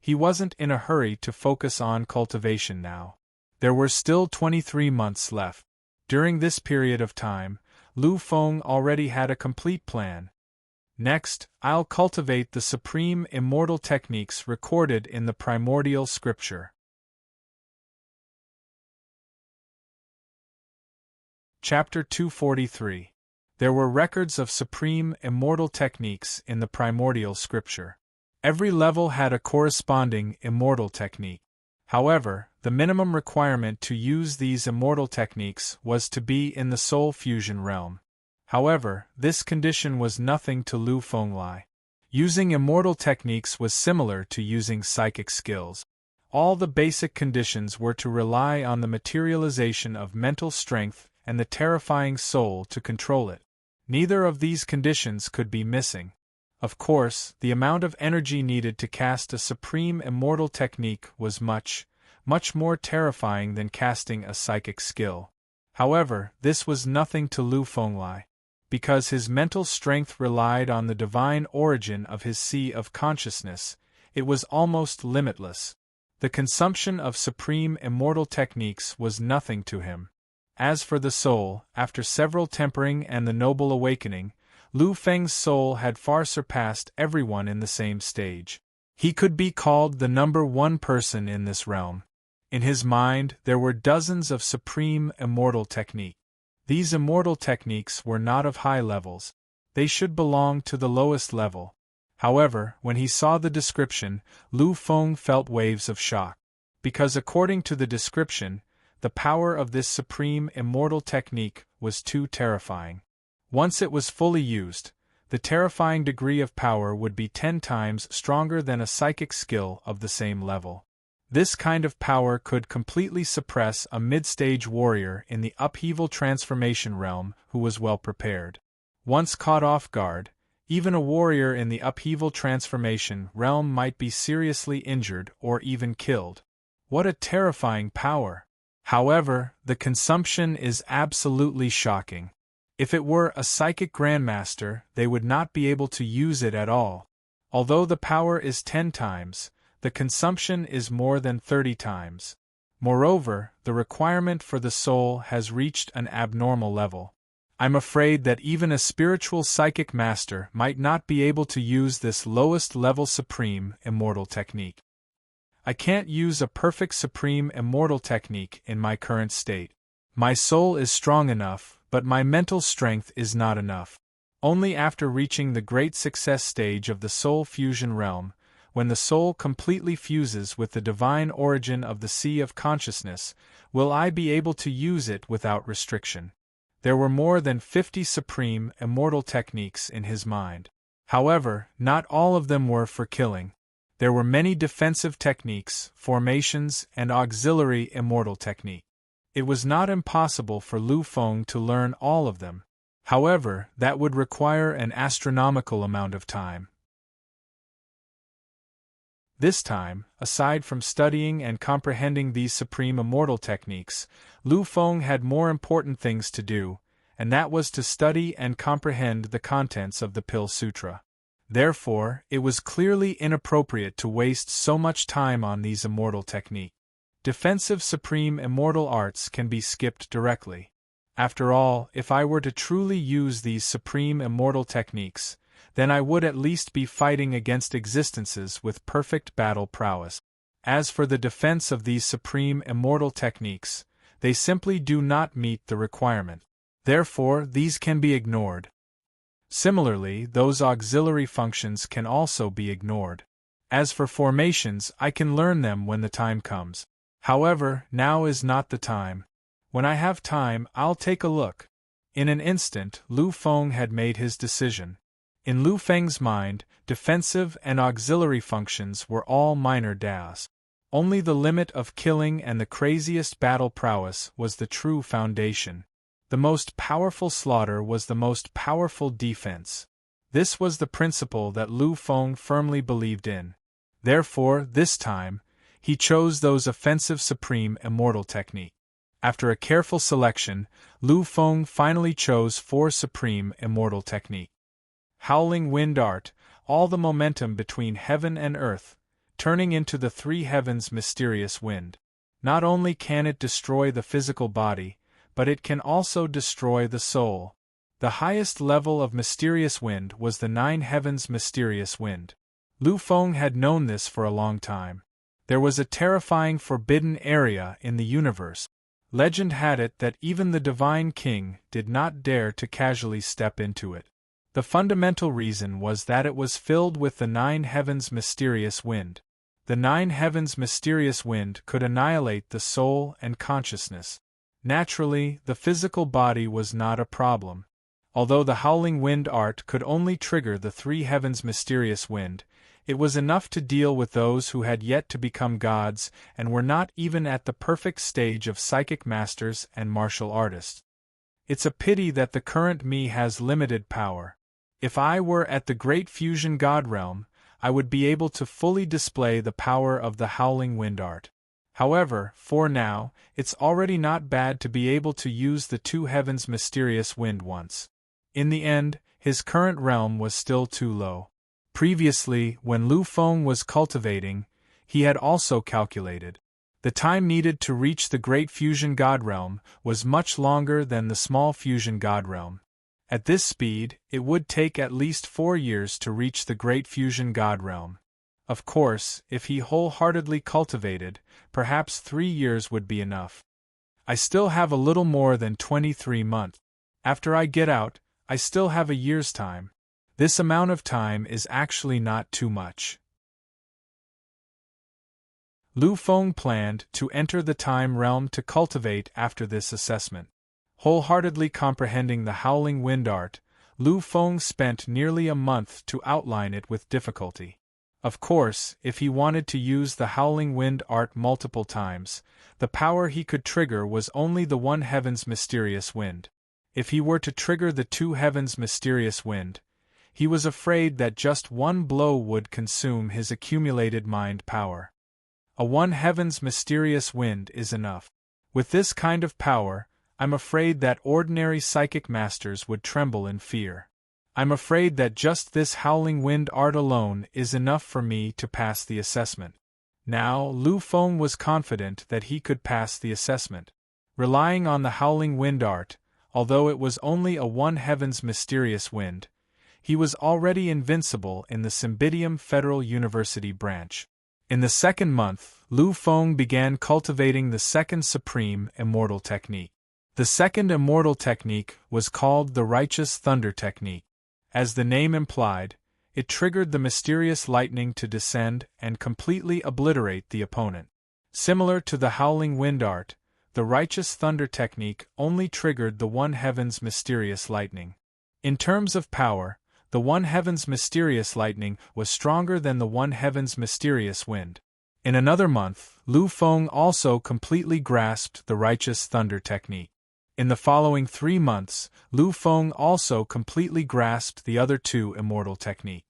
he wasn't in a hurry to focus on cultivation now. There were still 23 months left. During this period of time, Lu Feng already had a complete plan. Next, I'll cultivate the supreme immortal techniques recorded in the primordial scripture. Chapter 243. There were records of supreme immortal techniques in the primordial scripture. Every level had a corresponding immortal technique. However, the minimum requirement to use these immortal techniques was to be in the soul fusion realm. However, this condition was nothing to Lu Feng. Using immortal techniques was similar to using psychic skills. All the basic conditions were to rely on the materialization of mental strength and the terrifying soul to control it. Neither of these conditions could be missing. Of course, the amount of energy needed to cast a supreme immortal technique was much more terrifying than casting a psychic skill. However, this was nothing to Lu Feng. Because his mental strength relied on the divine origin of his sea of consciousness, it was almost limitless. The consumption of supreme immortal techniques was nothing to him. As for the soul, after several tempering and the noble awakening, Lu Feng's soul had far surpassed everyone in the same stage. He could be called the number one person in this realm. In his mind, there were dozens of supreme immortal techniques. These immortal techniques were not of high levels. They should belong to the lowest level. However, when he saw the description, Lu Feng felt waves of shock. Because according to the description, the power of this supreme immortal technique was too terrifying. Once it was fully used, the terrifying degree of power would be 10 times stronger than a psychic skill of the same level. This kind of power could completely suppress a mid-stage warrior in the upheaval transformation realm who was well prepared. Once caught off guard, even a warrior in the upheaval transformation realm might be seriously injured or even killed. What a terrifying power! However, the consumption is absolutely shocking. If it were a psychic grandmaster, they would not be able to use it at all. Although the power is 10 times, the consumption is more than 30 times. Moreover, the requirement for the soul has reached an abnormal level. I'm afraid that even a spiritual psychic master might not be able to use this lowest level supreme immortal technique. I can't use a perfect supreme immortal technique in my current state. My soul is strong enough, but my mental strength is not enough. Only after reaching the great success stage of the soul fusion realm, when the soul completely fuses with the divine origin of the sea of consciousness, will I be able to use it without restriction. There were more than 50 supreme immortal techniques in his mind. However, not all of them were for killing. There were many defensive techniques, formations, and auxiliary immortal technique. It was not impossible for Lu Feng to learn all of them. However, that would require an astronomical amount of time. This time, aside from studying and comprehending these supreme immortal techniques, Lu Feng had more important things to do, and that was to study and comprehend the contents of the Pill Sutra. Therefore, it was clearly inappropriate to waste so much time on these immortal techniques. Defensive supreme immortal arts can be skipped directly. After all, if I were to truly use these supreme immortal techniques, then I would at least be fighting against existences with perfect battle prowess. As for the defense of these supreme immortal techniques, they simply do not meet the requirement. Therefore, these can be ignored. Similarly, those auxiliary functions can also be ignored. As for formations, I can learn them when the time comes. However, now is not the time. When I have time, I'll take a look. In an instant, Lu Feng had made his decision. In Lu Feng's mind, defensive and auxiliary functions were all minor das. Only the limit of killing and the craziest battle prowess was the true foundation. The most powerful slaughter was the most powerful defense. This was the principle that Lu Feng firmly believed in. Therefore, this time, he chose those offensive supreme immortal techniques. After a careful selection, Lu Feng finally chose 4 supreme immortal techniques. Howling Wind Art, all the momentum between heaven and earth, turning into the 3 heavens mysterious wind. Not only can it destroy the physical body, but it can also destroy the soul. The highest level of mysterious wind was the 9 heavens mysterious wind. Lu Feng had known this for a long time. There was a terrifying forbidden area in the universe. Legend had it that even the Divine King did not dare to casually step into it. The fundamental reason was that it was filled with the 9 heavens mysterious wind. The 9 heavens mysterious wind could annihilate the soul and consciousness. Naturally, the physical body was not a problem. Although the howling wind art could only trigger the 3 heavens mysterious wind, it was enough to deal with those who had yet to become gods and were not even at the perfect stage of psychic masters and martial artists. It's a pity that the current me has limited power. If I were at the great fusion god realm, I would be able to fully display the power of the howling wind art. However, for now, it's already not bad to be able to use the 2 heavens mysterious wind once. In the end, his current realm was still too low. Previously, when Lu Feng was cultivating, he had also calculated. The time needed to reach the great fusion god realm was much longer than the small fusion god realm. At this speed, it would take at least 4 years to reach the great fusion god realm. Of course, if he wholeheartedly cultivated, perhaps 3 years would be enough. I still have a little more than 23 months. After I get out, I still have a year's time. This amount of time is actually not too much. Lu Feng planned to enter the time realm to cultivate after this assessment. Wholeheartedly comprehending the howling wind art, Lu Feng spent nearly a month to outline it with difficulty. Of course, if he wanted to use the howling wind art multiple times, the power he could trigger was only the 1 heaven's mysterious wind. If he were to trigger the 2 heavens mysterious wind, he was afraid that just 1 blow would consume his accumulated mind power. A 1 heaven's mysterious wind is enough. With this kind of power, I'm afraid that ordinary psychic masters would tremble in fear. I'm afraid that just this howling wind art alone is enough for me to pass the assessment. Now, Lu Feng was confident that he could pass the assessment. Relying on the howling wind art, although it was only a 1 heaven's mysterious wind, he was already invincible in the Cymbidium Federal University branch. In the 2nd month, Lu Feng began cultivating the 2nd supreme immortal technique. The 2nd immortal technique was called the Righteous Thunder Technique. As the name implied, it triggered the mysterious lightning to descend and completely obliterate the opponent. Similar to the Howling Wind art, the Righteous Thunder Technique only triggered the 1 heaven's mysterious lightning. In terms of power, the 1 heaven's mysterious lightning was stronger than the 1 heaven's mysterious wind. In another month, Lu Feng also completely grasped the Righteous Thunder Technique. In the following 3 months, Lu Feng also completely grasped the other 2 immortal techniques.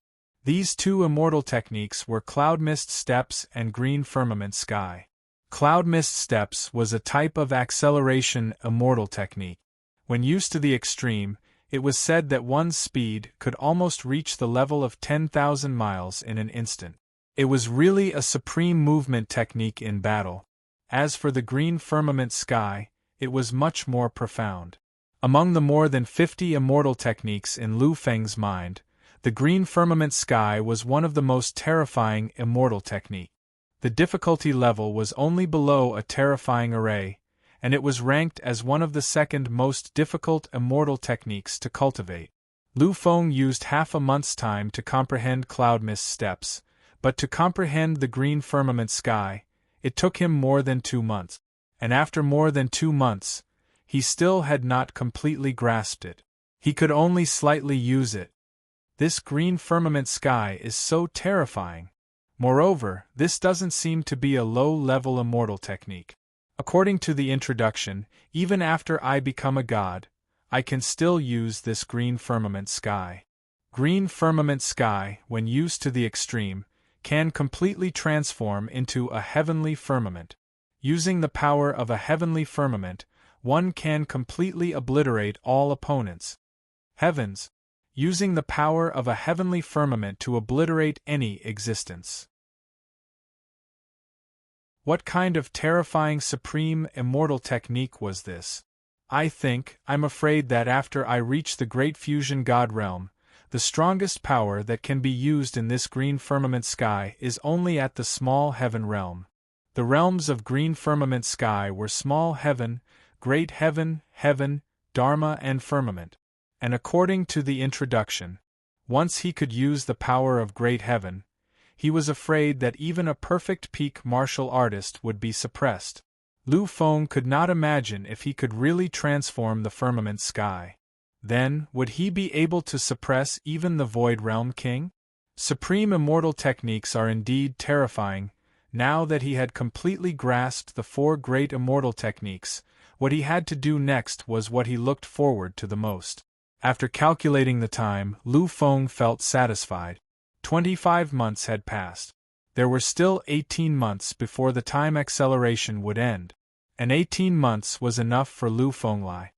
These two immortal techniques were cloud mist steps and green firmament sky. Cloud mist steps was a type of acceleration immortal technique. When used to the extreme, it was said that one's speed could almost reach the level of 10,000 miles in an instant. It was really a supreme movement technique in battle. As for the green firmament sky, it was much more profound. Among the more than 50 immortal techniques in Lu Feng's mind, the green firmament sky was one of the most terrifying immortal technique. The difficulty level was only below a terrifying array, and it was ranked as one of the second most difficult immortal techniques to cultivate. Lu Feng used half a month's time to comprehend cloud mist steps, but to comprehend the green firmament sky, it took him more than 2 months. And after more than 2 months, he still had not completely grasped it. He could only slightly use it. This green firmament sky is so terrifying. Moreover, this doesn't seem to be a low-level immortal technique. According to the introduction, even after I become a god, I can still use this green firmament sky. Green firmament sky, when used to the extreme, can completely transform into a heavenly firmament. Using the power of a heavenly firmament, one can completely obliterate all opponents. Heavens! Using the power of a heavenly firmament to obliterate any existence. What kind of terrifying supreme immortal technique was this? I'm afraid that after I reach the great fusion god realm, the strongest power that can be used in this green firmament sky is only at the small heaven realm. The realms of green firmament sky were small heaven, great heaven, heaven, dharma and firmament. And according to the introduction, once he could use the power of great heaven, he was afraid that even a perfect peak martial artist would be suppressed. Lu Feng could not imagine if he could really transform the firmament sky. Then, would he be able to suppress even the Void Realm King? Supreme immortal techniques are indeed terrifying. Now that he had completely grasped the 4 great immortal techniques, what he had to do next was what he looked forward to the most. After calculating the time, Lu Feng felt satisfied. 25 months had passed. There were still 18 months before the time acceleration would end. And 18 months was enough for Lu Fenglai.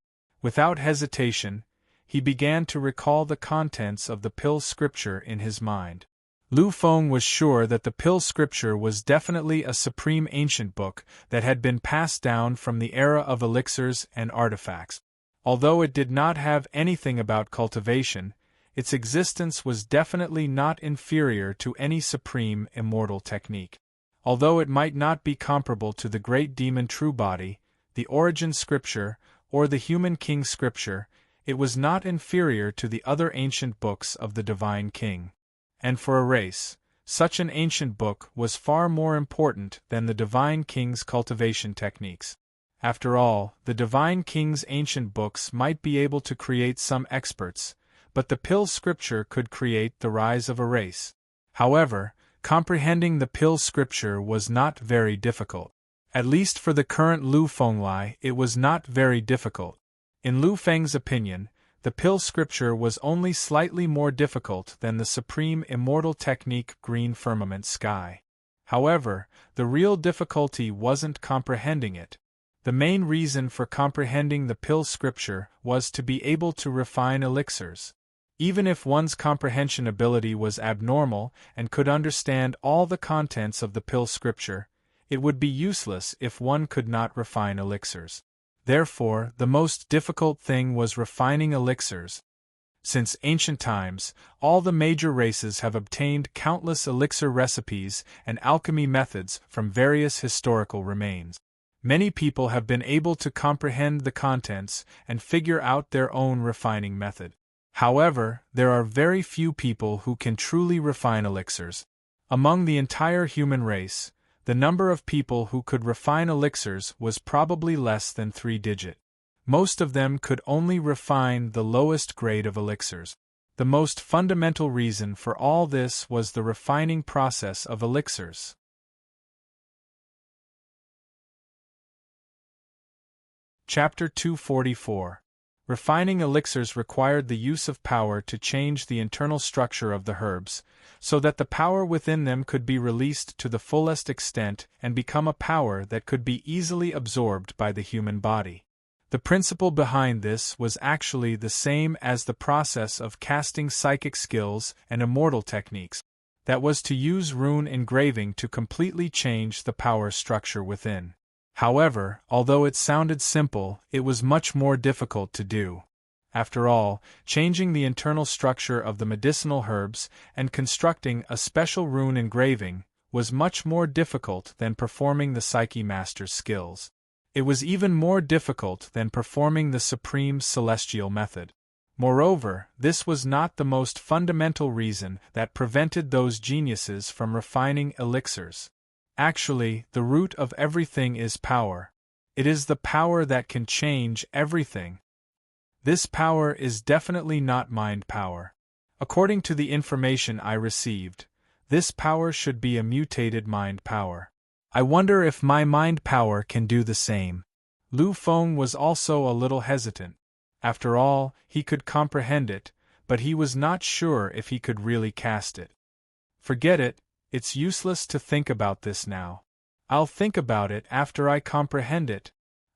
Without hesitation, he began to recall the contents of the pill scripture in his mind. Lu Feng was sure that the pill scripture was definitely a supreme ancient book that had been passed down from the era of elixirs and artifacts. Although it did not have anything about cultivation, its existence was definitely not inferior to any supreme immortal technique. Although it might not be comparable to the great demon True Body, the Origin Scripture, or the Human King Scripture, it was not inferior to the other ancient books of the Divine King. And for a race, such an ancient book was far more important than the Divine King's cultivation techniques. After all, the Divine King's ancient books might be able to create some experts, but the pill scripture could create the rise of a race. However, comprehending the pill scripture was not very difficult. At least for the current Lu Fenglai, it was not very difficult. In Lu Feng's opinion, the pill scripture was only slightly more difficult than the supreme immortal technique Green Firmament Sky. However, the real difficulty wasn't comprehending it. The main reason for comprehending the pill scripture was to be able to refine elixirs. Even if one's comprehension ability was abnormal and could understand all the contents of the pill scripture, it would be useless if one could not refine elixirs. Therefore, the most difficult thing was refining elixirs. Since ancient times, all the major races have obtained countless elixir recipes and alchemy methods from various historical remains. Many people have been able to comprehend the contents and figure out their own refining method. However, there are very few people who can truly refine elixirs. Among the entire human race, the number of people who could refine elixirs was probably less than 3-digit. Most of them could only refine the lowest grade of elixirs. The most fundamental reason for all this was the refining process of elixirs. Chapter 244. Refining elixirs required the use of power to change the internal structure of the herbs, so that the power within them could be released to the fullest extent and become a power that could be easily absorbed by the human body. The principle behind this was actually the same as the process of casting psychic skills and immortal techniques. That was to use rune engraving to completely change the power structure within. However, although it sounded simple, it was much more difficult to do. After all, changing the internal structure of the medicinal herbs and constructing a special rune engraving was much more difficult than performing the Psyche Master's skills. It was even more difficult than performing the Supreme Celestial Method. Moreover, this was not the most fundamental reason that prevented those geniuses from refining elixirs. Actually, the root of everything is power. It is the power that can change everything. This power is definitely not mind power. According to the information I received, this power should be a mutated mind power. I wonder if my mind power can do the same. Lu Feng was also a little hesitant. After all, he could comprehend it, but he was not sure if he could really cast it. Forget it, it's useless to think about this now. I'll think about it after I comprehend it.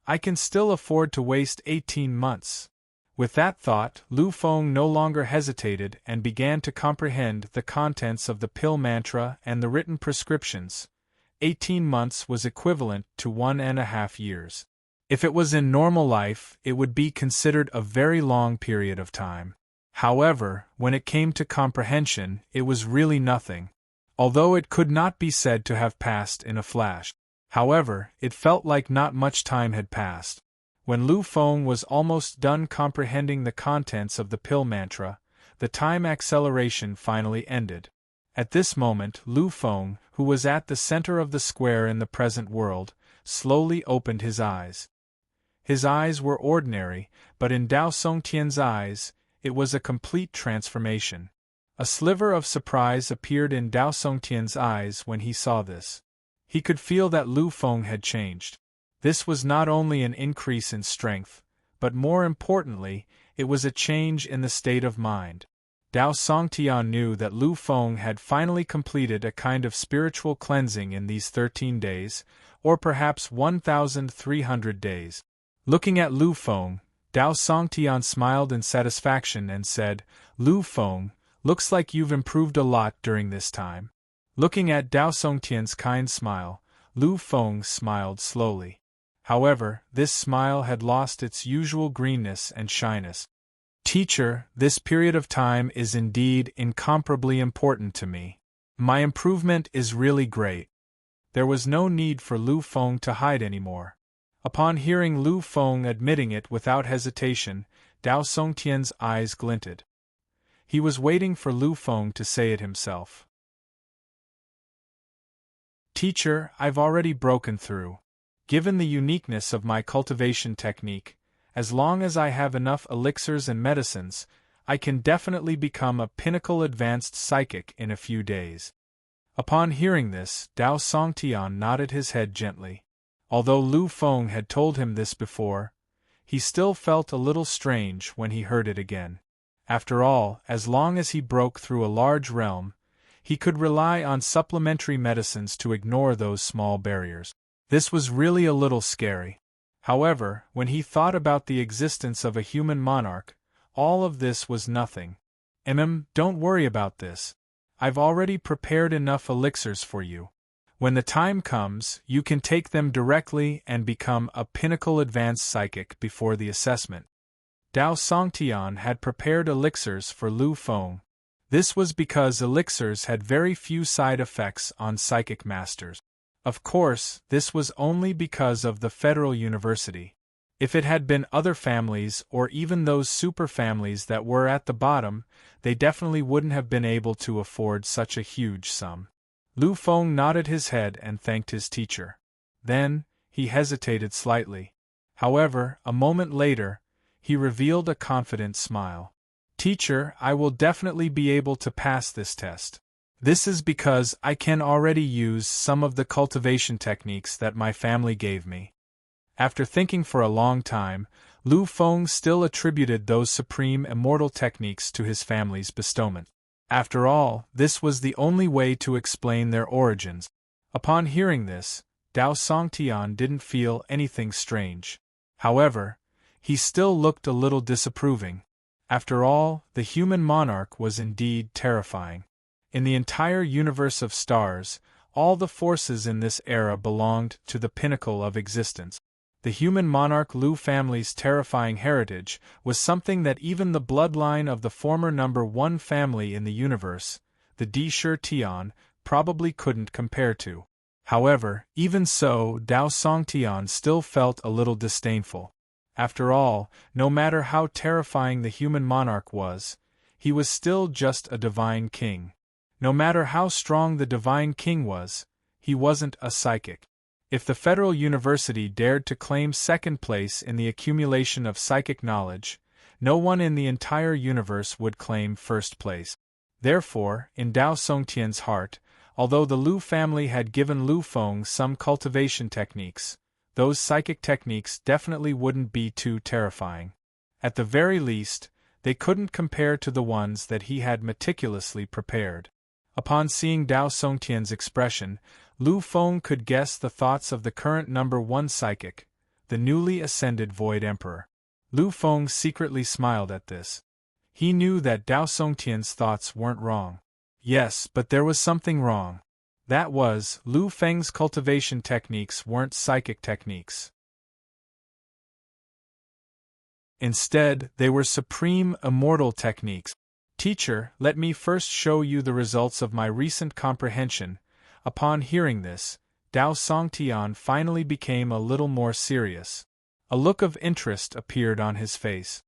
I can still afford to waste 18 months. With that thought, Lu Feng no longer hesitated and began to comprehend the contents of the pill mantra and the written prescriptions. 18 months was equivalent to 1.5 years. If it was in normal life, it would be considered a very long period of time. However, when it came to comprehension, it was really nothing. Although it could not be said to have passed in a flash. However, it felt like not much time had passed. When Lu Feng was almost done comprehending the contents of the pill mantra, the time acceleration finally ended. At this moment, Lu Feng, who was at the center of the square in the present world, slowly opened his eyes. His eyes were ordinary, but in Dao Songtian's eyes, it was a complete transformation. A sliver of surprise appeared in Dao Songtian's eyes when he saw this. He could feel that Lu Feng had changed. This was not only an increase in strength, but more importantly, it was a change in the state of mind. Dao Songtian knew that Lu Feng had finally completed a kind of spiritual cleansing in these 13 days, or perhaps 1,300 days. Looking at Lu Feng, Dao Songtian smiled in satisfaction and said, "Lu Feng, looks like you've improved a lot during this time." Looking at Dao Songtian's kind smile, Lu Feng smiled slowly. However, this smile had lost its usual greenness and shyness. "Teacher, this period of time is indeed incomparably important to me. My improvement is really great." There was no need for Lu Feng to hide anymore. Upon hearing Lu Feng admitting it without hesitation, Dao Songtian's eyes glinted. He was waiting for Lu Feng to say it himself. "Teacher, I've already broken through. Given the uniqueness of my cultivation technique, as long as I have enough elixirs and medicines, I can definitely become a pinnacle advanced psychic in a few days." Upon hearing this, Dao Songtian nodded his head gently. Although Lu Feng had told him this before, he still felt a little strange when he heard it again. After all, as long as he broke through a large realm, he could rely on supplementary medicines to ignore those small barriers. This was really a little scary. However, when he thought about the existence of a human monarch, all of this was nothing. Don't worry about this. I've already prepared enough elixirs for you. When the time comes, you can take them directly and become a pinnacle advanced psychic before the assessment. Dao Songtian had prepared elixirs for Lu Feng. This was because elixirs had very few side effects on psychic masters. Of course, this was only because of the Federal University. If it had been other families or even those super families that were at the bottom, they definitely wouldn't have been able to afford such a huge sum. Lu Feng nodded his head and thanked his teacher. Then, he hesitated slightly. However, a moment later, he revealed a confident smile. "Teacher, I will definitely be able to pass this test. This is because I can already use some of the cultivation techniques that my family gave me." After thinking for a long time, Lu Feng still attributed those supreme immortal techniques to his family's bestowment. After all, this was the only way to explain their origins. Upon hearing this, Dao Songtian didn't feel anything strange. However, he still looked a little disapproving. After all, the human monarch was indeed terrifying. In the entire universe of stars, all the forces in this era belonged to the pinnacle of existence. The human monarch Lu family's terrifying heritage was something that even the bloodline of the former number one family in the universe, the Di Shi Tian, probably couldn't compare to. However, even so, Dao Songtian still felt a little disdainful. After all, no matter how terrifying the human monarch was, he was still just a divine king. No matter how strong the divine king was, he wasn't a psychic. If the Federal University dared to claim second place in the accumulation of psychic knowledge, no one in the entire universe would claim first place. Therefore, in Dao Songtian's heart, although the Lu family had given Lu Feng some cultivation techniques, those psychic techniques definitely wouldn't be too terrifying. At the very least, they couldn't compare to the ones that he had meticulously prepared. Upon seeing Dao Songtian's expression, Lu Feng could guess the thoughts of the current number one psychic, the newly ascended Void Emperor. Lu Feng secretly smiled at this. He knew that Dao Songtian's thoughts weren't wrong. Yes, but there was something wrong. That was, Lu Feng's cultivation techniques weren't psychic techniques. Instead, they were supreme immortal techniques. Teacher, let me first show you the results of my recent comprehension. Upon hearing this, Dao Songtian finally became a little more serious. A look of interest appeared on his face.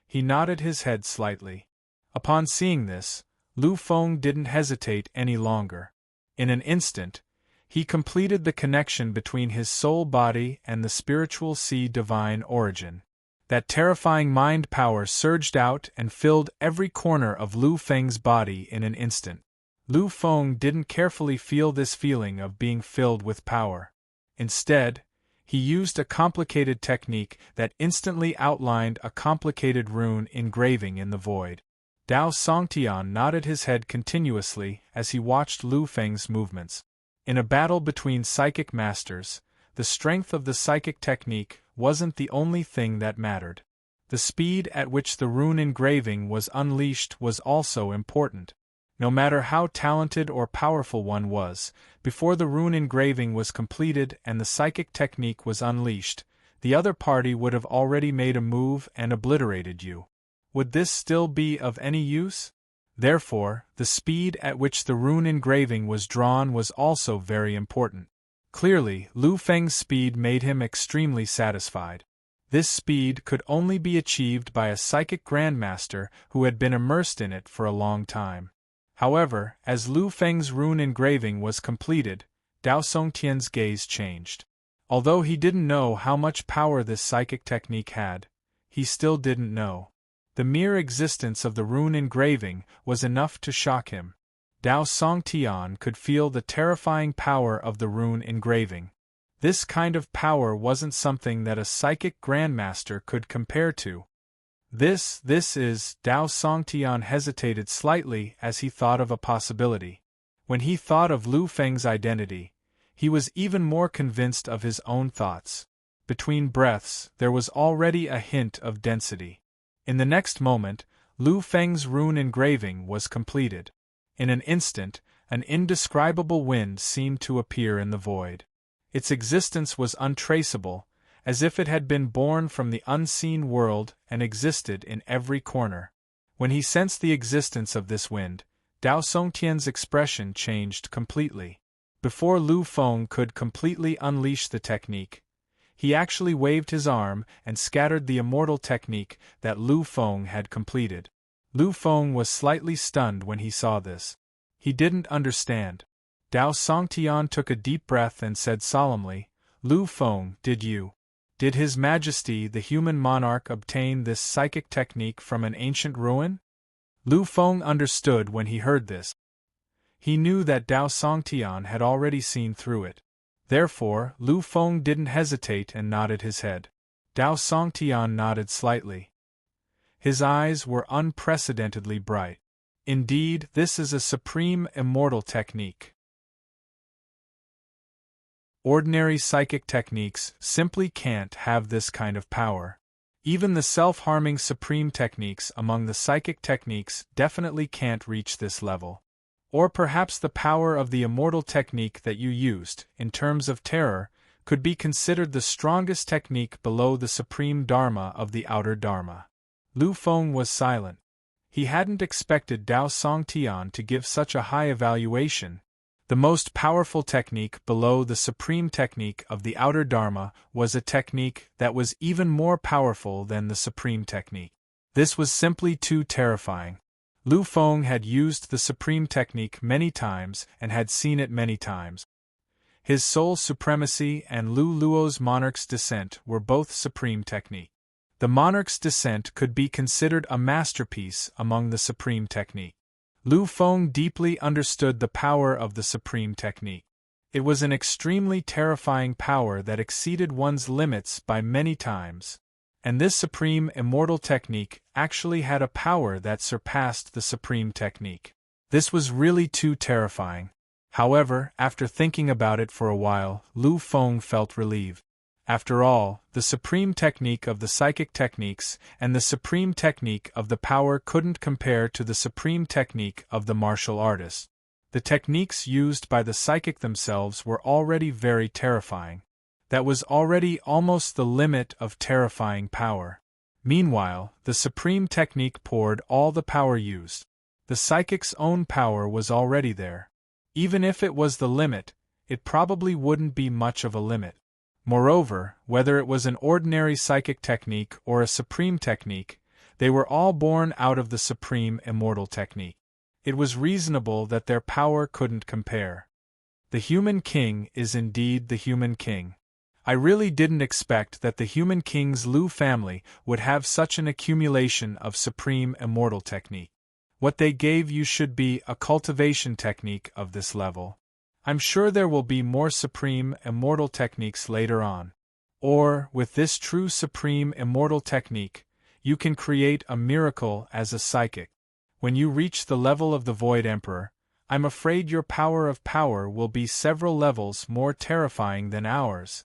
He nodded his head slightly. Upon seeing this, Lu Feng didn't hesitate any longer. In an instant, he completed the connection between his soul body and the spiritual seed divine origin. That terrifying mind power surged out and filled every corner of Lu Feng's body in an instant. Lu Feng didn't carefully feel this feeling of being filled with power. Instead, he used a complicated technique that instantly outlined a complicated rune engraving in the void. Dao Songtian nodded his head continuously as he watched Lu Feng's movements. In a battle between psychic masters, the strength of the psychic technique wasn't the only thing that mattered. The speed at which the rune engraving was unleashed was also important. No matter how talented or powerful one was, before the rune engraving was completed and the psychic technique was unleashed, the other party would have already made a move and obliterated you. Would this still be of any use? Therefore, the speed at which the rune engraving was drawn was also very important. Clearly, Lu Feng's speed made him extremely satisfied. This speed could only be achieved by a psychic grandmaster who had been immersed in it for a long time. However, as Lu Feng's rune engraving was completed, Dao Songtian's gaze changed. Although he didn't know how much power this psychic technique had, he still didn't know. The mere existence of the rune engraving was enough to shock him. Dao Songtian could feel the terrifying power of the rune engraving. This kind of power wasn't something that a psychic grandmaster could compare to. This is, Dao Songtian hesitated slightly as he thought of a possibility. When he thought of Lu Feng's identity, he was even more convinced of his own thoughts. Between breaths, there was already a hint of density. In the next moment, Lu Feng's rune engraving was completed. In an instant, an indescribable wind seemed to appear in the void. Its existence was untraceable, as if it had been born from the unseen world and existed in every corner. When he sensed the existence of this wind, Dao Songtian's expression changed completely. Before Lu Feng could completely unleash the technique, he actually waved his arm and scattered the immortal technique that Lu Feng had completed. Lu Feng was slightly stunned when he saw this. He didn't understand. Dao Songtian took a deep breath and said solemnly, "Lu Feng, did His Majesty the human monarch obtain this psychic technique from an ancient ruin?" Lu Feng understood when he heard this. He knew that Dao Songtian had already seen through it. Therefore, Lu Feng didn't hesitate and nodded his head. Dao Songtian nodded slightly. His eyes were unprecedentedly bright. Indeed, this is a supreme immortal technique. Ordinary psychic techniques simply can't have this kind of power. Even the self-harming supreme techniques among the psychic techniques definitely can't reach this level. Or perhaps the power of the immortal technique that you used, in terms of terror, could be considered the strongest technique below the supreme dharma of the outer dharma. Lu Feng was silent. He hadn't expected Dao Songtian to give such a high evaluation. The most powerful technique below the supreme technique of the outer dharma was a technique that was even more powerful than the supreme technique. This was simply too terrifying. Lu Feng had used the supreme technique many times and had seen it many times. His soul supremacy and Lu Luo's monarch's descent were both supreme technique. The monarch's descent could be considered a masterpiece among the supreme technique. Lu Feng deeply understood the power of the supreme technique. It was an extremely terrifying power that exceeded one's limits by many times. And this supreme immortal technique actually had a power that surpassed the supreme technique. This was really too terrifying. However, after thinking about it for a while, Lu Feng felt relieved. After all, the supreme technique of the psychic techniques and the supreme technique of the power couldn't compare to the supreme technique of the martial artist. The techniques used by the psychic themselves were already very terrifying. That was already almost the limit of terrifying power. Meanwhile, the supreme technique poured all the power used. The psychic's own power was already there. Even if it was the limit, it probably wouldn't be much of a limit. Moreover, whether it was an ordinary psychic technique or a supreme technique, they were all born out of the supreme immortal technique. It was reasonable that their power couldn't compare. The human king is indeed the human king. I really didn't expect that the human king's Lu family would have such an accumulation of supreme immortal technique. What they gave you should be a cultivation technique of this level. I'm sure there will be more supreme immortal techniques later on. Or, with this true supreme immortal technique, you can create a miracle as a psychic. When you reach the level of the Void Emperor, I'm afraid your power of power will be several levels more terrifying than ours.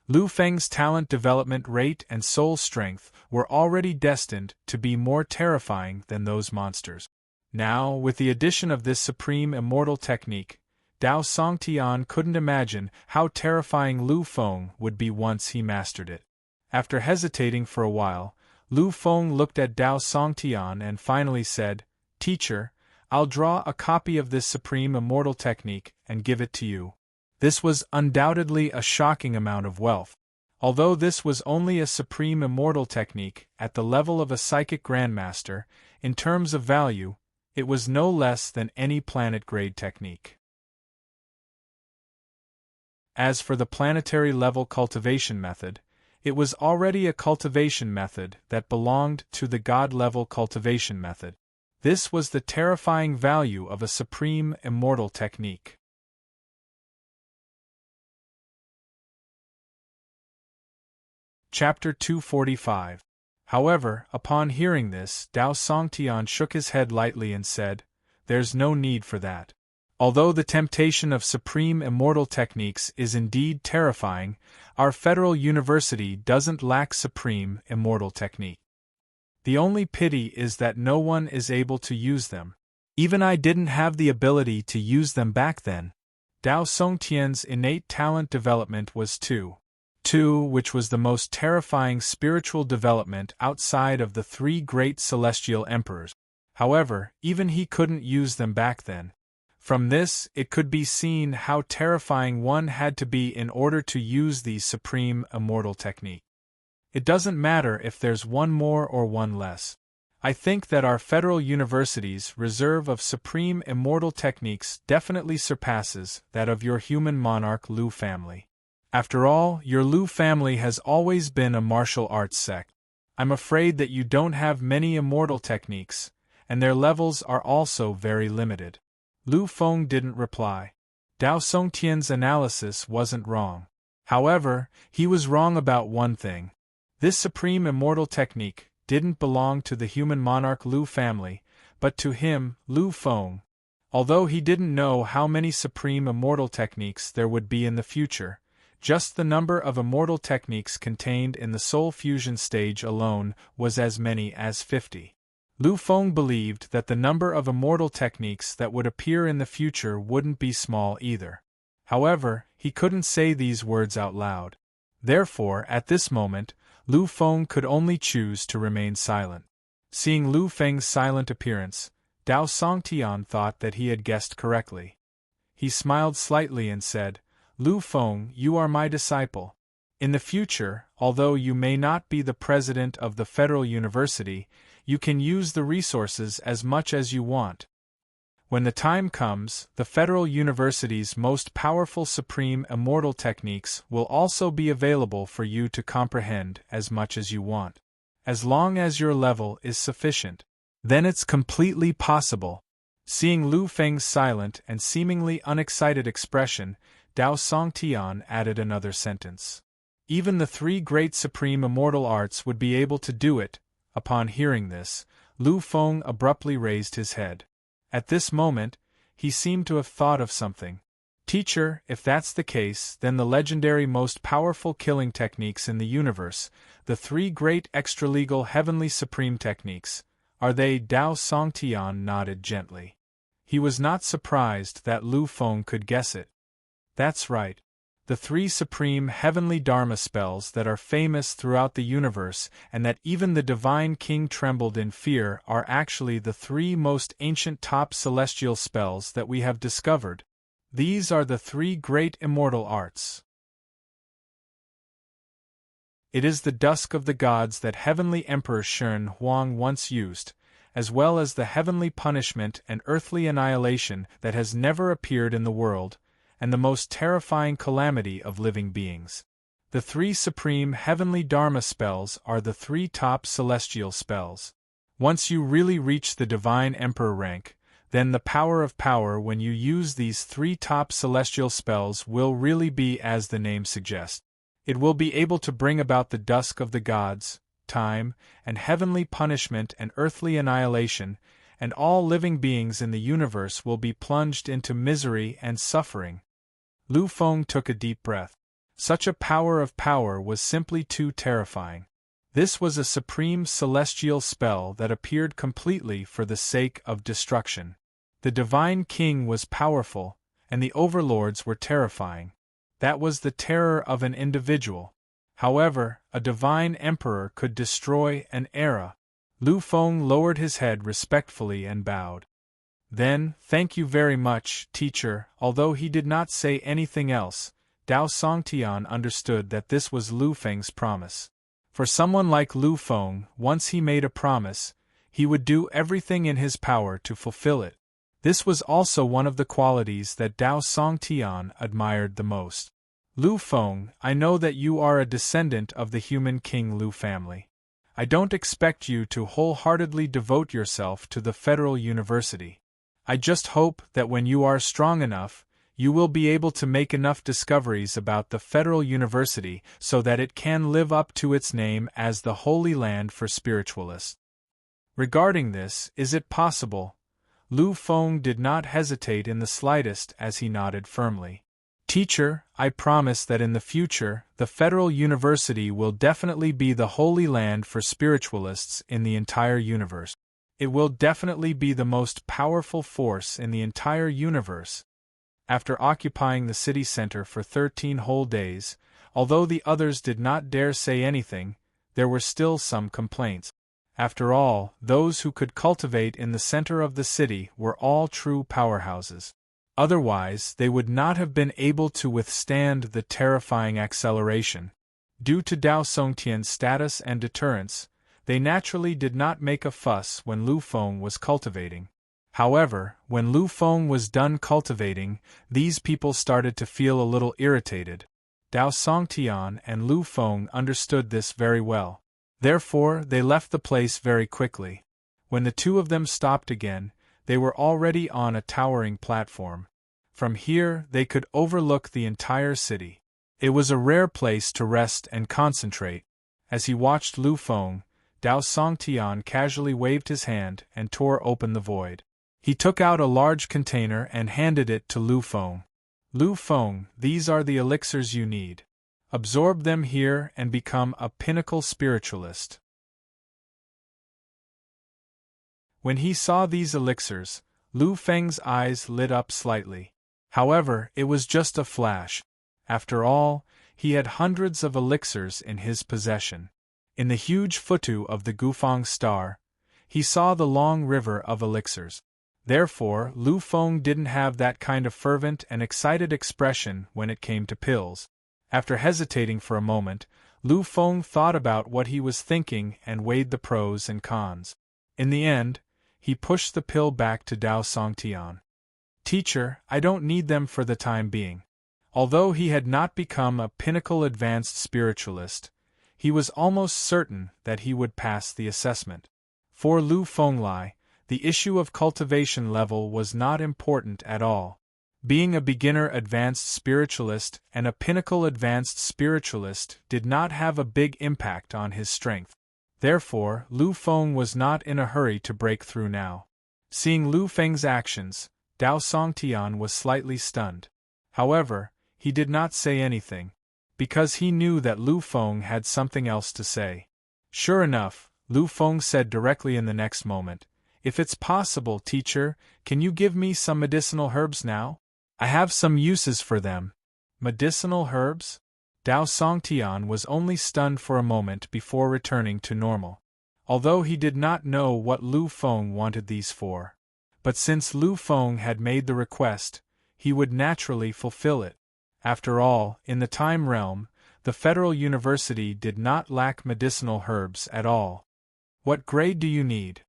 Lu Feng's talent development rate and soul strength were already destined to be more terrifying than those monsters. Now, with the addition of this supreme immortal technique, Dao Songtian couldn't imagine how terrifying Lu Feng would be once he mastered it. After hesitating for a while, Lu Feng looked at Dao Songtian and finally said, "Teacher, I'll draw a copy of this supreme immortal technique and give it to you." This was undoubtedly a shocking amount of wealth. Although this was only a supreme immortal technique at the level of a psychic grandmaster, in terms of value, it was no less than any planet-grade technique. As for the planetary level cultivation method, it was already a cultivation method that belonged to the god-level cultivation method. This was the terrifying value of a supreme immortal technique. Chapter 245. However, upon hearing this, Dao Songtian shook his head lightly and said, "There's no need for that. Although the temptation of supreme immortal techniques is indeed terrifying, our federal university doesn't lack supreme immortal technique. The only pity is that no one is able to use them. Even I didn't have the ability to use them back then." Dao Songtian's innate talent development was 2, which was the most terrifying spiritual development outside of the 3 great celestial emperors. However, even he couldn't use them back then. From this, it could be seen how terrifying one had to be in order to use the supreme immortal technique. It doesn't matter if there's one more or one less. I think that our federal university's reserve of supreme immortal techniques definitely surpasses that of your human monarch Lu family. After all, your Lu family has always been a martial arts sect. I'm afraid that you don't have many immortal techniques, and their levels are also very limited. Lu Feng didn't reply. Dao Songtian's analysis wasn't wrong. However, he was wrong about one thing. This supreme immortal technique didn't belong to the human monarch Lu family, but to him, Lu Feng. Although he didn't know how many supreme immortal techniques there would be in the future, just the number of immortal techniques contained in the soul fusion stage alone was as many as 50. Lu Feng believed that the number of immortal techniques that would appear in the future wouldn't be small either. However, he couldn't say these words out loud. Therefore, at this moment, Lu Feng could only choose to remain silent. Seeing Lu Feng's silent appearance, Dao Songtian thought that he had guessed correctly. He smiled slightly and said, "Lu Feng, you are my disciple. In the future, although you may not be the president of the Federal University, you can use the resources as much as you want. When the time comes, the Federal University's most powerful supreme immortal techniques will also be available for you to comprehend as much as you want. As long as your level is sufficient, then it's completely possible." Seeing Lu Feng's silent and seemingly unexcited expression, Dao Songtian added another sentence. Even the three great supreme immortal arts would be able to do it. Upon hearing this, Lu Feng abruptly raised his head. At this moment, he seemed to have thought of something. "Teacher, if that's the case, then the legendary most powerful killing techniques in the universe, the three great extralegal heavenly supreme techniques, are they?" Dao Songtian nodded gently. He was not surprised that Lu Feng could guess it. That's right. The three supreme heavenly Dharma spells that are famous throughout the universe and that even the Divine King trembled in fear are actually the three most ancient top celestial spells that we have discovered. These are the three great immortal arts. It is the dusk of the gods that Heavenly Emperor Shen Huang once used, as well as the heavenly punishment and earthly annihilation that has never appeared in the world, and the most terrifying calamity of living beings. The three supreme heavenly Dharma spells are the three top celestial spells. Once you really reach the Divine Emperor rank, then the power of power when you use these three top celestial spells will really be as the name suggests. It will be able to bring about the dusk of the gods, time, and heavenly punishment and earthly annihilation, and all living beings in the universe will be plunged into misery and suffering. Lu Feng took a deep breath. Such a power of power was simply too terrifying. This was a supreme celestial spell that appeared completely for the sake of destruction. The Divine King was powerful, and the overlords were terrifying. That was the terror of an individual. However, a Divine Emperor could destroy an era. Lu Feng lowered his head respectfully and bowed. "Then, thank you very much, teacher." Although he did not say anything else, Dao Songtian understood that this was Lu Feng's promise. For someone like Lu Feng, once he made a promise, he would do everything in his power to fulfill it. This was also one of the qualities that Dao Songtian admired the most. "Lu Feng, I know that you are a descendant of the human King Lu family. I don't expect you to wholeheartedly devote yourself to the Federal University. I just hope that when you are strong enough, you will be able to make enough discoveries about the Federal University so that it can live up to its name as the Holy Land for spiritualists." Regarding this, is it possible? Lu Feng did not hesitate in the slightest as he nodded firmly. "Teacher, I promise that in the future, the Federal University will definitely be the Holy Land for spiritualists in the entire universe. It will definitely be the most powerful force in the entire universe." After occupying the city center for 13 whole days, although the others did not dare say anything, there were still some complaints. After all, those who could cultivate in the center of the city were all true powerhouses. Otherwise, they would not have been able to withstand the terrifying acceleration. Due to Dao Songtian's status and deterrence, they naturally did not make a fuss when Lu Feng was cultivating. However, when Lu Feng was done cultivating, these people started to feel a little irritated. Dao Songtian and Lu Feng understood this very well. Therefore, they left the place very quickly. When the two of them stopped again, they were already on a towering platform. From here, they could overlook the entire city. It was a rare place to rest and concentrate. As he watched Lu Feng, Dao Songtian casually waved his hand and tore open the void. He took out a large container and handed it to Lu Feng. Lu Feng, these are the elixirs you need. Absorb them here and become a pinnacle spiritualist. When he saw these elixirs, Lu Feng's eyes lit up slightly. However, it was just a flash. After all, he had hundreds of elixirs in his possession. In the huge futu of the Gufang star, he saw the long river of elixirs. Therefore, Lu Feng didn't have that kind of fervent and excited expression when it came to pills. After hesitating for a moment, Lu Feng thought about what he was thinking and weighed the pros and cons. In the end, he pushed the pill back to Dao Songtian. Teacher, I don't need them for the time being. Although he had not become a pinnacle advanced spiritualist, he was almost certain that he would pass the assessment. For Lu Fenglai, the issue of cultivation level was not important at all. Being a beginner advanced spiritualist and a pinnacle advanced spiritualist did not have a big impact on his strength. Therefore, Lu Feng was not in a hurry to break through now. Seeing Lu Feng's actions, Dao Songtian was slightly stunned. However, he did not say anything, because he knew that Lu Feng had something else to say. Sure enough, Lu Feng said directly in the next moment, "If it's possible, teacher, can you give me some medicinal herbs now? I have some uses for them." Medicinal herbs? Dao Songtian was only stunned for a moment before returning to normal. Although he did not know what Lu Feng wanted these for. But since Lu Feng had made the request, he would naturally fulfill it. After all, in the Time Realm, the Federal University did not lack medicinal herbs at all. What grade do you need?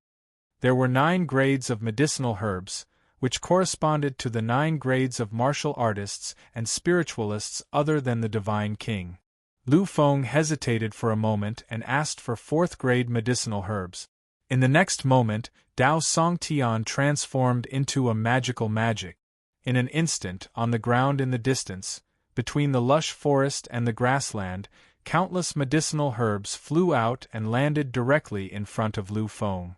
There were 9 grades of medicinal herbs, which corresponded to the 9 grades of martial artists and spiritualists other than the Divine King. Lu Feng hesitated for a moment and asked for 4th grade medicinal herbs. In the next moment, Dao Songtian transformed into a magical magic. In an instant, on the ground in the distance, between the lush forest and the grassland, countless medicinal herbs flew out and landed directly in front of Lu Feng.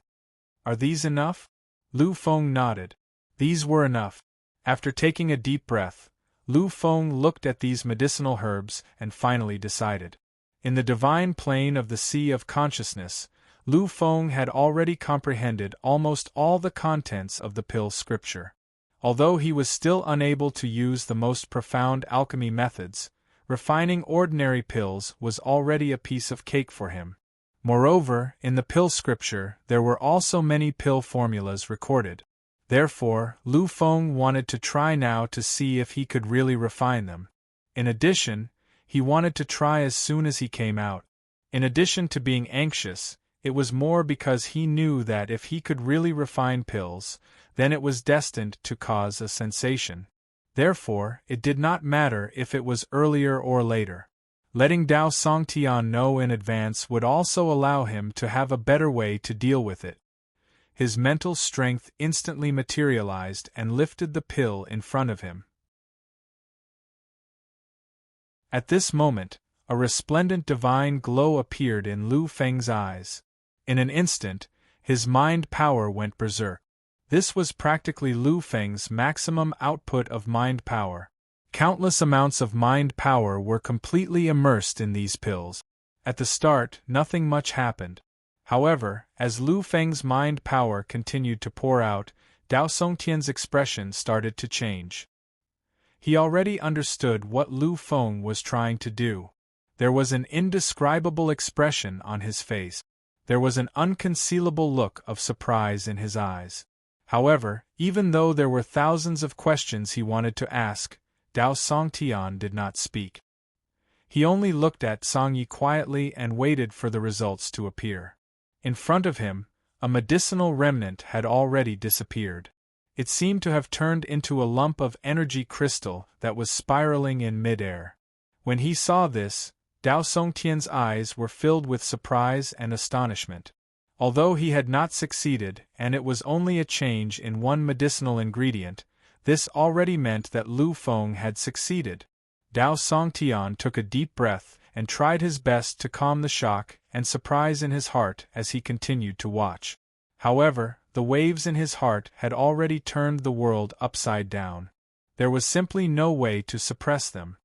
Are these enough? Lu Feng nodded. These were enough. After taking a deep breath, Lu Feng looked at these medicinal herbs and finally decided. In the divine plane of the Sea of Consciousness, Lu Feng had already comprehended almost all the contents of the pill scripture. Although he was still unable to use the most profound alchemy methods, refining ordinary pills was already a piece of cake for him. Moreover, in the pill scripture there were also many pill formulas recorded. Therefore, Lu Feng wanted to try now to see if he could really refine them. In addition, he wanted to try as soon as he came out. In addition to being anxious, it was more because he knew that if he could really refine pills, then it was destined to cause a sensation. Therefore, it did not matter if it was earlier or later. Letting Dao Songtian know in advance would also allow him to have a better way to deal with it. His mental strength instantly materialized and lifted the pill in front of him. At this moment, a resplendent divine glow appeared in Lu Feng's eyes. In an instant, his mind power went berserk. This was practically Lu Feng's maximum output of mind power. Countless amounts of mind power were completely immersed in these pills. At the start, nothing much happened. However, as Lu Feng's mind power continued to pour out, Dao Songtian's expression started to change. He already understood what Lu Feng was trying to do. There was an indescribable expression on his face. There was an unconcealable look of surprise in his eyes. However, even though there were thousands of questions he wanted to ask, Dao Songtian did not speak. He only looked at Songyi quietly and waited for the results to appear. In front of him, a medicinal remnant had already disappeared. It seemed to have turned into a lump of energy crystal that was spiraling in mid-air. When he saw this, Dao Songtian's eyes were filled with surprise and astonishment. Although he had not succeeded and it was only a change in one medicinal ingredient, this already meant that Lu Feng had succeeded. Dao Songtian took a deep breath and tried his best to calm the shock and surprise in his heart as he continued to watch. However, the waves in his heart had already turned the world upside down. There was simply no way to suppress them.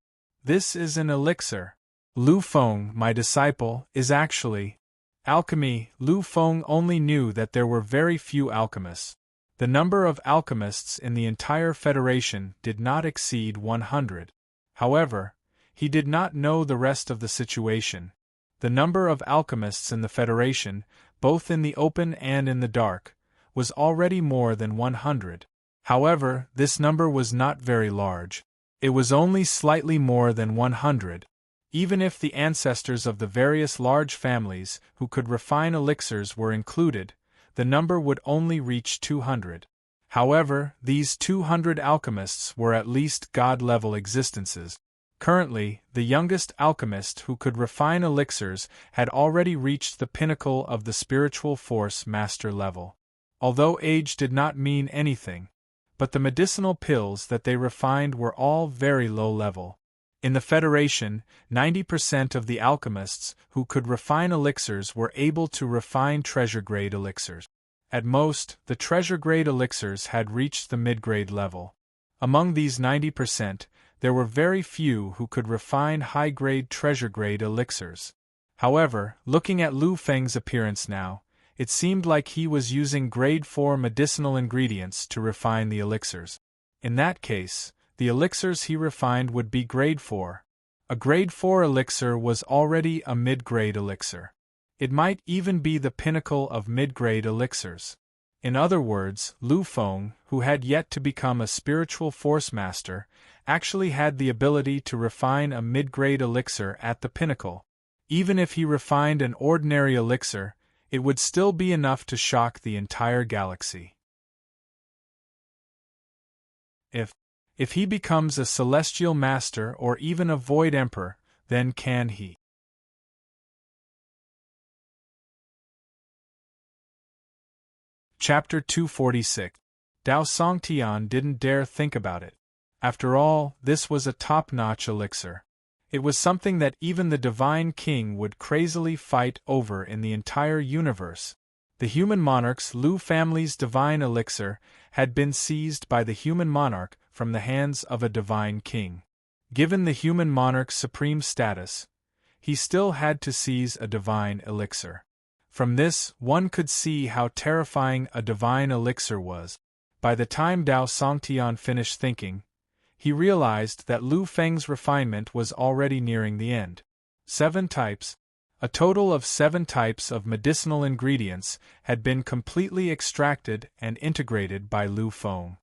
This is an elixir. Lu Feng, my disciple, is actually alchemy. Lu Feng only knew that there were very few alchemists. The number of alchemists in the entire Federation did not exceed 100. However, he did not know the rest of the situation. The number of alchemists in the Federation, both in the open and in the dark, was already more than 100. However, this number was not very large. It was only slightly more than 100. Even if the ancestors of the various large families who could refine elixirs were included, the number would only reach 200. However, these 200 alchemists were at least god-level existences. Currently, the youngest alchemist who could refine elixirs had already reached the pinnacle of the spiritual force master level. Although age did not mean anything, but the medicinal pills that they refined were all very low level. In the Federation, 90% of the alchemists who could refine elixirs were able to refine treasure-grade elixirs. At most, the treasure-grade elixirs had reached the mid-grade level. Among these 90%, there were very few who could refine high-grade treasure-grade elixirs. However, looking at Lu Feng's appearance now, it seemed like he was using grade 4 medicinal ingredients to refine the elixirs. In that case, the elixirs he refined would be grade 4. A grade 4 elixir was already a mid-grade elixir. It might even be the pinnacle of mid-grade elixirs. In other words, Lu Feng, who had yet to become a spiritual force master, actually had the ability to refine a mid-grade elixir at the pinnacle. Even if he refined an ordinary elixir, it would still be enough to shock the entire galaxy. If he becomes a celestial master or even a void emperor, then can he? Chapter 246. Dao Songtian didn't dare think about it. After all, this was a top-notch elixir. It was something that even the Divine King would crazily fight over in the entire universe. The human monarch's Lu family's divine elixir had been seized by the human monarch from the hands of a divine king. Given the human monarch's supreme status, he still had to seize a divine elixir. From this, one could see how terrifying a divine elixir was. By the time Dao Songtian finished thinking, he realized that Lu Feng's refinement was already nearing the end. 7 types, a total of 7 types of medicinal ingredients, had been completely extracted and integrated by Lu Feng.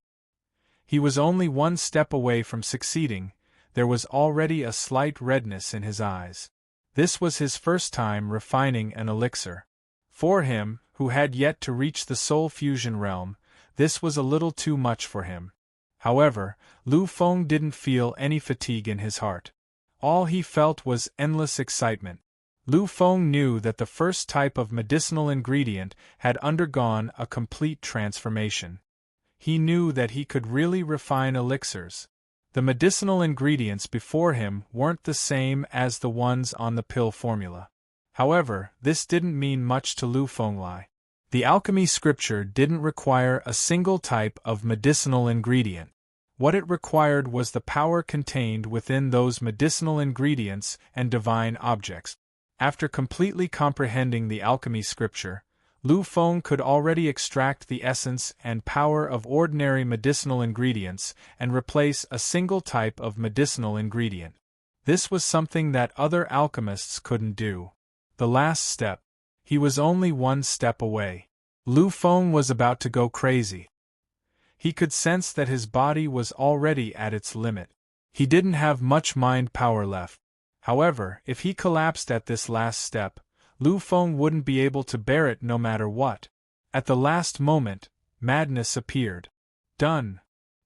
He was only one step away from succeeding. There was already a slight redness in his eyes. This was his first time refining an elixir. For him, who had yet to reach the soul fusion realm, this was a little too much for him. However, Lu Feng didn't feel any fatigue in his heart. All he felt was endless excitement. Lu Feng knew that the first type of medicinal ingredient had undergone a complete transformation. He knew that he could really refine elixirs. The medicinal ingredients before him weren't the same as the ones on the pill formula. However, this didn't mean much to Lu Feng. The alchemy scripture didn't require a single type of medicinal ingredient. What it required was the power contained within those medicinal ingredients and divine objects. After completely comprehending the alchemy scripture, Lu Feng could already extract the essence and power of ordinary medicinal ingredients and replace a single type of medicinal ingredient. This was something that other alchemists couldn't do. The last step. He was only one step away. Lu Feng was about to go crazy. He could sense that his body was already at its limit. He didn't have much mind power left. However, if he collapsed at this last step, Lu Feng wouldn't be able to bear it no matter what. At the last moment, madness appeared. Done.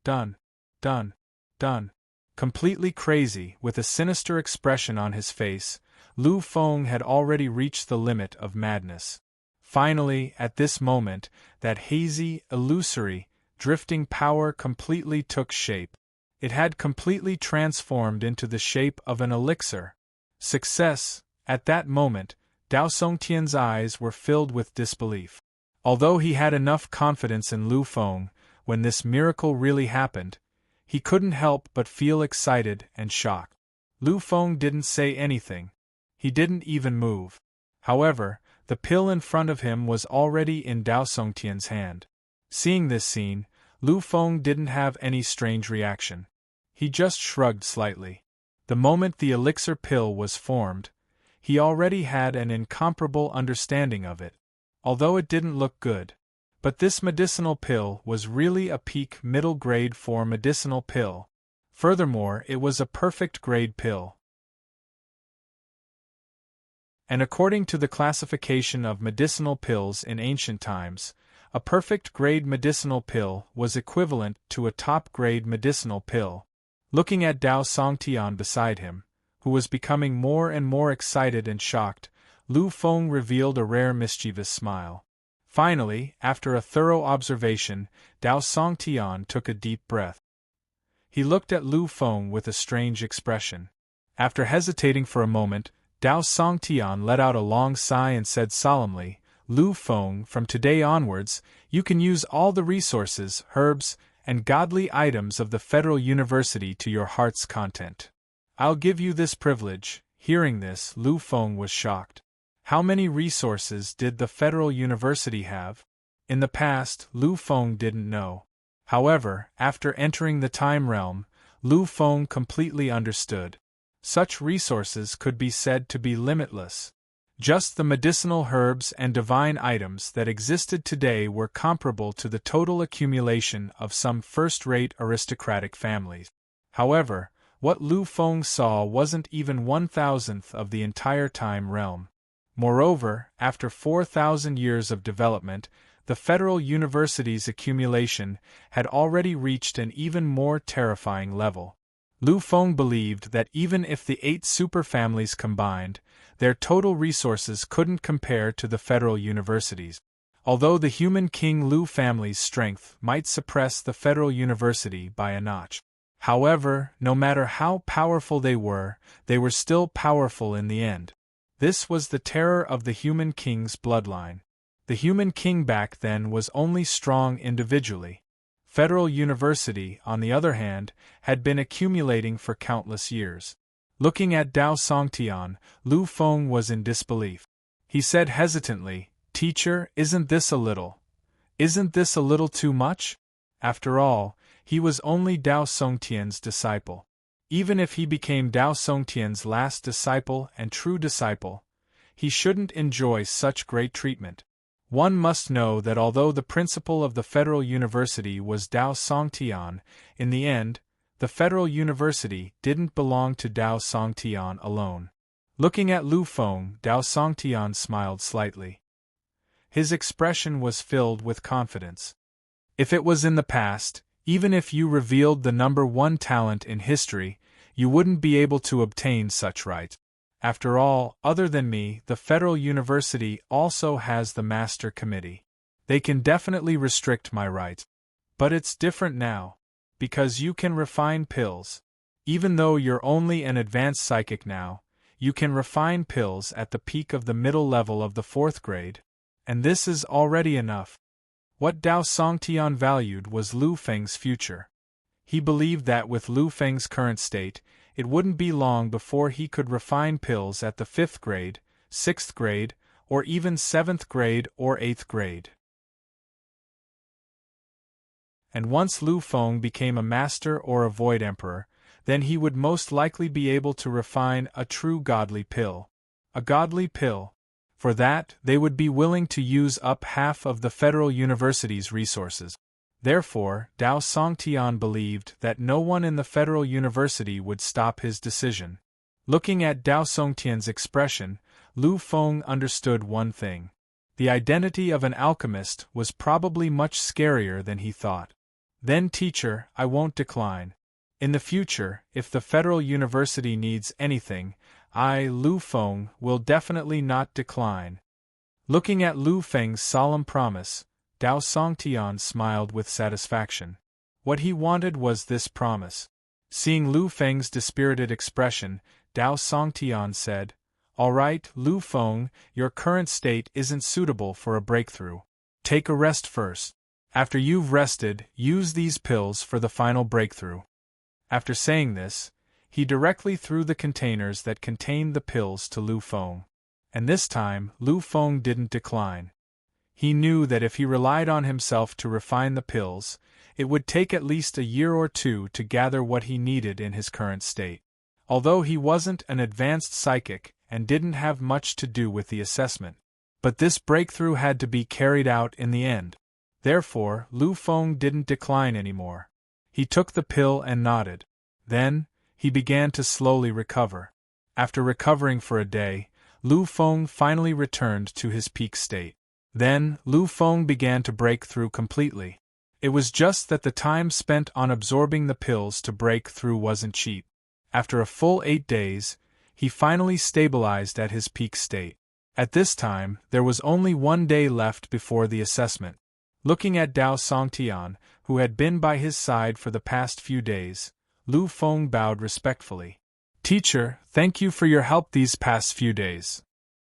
Done. Done. Done. Completely crazy, with a sinister expression on his face, Lu Feng had already reached the limit of madness. Finally, at this moment, that hazy, illusory, drifting power completely took shape. It had completely transformed into the shape of an elixir. Success! At that moment, Dao Songtian's eyes were filled with disbelief. Although he had enough confidence in Lu Feng, when this miracle really happened, he couldn't help but feel excited and shocked. Lu Feng didn't say anything. He didn't even move. However, the pill in front of him was already in Dao Songtian's hand. Seeing this scene, Lu Feng didn't have any strange reaction. He just shrugged slightly. The moment the elixir pill was formed, he already had an incomparable understanding of it, although it didn't look good. But this medicinal pill was really a peak middle grade for medicinal pill. Furthermore, it was a perfect grade pill. And according to the classification of medicinal pills in ancient times, a perfect grade medicinal pill was equivalent to a top grade medicinal pill. Looking at Dao Songtian beside him, who was becoming more and more excited and shocked, Lu Feng revealed a rare mischievous smile. Finally, after a thorough observation, Dao Songtian took a deep breath. He looked at Lu Feng with a strange expression. After hesitating for a moment, Dao Songtian let out a long sigh and said solemnly, "Lu Feng, from today onwards, you can use all the resources, herbs, and godly items of the Federal University to your heart's content. I'll give you this privilege." Hearing this, Lu Feng was shocked. How many resources did the Federal University have? In the past, Lu Feng didn't know. However, after entering the time realm, Lu Feng completely understood. Such resources could be said to be limitless. Just the medicinal herbs and divine items that existed today were comparable to the total accumulation of some first-rate aristocratic families. However, what Lu Feng saw wasn't even 1,000th of the entire time realm. Moreover, after 4,000 years of development, the Federal University's accumulation had already reached an even more terrifying level. Lu Feng believed that even if the 8 superfamilies combined, their total resources couldn't compare to the Federal University's. Although the human King Lu family's strength might suppress the Federal University by a notch. However, no matter how powerful they were still powerful in the end. This was the terror of the human king's bloodline. The human king back then was only strong individually. Federal University, on the other hand, had been accumulating for countless years. Looking at Dao Songtian, Lu Feng was in disbelief. He said hesitantly, "Teacher, isn't this a little too much?" After all, he was only Dao Songtian's disciple. Even if he became Dao Songtian's last disciple and true disciple, he shouldn't enjoy such great treatment. One must know that although the principal of the Federal University was Dao Songtian, in the end, the Federal University didn't belong to Dao Songtian alone. Looking at Lu Feng, Dao Songtian smiled slightly. His expression was filled with confidence. If it was in the past, even if you revealed the number 1 talent in history, you wouldn't be able to obtain such right. After all, other than me, the Federal University also has the Master Committee. They can definitely restrict my right. But it's different now. Because you can refine pills. Even though you're only an advanced psychic now, you can refine pills at the peak of the middle level of the 4th grade. And this is already enough. What Dao Songtian valued was Lu Feng's future. He believed that with Lu Feng's current state, it wouldn't be long before he could refine pills at the 5th grade, 6th grade, or even 7th grade or 8th grade. And once Lu Feng became a master or a void emperor, then he would most likely be able to refine a true godly pill. A godly pill. For that, they would be willing to use up half of the Federal University's resources. Therefore, Dao Songtian believed that no one in the Federal University would stop his decision. Looking at Dao Songtian's expression, Lu Feng understood one thing. The identity of an alchemist was probably much scarier than he thought. Then, teacher, I won't decline. In the future, if the Federal University needs anything, I, Lu Feng, will definitely not decline. Looking at Lu Feng's solemn promise, Dao Songtian smiled with satisfaction. What he wanted was this promise. Seeing Lu Feng's dispirited expression, Dao Songtian said, "All right, Lu Feng, your current state isn't suitable for a breakthrough. Take a rest first. After you've rested, use these pills for the final breakthrough." After saying this, he directly threw the containers that contained the pills to Lu Feng. And this time, Lu Feng didn't decline. He knew that if he relied on himself to refine the pills, it would take at least a year or two to gather what he needed in his current state. Although he wasn't an advanced psychic and didn't have much to do with the assessment, but this breakthrough had to be carried out in the end. Therefore, Lu Feng didn't decline anymore. He took the pill and nodded. Then, he began to slowly recover. After recovering for a day, Lu Feng finally returned to his peak state. Then, Lu Feng began to break through completely. It was just that the time spent on absorbing the pills to break through wasn't cheap. After a full 8 days, he finally stabilized at his peak state. At this time, there was only 1 day left before the assessment. Looking at Dao Songtian, who had been by his side for the past few days, Lu Feng bowed respectfully. "Teacher, thank you for your help these past few days."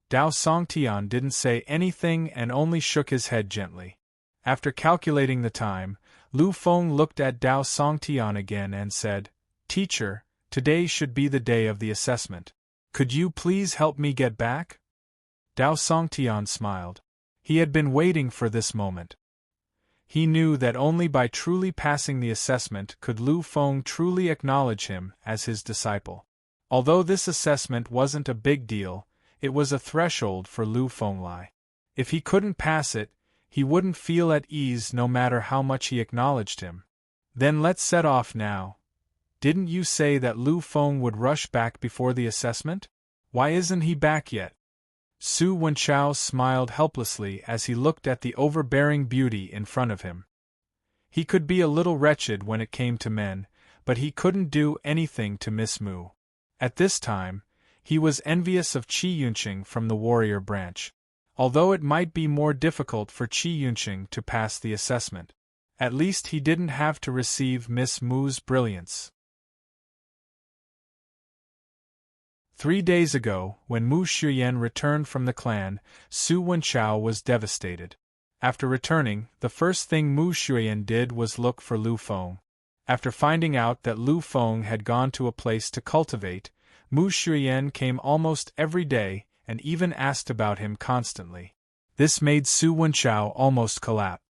Dao Songtian didn't say anything and only shook his head gently. After calculating the time, Lu Feng looked at Dao Songtian again and said, "Teacher, today should be the day of the assessment. Could you please help me get back?" Dao Songtian smiled. He had been waiting for this moment. He knew that only by truly passing the assessment could Lu Feng truly acknowledge him as his disciple. Although this assessment wasn't a big deal, it was a threshold for Lu Feng. If he couldn't pass it, he wouldn't feel at ease no matter how much he acknowledged him. "Then let's set off now. Didn't you say that Lu Feng would rush back before the assessment? Why isn't he back yet?" Su Wenchao smiled helplessly as he looked at the overbearing beauty in front of him. He could be a little wretched when it came to men, but he couldn't do anything to Miss Mu. At this time, he was envious of Qi Yunqing from the warrior branch. Although it might be more difficult for Qi Yunqing to pass the assessment, at least he didn't have to receive Miss Mu's brilliance. 3 days ago, when Mu Shuyan returned from the clan, Su Wenchao was devastated. After returning, the first thing Mu Shuyan did was look for Lu Feng. After finding out that Lu Feng had gone to a place to cultivate, Mu Shuyan came almost every day and even asked about him constantly. This made Su Wenchao almost collapse.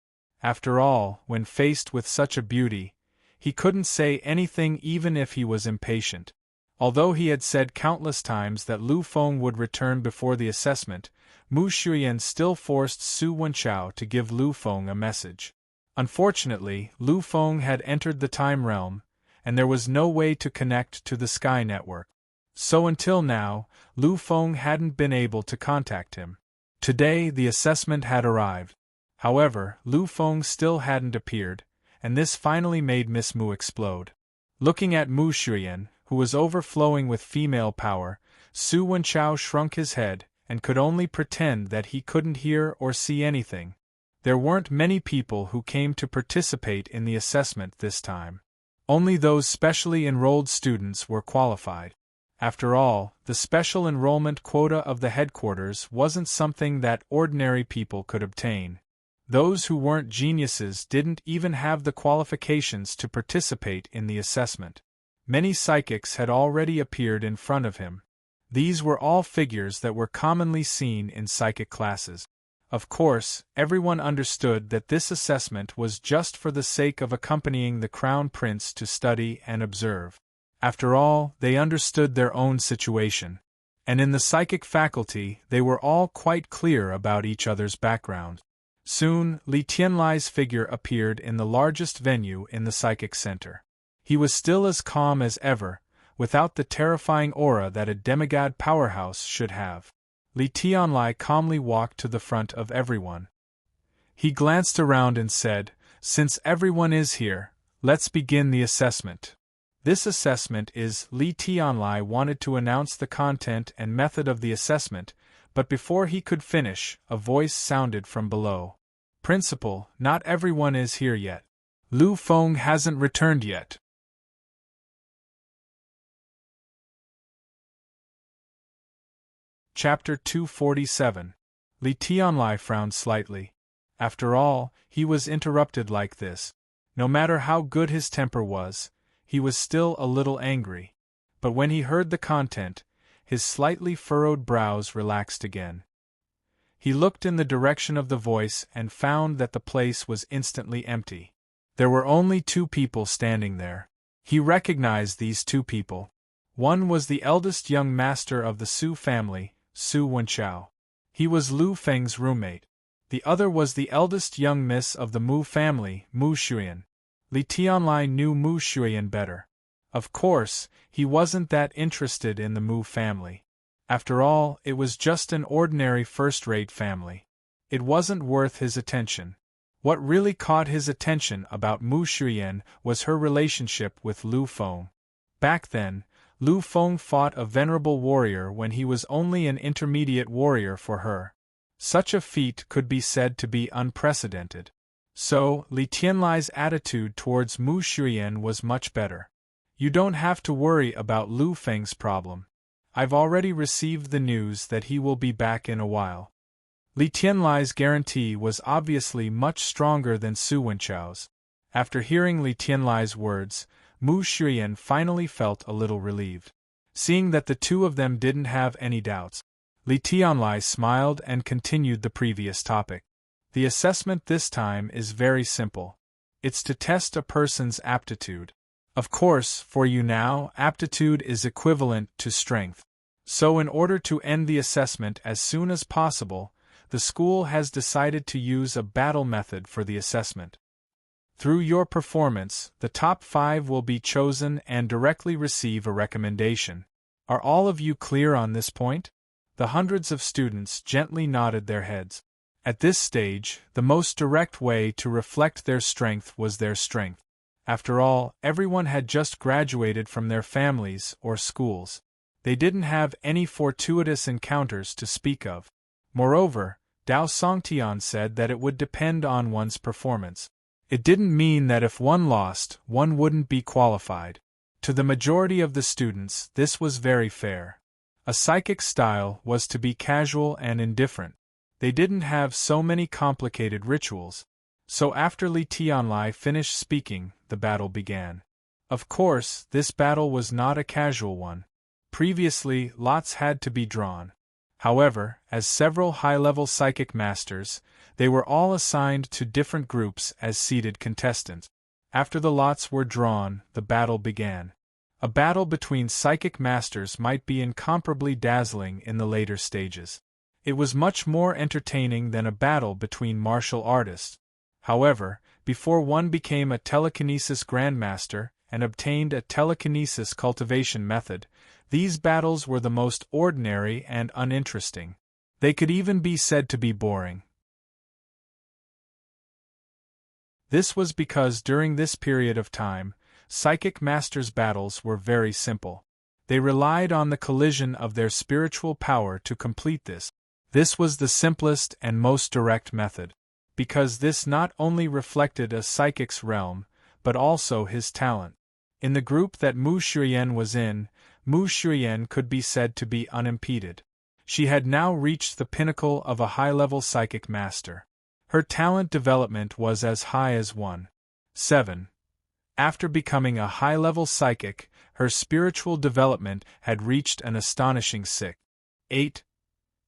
After all, when faced with such a beauty, he couldn't say anything even if he was impatient. Although he had said countless times that Lu Feng would return before the assessment, Mu Shuyan still forced Su Wenchao to give Lu Feng a message. Unfortunately, Lu Feng had entered the time realm, and there was no way to connect to the Sky Network. So until now, Lu Feng hadn't been able to contact him. Today the assessment had arrived. However, Lu Feng still hadn't appeared, and this finally made Miss Mu explode. Looking at Mu Shuyan, who was overflowing with female power, Su Wenchao shrunk his head and could only pretend that he couldn't hear or see anything. There weren't many people who came to participate in the assessment this time. Only those specially enrolled students were qualified. After all, the special enrollment quota of the headquarters wasn't something that ordinary people could obtain. Those who weren't geniuses didn't even have the qualifications to participate in the assessment. Many psychics had already appeared in front of him. These were all figures that were commonly seen in psychic classes. Of course, everyone understood that this assessment was just for the sake of accompanying the Crown Prince to study and observe. After all, they understood their own situation. And in the psychic faculty, they were all quite clear about each other's background. Soon, Li Tianlai's figure appeared in the largest venue in the psychic center. He was still as calm as ever, without the terrifying aura that a demigod powerhouse should have. Li Tianlai calmly walked to the front of everyone. He glanced around and said, "Since everyone is here, let's begin the assessment." This assessment is, Li Tianlai wanted to announce the content and method of the assessment, but before he could finish, a voice sounded from below. "Principal, not everyone is here yet. Lu Feng hasn't returned yet." Chapter 247. Li Tianlai frowned slightly. After all, he was interrupted like this. No matter how good his temper was, he was still a little angry. But when he heard the content, his slightly furrowed brows relaxed again. He looked in the direction of the voice and found that the place was instantly empty. There were only 2 people standing there. He recognized these 2 people. One was the eldest young master of the Su family, Su Wenchao. He was Lu Feng's roommate. The other was the eldest young miss of the Mu family, Mu Shuyan. Li Tianlai knew Mu Shuyan better. Of course, he wasn't that interested in the Mu family. After all, it was just an ordinary first-rate family. It wasn't worth his attention. What really caught his attention about Mu Shuyan was her relationship with Lu Feng. Back then, Lu Feng fought a venerable warrior when he was only an intermediate warrior for her. Such a feat could be said to be unprecedented. So, Li Tianlai's attitude towards Mu Shuyan was much better. You don't have to worry about Lu Feng's problem. I've already received the news that he will be back in a while. Li Tianlai's guarantee was obviously much stronger than Su Wenchao's. After hearing Li Tianlai's words, Mu Shuyan finally felt a little relieved. Seeing that the 2 of them didn't have any doubts, Li Tianlai smiled and continued the previous topic. The assessment this time is very simple. It's to test a person's aptitude. Of course, for you now, aptitude is equivalent to strength. So in order to end the assessment as soon as possible, the school has decided to use a battle method for the assessment. Through your performance, the top 5 will be chosen and directly receive a recommendation. Are all of you clear on this point? The hundreds of students gently nodded their heads. At this stage, the most direct way to reflect their strength was their strength. After all, everyone had just graduated from their families or schools. They didn't have any fortuitous encounters to speak of. Moreover, Dao Songtian said that it would depend on one's performance. It didn't mean that if one lost, one wouldn't be qualified. To the majority of the students, this was very fair. A psychic style was to be casual and indifferent. They didn't have so many complicated rituals. So after Li Tianlai finished speaking, the battle began. Of course, this battle was not a casual one. Previously, lots had to be drawn. However, as several high-level psychic masters, they were all assigned to different groups as seated contestants. After the lots were drawn, the battle began. A battle between psychic masters might be incomparably dazzling in the later stages. It was much more entertaining than a battle between martial artists. However, before one became a telekinesis grandmaster and obtained a telekinesis cultivation method, these battles were the most ordinary and uninteresting. They could even be said to be boring. This was because during this period of time, psychic masters' battles were very simple. They relied on the collision of their spiritual power to complete this. This was the simplest and most direct method, because this not only reflected a psychic's realm, but also his talent. In the group that Mu Shuyan was in, Mu Shuyan could be said to be unimpeded. She had now reached the pinnacle of a high-level psychic master. Her talent development was as high as 1.7. After becoming a high-level psychic, her spiritual development had reached an astonishing 6.8.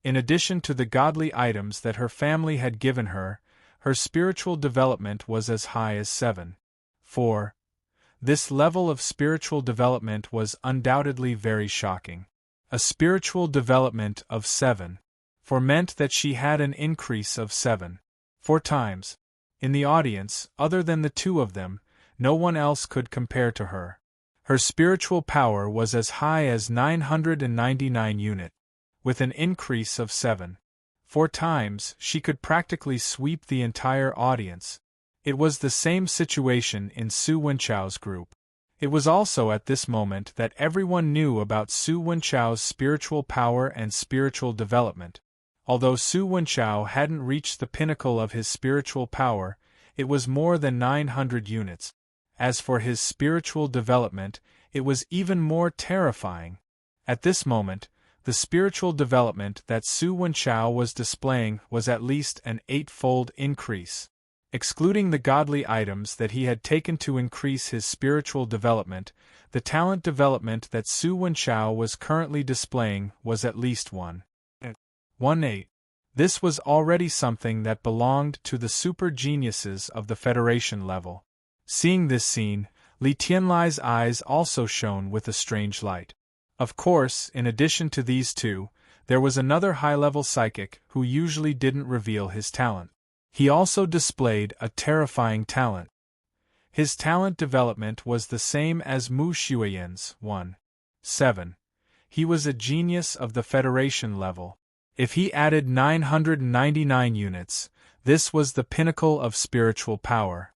In addition to the godly items that her family had given her, her spiritual development was as high as 7.4. This level of spiritual development was undoubtedly very shocking. A spiritual development of 7.4 meant that she had an increase of 7.4 times. In the audience, other than the 2 of them, no one else could compare to her. Her spiritual power was as high as 999 units. With an increase of 7.4 times, she could practically sweep the entire audience. It was the same situation in Su Wenchao's group. It was also at this moment that everyone knew about Su Wenchao's spiritual power and spiritual development. Although Su Wenchao hadn't reached the pinnacle of his spiritual power, it was more than 900 units. As for his spiritual development, it was even more terrifying. At this moment, The spiritual development that Su Wenchao was displaying was at least an 8-fold increase. Excluding the godly items that he had taken to increase his spiritual development, the talent development that Su Wenchao was currently displaying was at least 1.8. This was already something that belonged to the super geniuses of the Federation level. Seeing this scene, Li Tianlai's eyes also shone with a strange light. Of course, in addition to these two, there was another high-level psychic who usually didn't reveal his talent. He also displayed a terrifying talent. His talent development was the same as Mu Xueyan's 1.7. He was a genius of the Federation level. If he added 999 units, this was the pinnacle of spiritual power.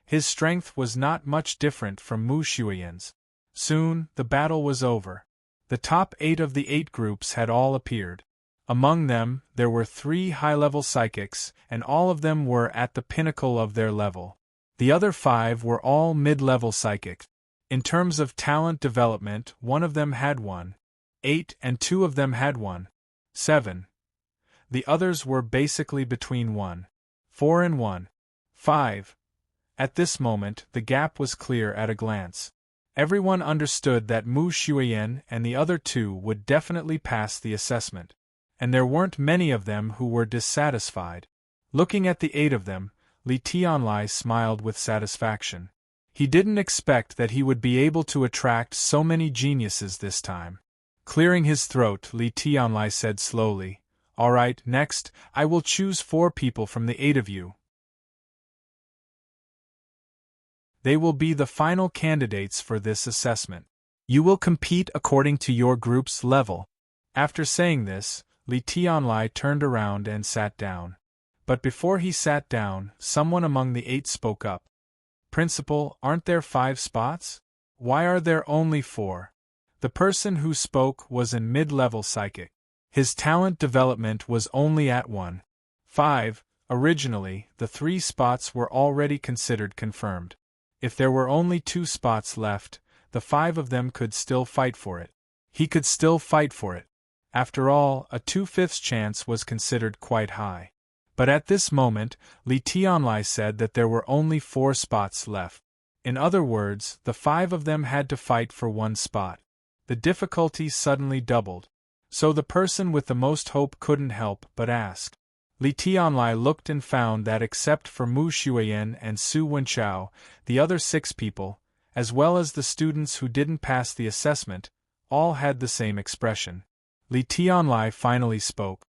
His strength was not much different from Mu Xueyan's. Soon, the battle was over. The top 8 of the 8 groups had all appeared. Among them, there were 3 high-level psychics, and all of them were at the pinnacle of their level. The other 5 were all mid-level psychics. In terms of talent development, one of them had 1.8 and 2 of them had 1.7. The others were basically between 1.4 and 1.5. At this moment, the gap was clear at a glance. Everyone understood that Mu Xueyan and the other 2 would definitely pass the assessment. And there weren't many of them who were dissatisfied. Looking at the 8 of them, Li Tianlai smiled with satisfaction. He didn't expect that he would be able to attract so many geniuses this time. Clearing his throat, Li Tianlai said slowly, "All right, next, I will choose 4 people from the 8 of you. They will be the final candidates for this assessment. You will compete according to your group's level." After saying this, Li Tianlai turned around and sat down. But before he sat down, someone among the 8 spoke up. "Principal, aren't there 5 spots? Why are there only 4? The person who spoke was in mid-level psychic. His talent development was only at 1.5. Originally, the 3 spots were already considered confirmed. If there were only 2 spots left, the 5 of them could still fight for it. He could still fight for it. After all, a 2/5 chance was considered quite high. But at this moment, Li Tianlai said that there were only 4 spots left. In other words, the 5 of them had to fight for 1 spot. The difficulty suddenly doubled. So the person with the most hope couldn't help but ask. Li Tianlai looked and found that except for Mu Xueyan and Su Wenchao, the other 6 people, as well as the students who didn't pass the assessment, all had the same expression. Li Tianlai finally spoke.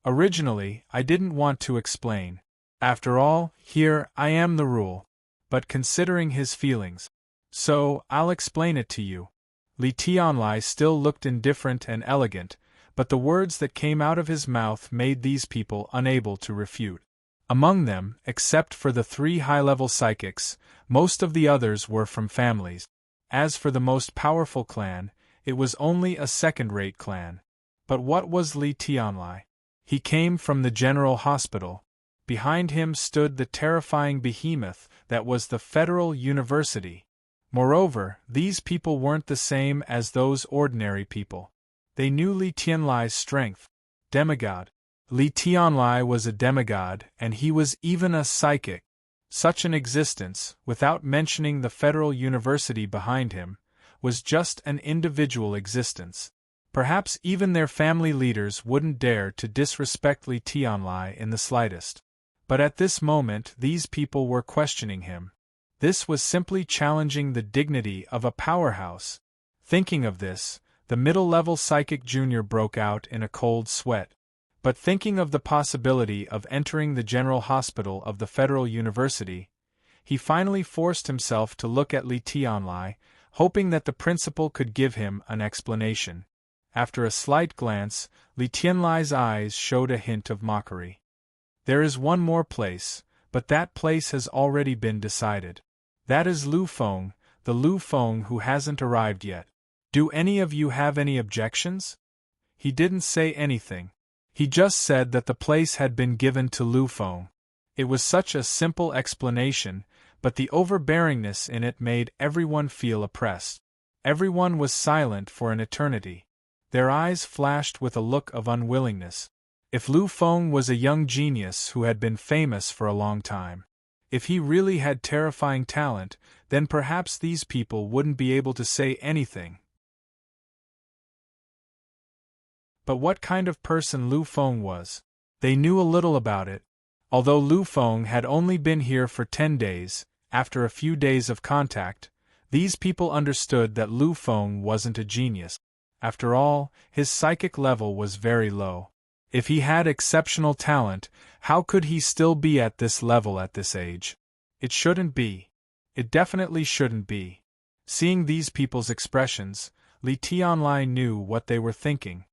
"Originally, I didn't want to explain. After all, here I am the rule. But considering his feelings. So, I'll explain it to you." Li Tianlai still looked indifferent and elegant, but the words that came out of his mouth made these people unable to refute. Among them, except for the 3 high-level psychics, most of the others were from families. As for the most powerful clan, it was only a second-rate clan. But what was Li Tianlai? He came from the General Hospital. Behind him stood the terrifying behemoth that was the Federal University. Moreover, these people weren't the same as those ordinary people. They knew Li Tianlai's strength. Demigod. Li Tianlai was a demigod, and he was even a psychic. Such an existence, without mentioning the Federal University behind him, was just an individual existence. Perhaps even their family leaders wouldn't dare to disrespect Li Tianlai in the slightest. But at this moment these people were questioning him. This was simply challenging the dignity of a powerhouse. Thinking of this, the middle-level psychic junior broke out in a cold sweat. But thinking of the possibility of entering the General Hospital of the Federal University, he finally forced himself to look at Li Tianlai, hoping that the principal could give him an explanation. After a slight glance, Li Tianlai's eyes showed a hint of mockery. "There is one more place, but that place has already been decided. That is Lu Feng, the Lu Feng who hasn't arrived yet. Do any of you have any objections?" He didn't say anything. He just said that the place had been given to Lu Feng. It was such a simple explanation, but the overbearingness in it made everyone feel oppressed. Everyone was silent for an eternity. Their eyes flashed with a look of unwillingness. If Lu Feng was a young genius who had been famous for a long time, if he really had terrifying talent, then perhaps these people wouldn't be able to say anything. But what kind of person Lu Feng was? They knew a little about it. Although Lu Feng had only been here for 10 days, after a few days of contact, these people understood that Lu Feng wasn't a genius. After all, his psychic level was very low. If he had exceptional talent, how could he still be at this level at this age? It shouldn't be. It definitely shouldn't be. Seeing these people's expressions, Li Tianlai knew what they were thinking.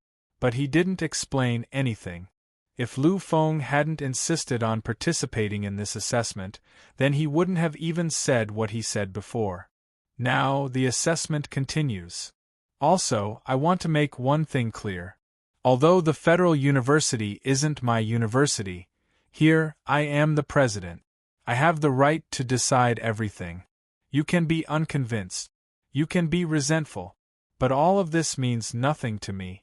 But he didn't explain anything. If Lu Feng hadn't insisted on participating in this assessment, then he wouldn't have even said what he said before. Now, the assessment continues. Also, I want to make one thing clear. Although the Federal University isn't my university, here, I am the president. I have the right to decide everything. You can be unconvinced. You can be resentful. But all of this means nothing to me.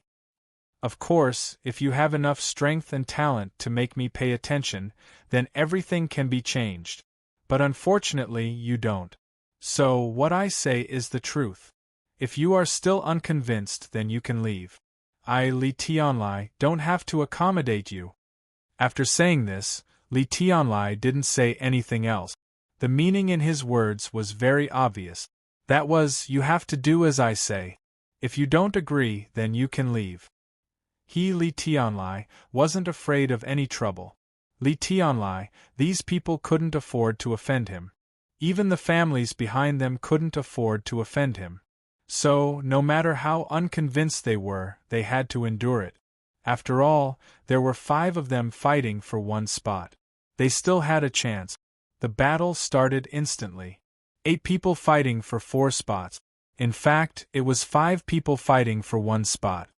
Of course, if you have enough strength and talent to make me pay attention, then everything can be changed. But unfortunately, you don't. So, what I say is the truth. If you are still unconvinced, then you can leave. I, Li Tianlai, don't have to accommodate you. After saying this, Li Tianlai didn't say anything else. The meaning in his words was very obvious. That was, you have to do as I say. If you don't agree, then you can leave. He, Li Tianlai, wasn't afraid of any trouble. Li Tianlai, these people couldn't afford to offend him. Even the families behind them couldn't afford to offend him. So, no matter how unconvinced they were, they had to endure it. After all, there were 5 of them fighting for one spot. They still had a chance. The battle started instantly. 8 people fighting for 4 spots. In fact, it was 5 people fighting for one spot.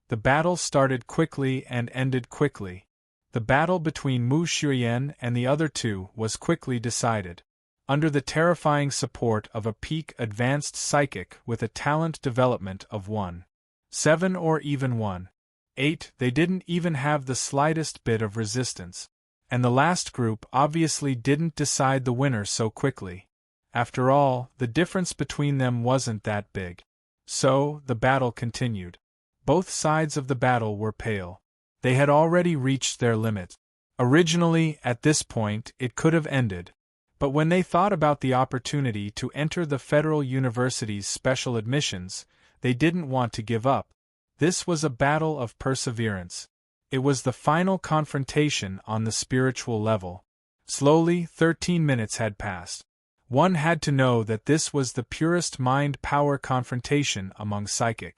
The battle started quickly and ended quickly. The battle between Mu Xuyen and the other 2 was quickly decided. Under the terrifying support of a peak advanced psychic with a talent development of 1.7 or even 1.8, they didn't even have the slightest bit of resistance. And the last group obviously didn't decide the winner so quickly. After all, the difference between them wasn't that big. So, the battle continued. Both sides of the battle were pale. They had already reached their limit. Originally, at this point, it could have ended. But when they thought about the opportunity to enter the Federal University's special admissions, they didn't want to give up. This was a battle of perseverance. It was the final confrontation on the spiritual level. Slowly, 13 minutes had passed. One had to know that this was the purest mind-power confrontation among psychic.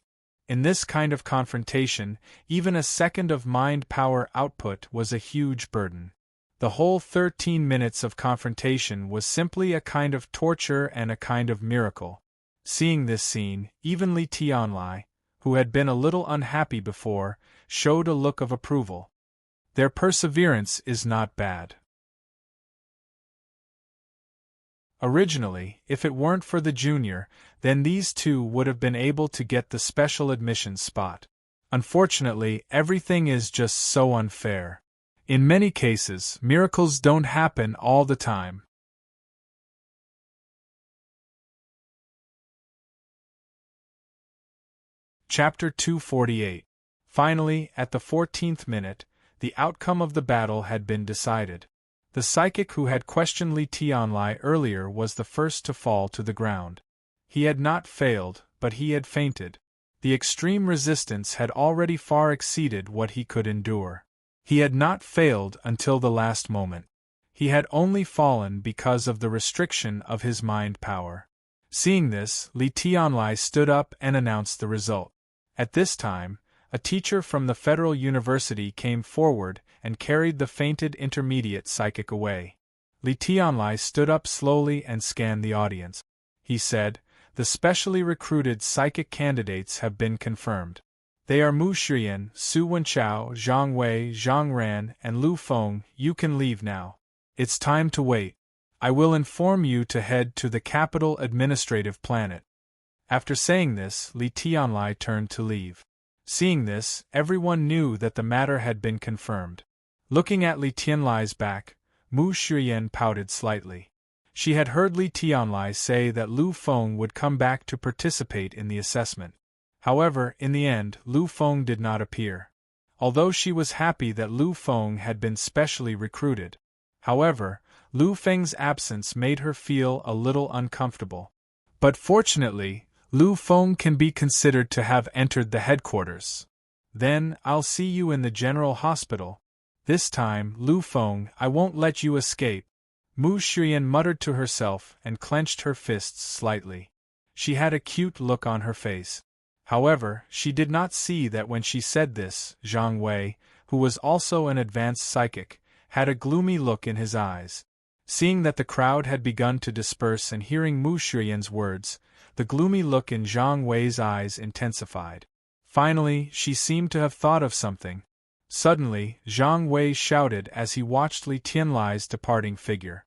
In this kind of confrontation, even a second of mind-power output was a huge burden. The whole 13 minutes of confrontation was simply a kind of torture and a kind of miracle. Seeing this scene, even Li Tianlai, who had been a little unhappy before, showed a look of approval. Their perseverance is not bad. Originally, if it weren't for the junior, then these 2 would have been able to get the special admissions spot. Unfortunately, everything is just so unfair. In many cases, miracles don't happen all the time. Chapter 248. Finally, at the 14th minute, the outcome of the battle had been decided. The psychic who had questioned Li Tianlai earlier was the first to fall to the ground. He had not failed, but he had fainted. The extreme resistance had already far exceeded what he could endure. He had not failed until the last moment. He had only fallen because of the restriction of his mind power. Seeing this, Li Tianlai stood up and announced the result. At this time, a teacher from the Federal University came forward and carried the fainted intermediate psychic away. Li Tianlai stood up slowly and scanned the audience. He said, "The specially recruited psychic candidates have been confirmed. They are Mu Xuyen, Su Wenchao, Zhang Wei, Zhang Ran, and Lu Feng. You can leave now. It's time to wait. I will inform you to head to the capital administrative planet." After saying this, Li Tianlai turned to leave. Seeing this, everyone knew that the matter had been confirmed. Looking at Li Tianlai's back, Mu Shuyan pouted slightly. She had heard Li Tianlai say that Lu Feng would come back to participate in the assessment. However, in the end, Lu Feng did not appear. Although she was happy that Lu Feng had been specially recruited. However, Lu Feng's absence made her feel a little uncomfortable. But fortunately, Lu Feng can be considered to have entered the headquarters. Then, I'll see you in the general hospital. This time, Lu Feng, I won't let you escape. Mu Shuyan muttered to herself and clenched her fists slightly. She had a cute look on her face. However, she did not see that when she said this, Zhang Wei, who was also an advanced psychic, had a gloomy look in his eyes. Seeing that the crowd had begun to disperse and hearing Mu Shuyan's words, the gloomy look in Zhang Wei's eyes intensified. Finally, she seemed to have thought of something. Suddenly, Zhang Wei shouted as he watched Li Tianlai's departing figure.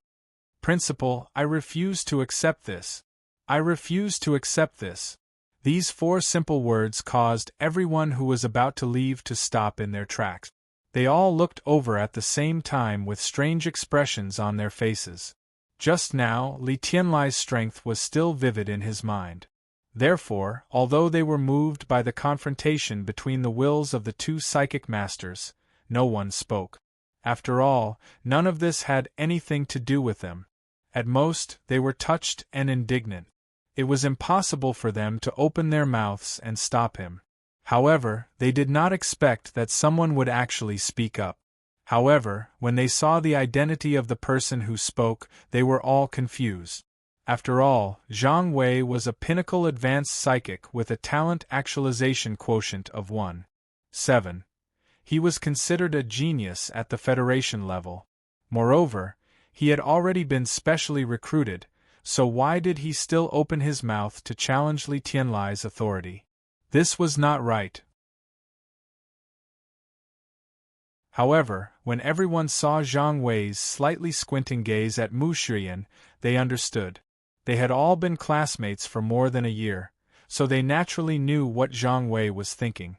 Principal, I refuse to accept this. I refuse to accept this. These 4 simple words caused everyone who was about to leave to stop in their tracks. They all looked over at the same time with strange expressions on their faces. Just now, Li Tianlai's strength was still vivid in his mind. Therefore, although they were moved by the confrontation between the wills of the 2 psychic masters, no one spoke. After all, none of this had anything to do with them. At most, they were touched and indignant. It was impossible for them to open their mouths and stop him. However, they did not expect that someone would actually speak up. However, when they saw the identity of the person who spoke, they were all confused. After all, Zhang Wei was a pinnacle advanced psychic with a talent actualization quotient of 1.7. He was considered a genius at the Federation level. Moreover, he had already been specially recruited, so why did he still open his mouth to challenge Li Tianlai's authority? This was not right. However, when everyone saw Zhang Wei's slightly squinting gaze at Mu Shuyan, they understood. They had all been classmates for more than a year, so they naturally knew what Zhang Wei was thinking.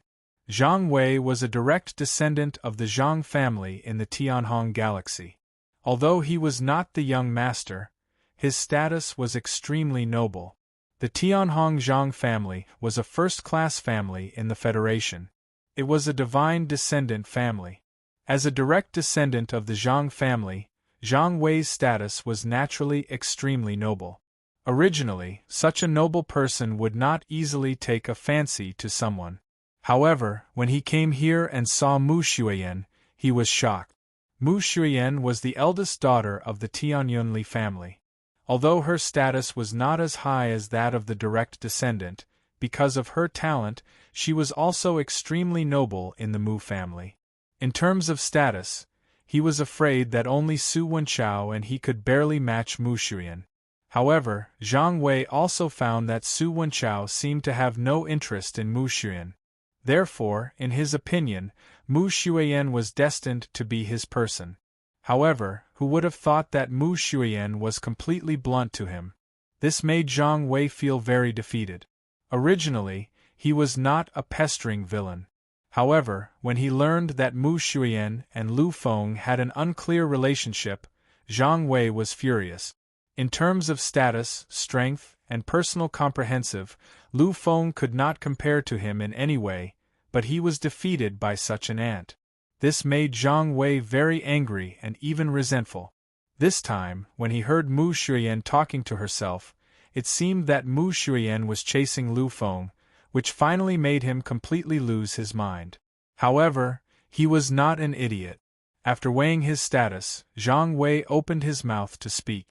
Zhang Wei was a direct descendant of the Zhang family in the Tianhong galaxy. Although he was not the young master, his status was extremely noble. The Tianhong Zhang family was a first-class family in the Federation. It was a divine descendant family. As a direct descendant of the Zhang family, Zhang Wei's status was naturally extremely noble. Originally, such a noble person would not easily take a fancy to someone. However, when he came here and saw Mu Shuyan, he was shocked. Mu Shuyan was the eldest daughter of the Tianyunli family. Although her status was not as high as that of the direct descendant, because of her talent, she was also extremely noble in the Mu family. In terms of status, he was afraid that only Su Wenchao and he could barely match Mu Shuyan. However, Zhang Wei also found that Su Wenchao seemed to have no interest in Mu Shuyan. Therefore, in his opinion, Mu Shuyan was destined to be his person. However, who would have thought that Mu Shuyan was completely blunt to him? This made Zhang Wei feel very defeated. Originally, he was not a pestering villain. However, when he learned that Mu Shuyan and Lu Feng had an unclear relationship, Zhang Wei was furious. In terms of status, strength, and personal comprehensive, Lu Feng could not compare to him in any way, but he was defeated by such an ant. This made Zhang Wei very angry and even resentful. This time, when he heard Mu Shuyan talking to herself, it seemed that Mu Shuyan was chasing Lu Feng, which finally made him completely lose his mind. However, he was not an idiot. After weighing his status, Zhang Wei opened his mouth to speak.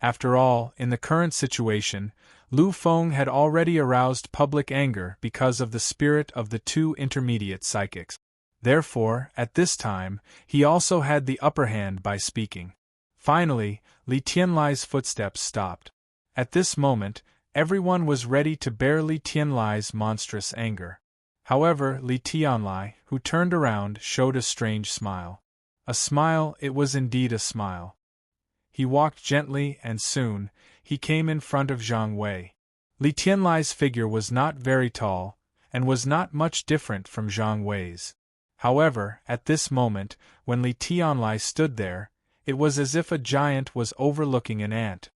After all, in the current situation, Lu Feng had already aroused public anger because of the spirit of the 2 intermediate psychics. Therefore, at this time, he also had the upper hand by speaking. Finally, Li Tianlai's footsteps stopped. At this moment, everyone was ready to bear Li Tianlai's monstrous anger. However, Li Tianlai, who turned around, showed a strange smile. A smile, it was indeed a smile. He walked gently and soon, he came in front of Zhang Wei. Li Tianlai's figure was not very tall, and was not much different from Zhang Wei's. However, at this moment, when Li Tianlai stood there, it was as if a giant was overlooking an ant.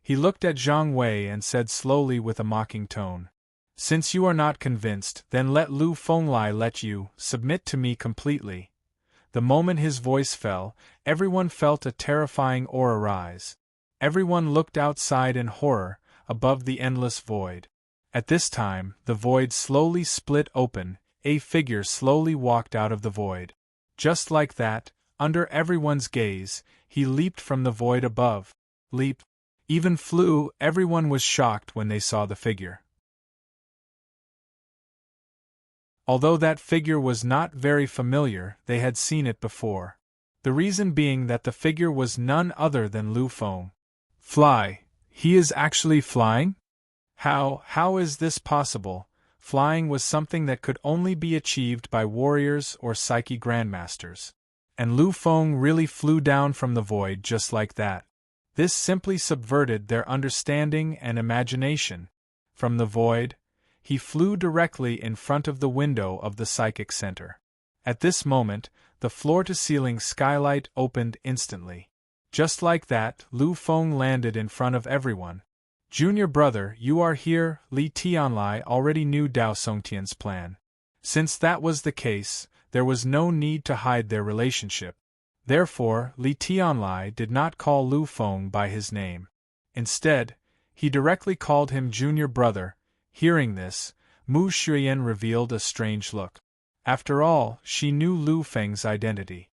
He looked at Zhang Wei and said slowly with a mocking tone, "Since you are not convinced, then let Lu Fenglai let you submit to me completely." The moment his voice fell, everyone felt a terrifying aura rise. Everyone looked outside in horror, above the endless void. At this time, the void slowly split open, a figure slowly walked out of the void. Just like that, under everyone's gaze, he leaped from the void above. Leap. Even flew. Everyone was shocked when they saw the figure. Although that figure was not very familiar, they had seen it before. The reason being that the figure was none other than Lu Feng. Fly. He is actually flying? How is this possible? Flying was something that could only be achieved by warriors or psyche grandmasters. And Lu Feng really flew down from the void just like that. This simply subverted their understanding and imagination. From the void, he flew directly in front of the window of the psychic center. At this moment, the floor-to-ceiling skylight opened instantly. Just like that, Lu Feng landed in front of everyone. "Junior brother, you are here." Li Tianlai already knew Dao Songtian's plan. Since that was the case, there was no need to hide their relationship. Therefore, Li Tianlai did not call Lu Feng by his name. Instead, he directly called him junior brother. Hearing this, Mu Xuyan revealed a strange look. After all, she knew Lu Feng's identity.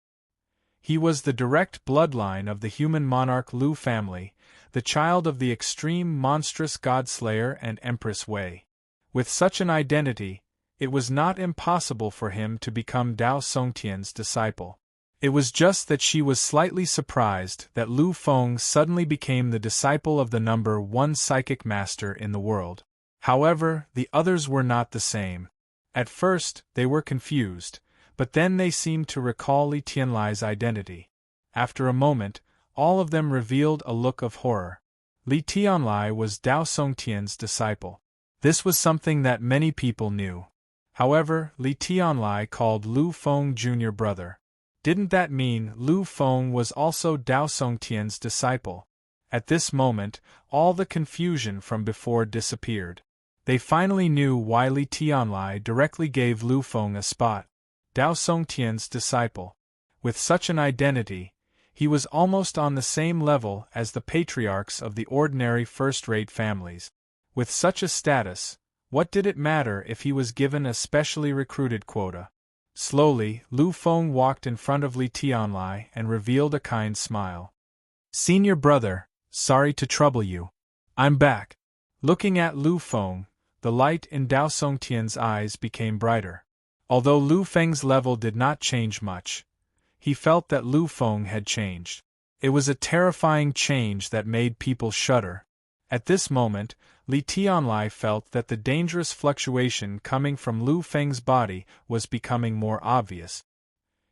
He was the direct bloodline of the human monarch Lu family, the child of the extreme monstrous godslayer and Empress Wei. With such an identity, it was not impossible for him to become Dao Songtian's disciple. It was just that she was slightly surprised that Lu Feng suddenly became the disciple of the number one psychic master in the world. However, the others were not the same. At first, they were confused, but then they seemed to recall Li Tianlai's identity. After a moment, all of them revealed a look of horror. Li Tianlai was Dao Songtian's disciple. This was something that many people knew. However, Li Tianlai called Lu Feng junior brother. Didn't that mean Lu Feng was also Dao Songtian's disciple? At this moment, all the confusion from before disappeared. They finally knew why Li Tianlai directly gave Lu Feng a spot. Dao Songtian's disciple. With such an identity, he was almost on the same level as the patriarchs of the ordinary first-rate families. With such a status, what did it matter if he was given a specially recruited quota? Slowly, Lu Feng walked in front of Li Tianlai and revealed a kind smile. "Senior brother, sorry to trouble you. I'm back." Looking at Lu Feng, the light in Dao Songtian's eyes became brighter. Although Lu Feng's level did not change much, he felt that Lu Feng had changed. It was a terrifying change that made people shudder. At this moment, Li Tianlai felt that the dangerous fluctuation coming from Lu Feng's body was becoming more obvious.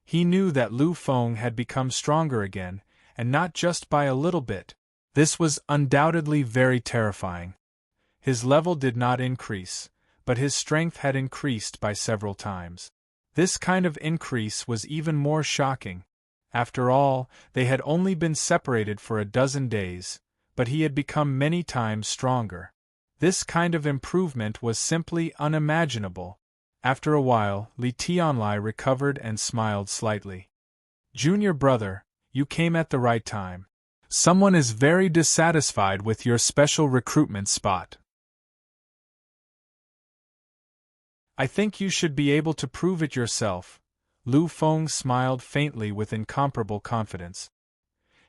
He knew that Lu Feng had become stronger again, and not just by a little bit. This was undoubtedly very terrifying. His level did not increase, but his strength had increased by several times. This kind of increase was even more shocking. After all, they had only been separated for a dozen days, but he had become many times stronger. This kind of improvement was simply unimaginable. After a while, Li Tianlai recovered and smiled slightly. "Junior brother, you came at the right time. Someone is very dissatisfied with your special recruitment spot. I think you should be able to prove it yourself." Lu Feng smiled faintly with incomparable confidence.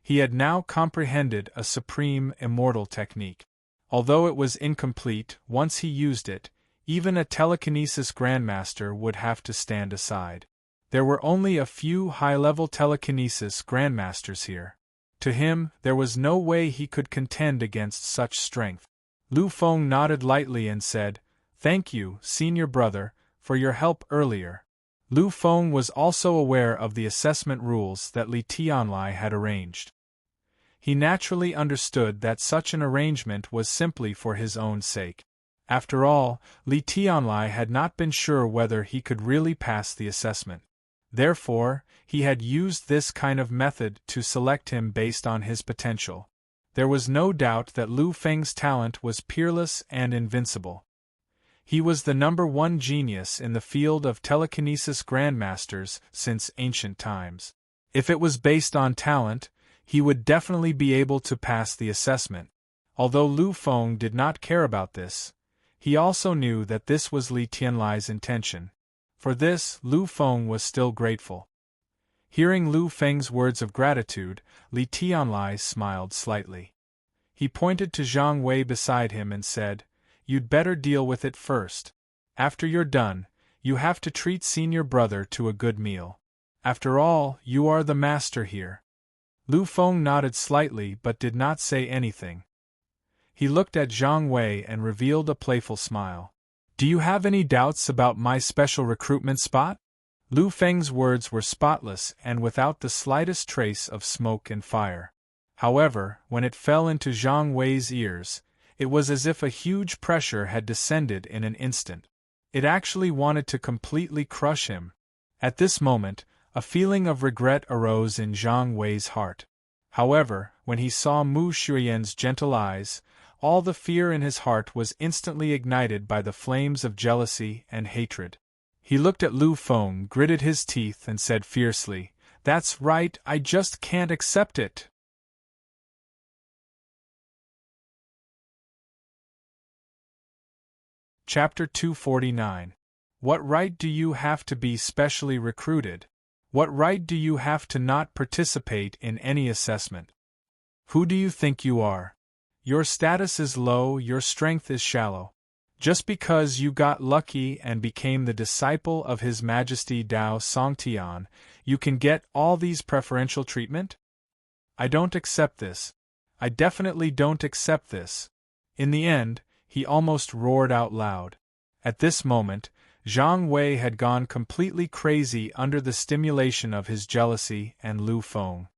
He had now comprehended a supreme, immortal technique. Although it was incomplete, once he used it, even a telekinesis grandmaster would have to stand aside. There were only a few high-level telekinesis grandmasters here. To him, there was no way he could contend against such strength. Lu Feng nodded lightly and said, "Thank you, senior brother, for your help earlier." Lu Feng was also aware of the assessment rules that Li Tianlai had arranged. He naturally understood that such an arrangement was simply for his own sake. After all, Li Tianlai had not been sure whether he could really pass the assessment. Therefore, he had used this kind of method to select him based on his potential. There was no doubt that Lu Feng's talent was peerless and invincible. He was the #1 genius in the field of telekinesis grandmasters since ancient times. If it was based on talent, he would definitely be able to pass the assessment. Although Lu Feng did not care about this, he also knew that this was Li Tianlai's intention. For this, Lu Feng was still grateful. Hearing Lu Feng's words of gratitude, Li Tianlai smiled slightly. He pointed to Zhang Wei beside him and said, "You'd better deal with it first. After you're done, you have to treat senior brother to a good meal. After all, you are the master here." Lu Feng nodded slightly but did not say anything. He looked at Zhang Wei and revealed a playful smile. "Do you have any doubts about my special recruitment spot?" Lu Feng's words were spotless and without the slightest trace of smoke and fire. However, when it fell into Zhang Wei's ears, it was as if a huge pressure had descended in an instant. It actually wanted to completely crush him. At this moment, a feeling of regret arose in Zhang Wei's heart. However, when he saw Mu Shuyan's gentle eyes, all the fear in his heart was instantly ignited by the flames of jealousy and hatred. He looked at Lu Feng, gritted his teeth and said fiercely, "That's right, I just can't accept it." Chapter 249. What right do you have to be specially recruited? What right do you have to not participate in any assessment? Who do you think you are? Your status is low, your strength is shallow. Just because you got lucky and became the disciple of His Majesty Dao Songtian, you can get all these preferential treatment? I don't accept this. I definitely don't accept this. In the end, he almost roared out loud. At this moment, Zhang Wei had gone completely crazy under the stimulation of his jealousy and Lu Feng.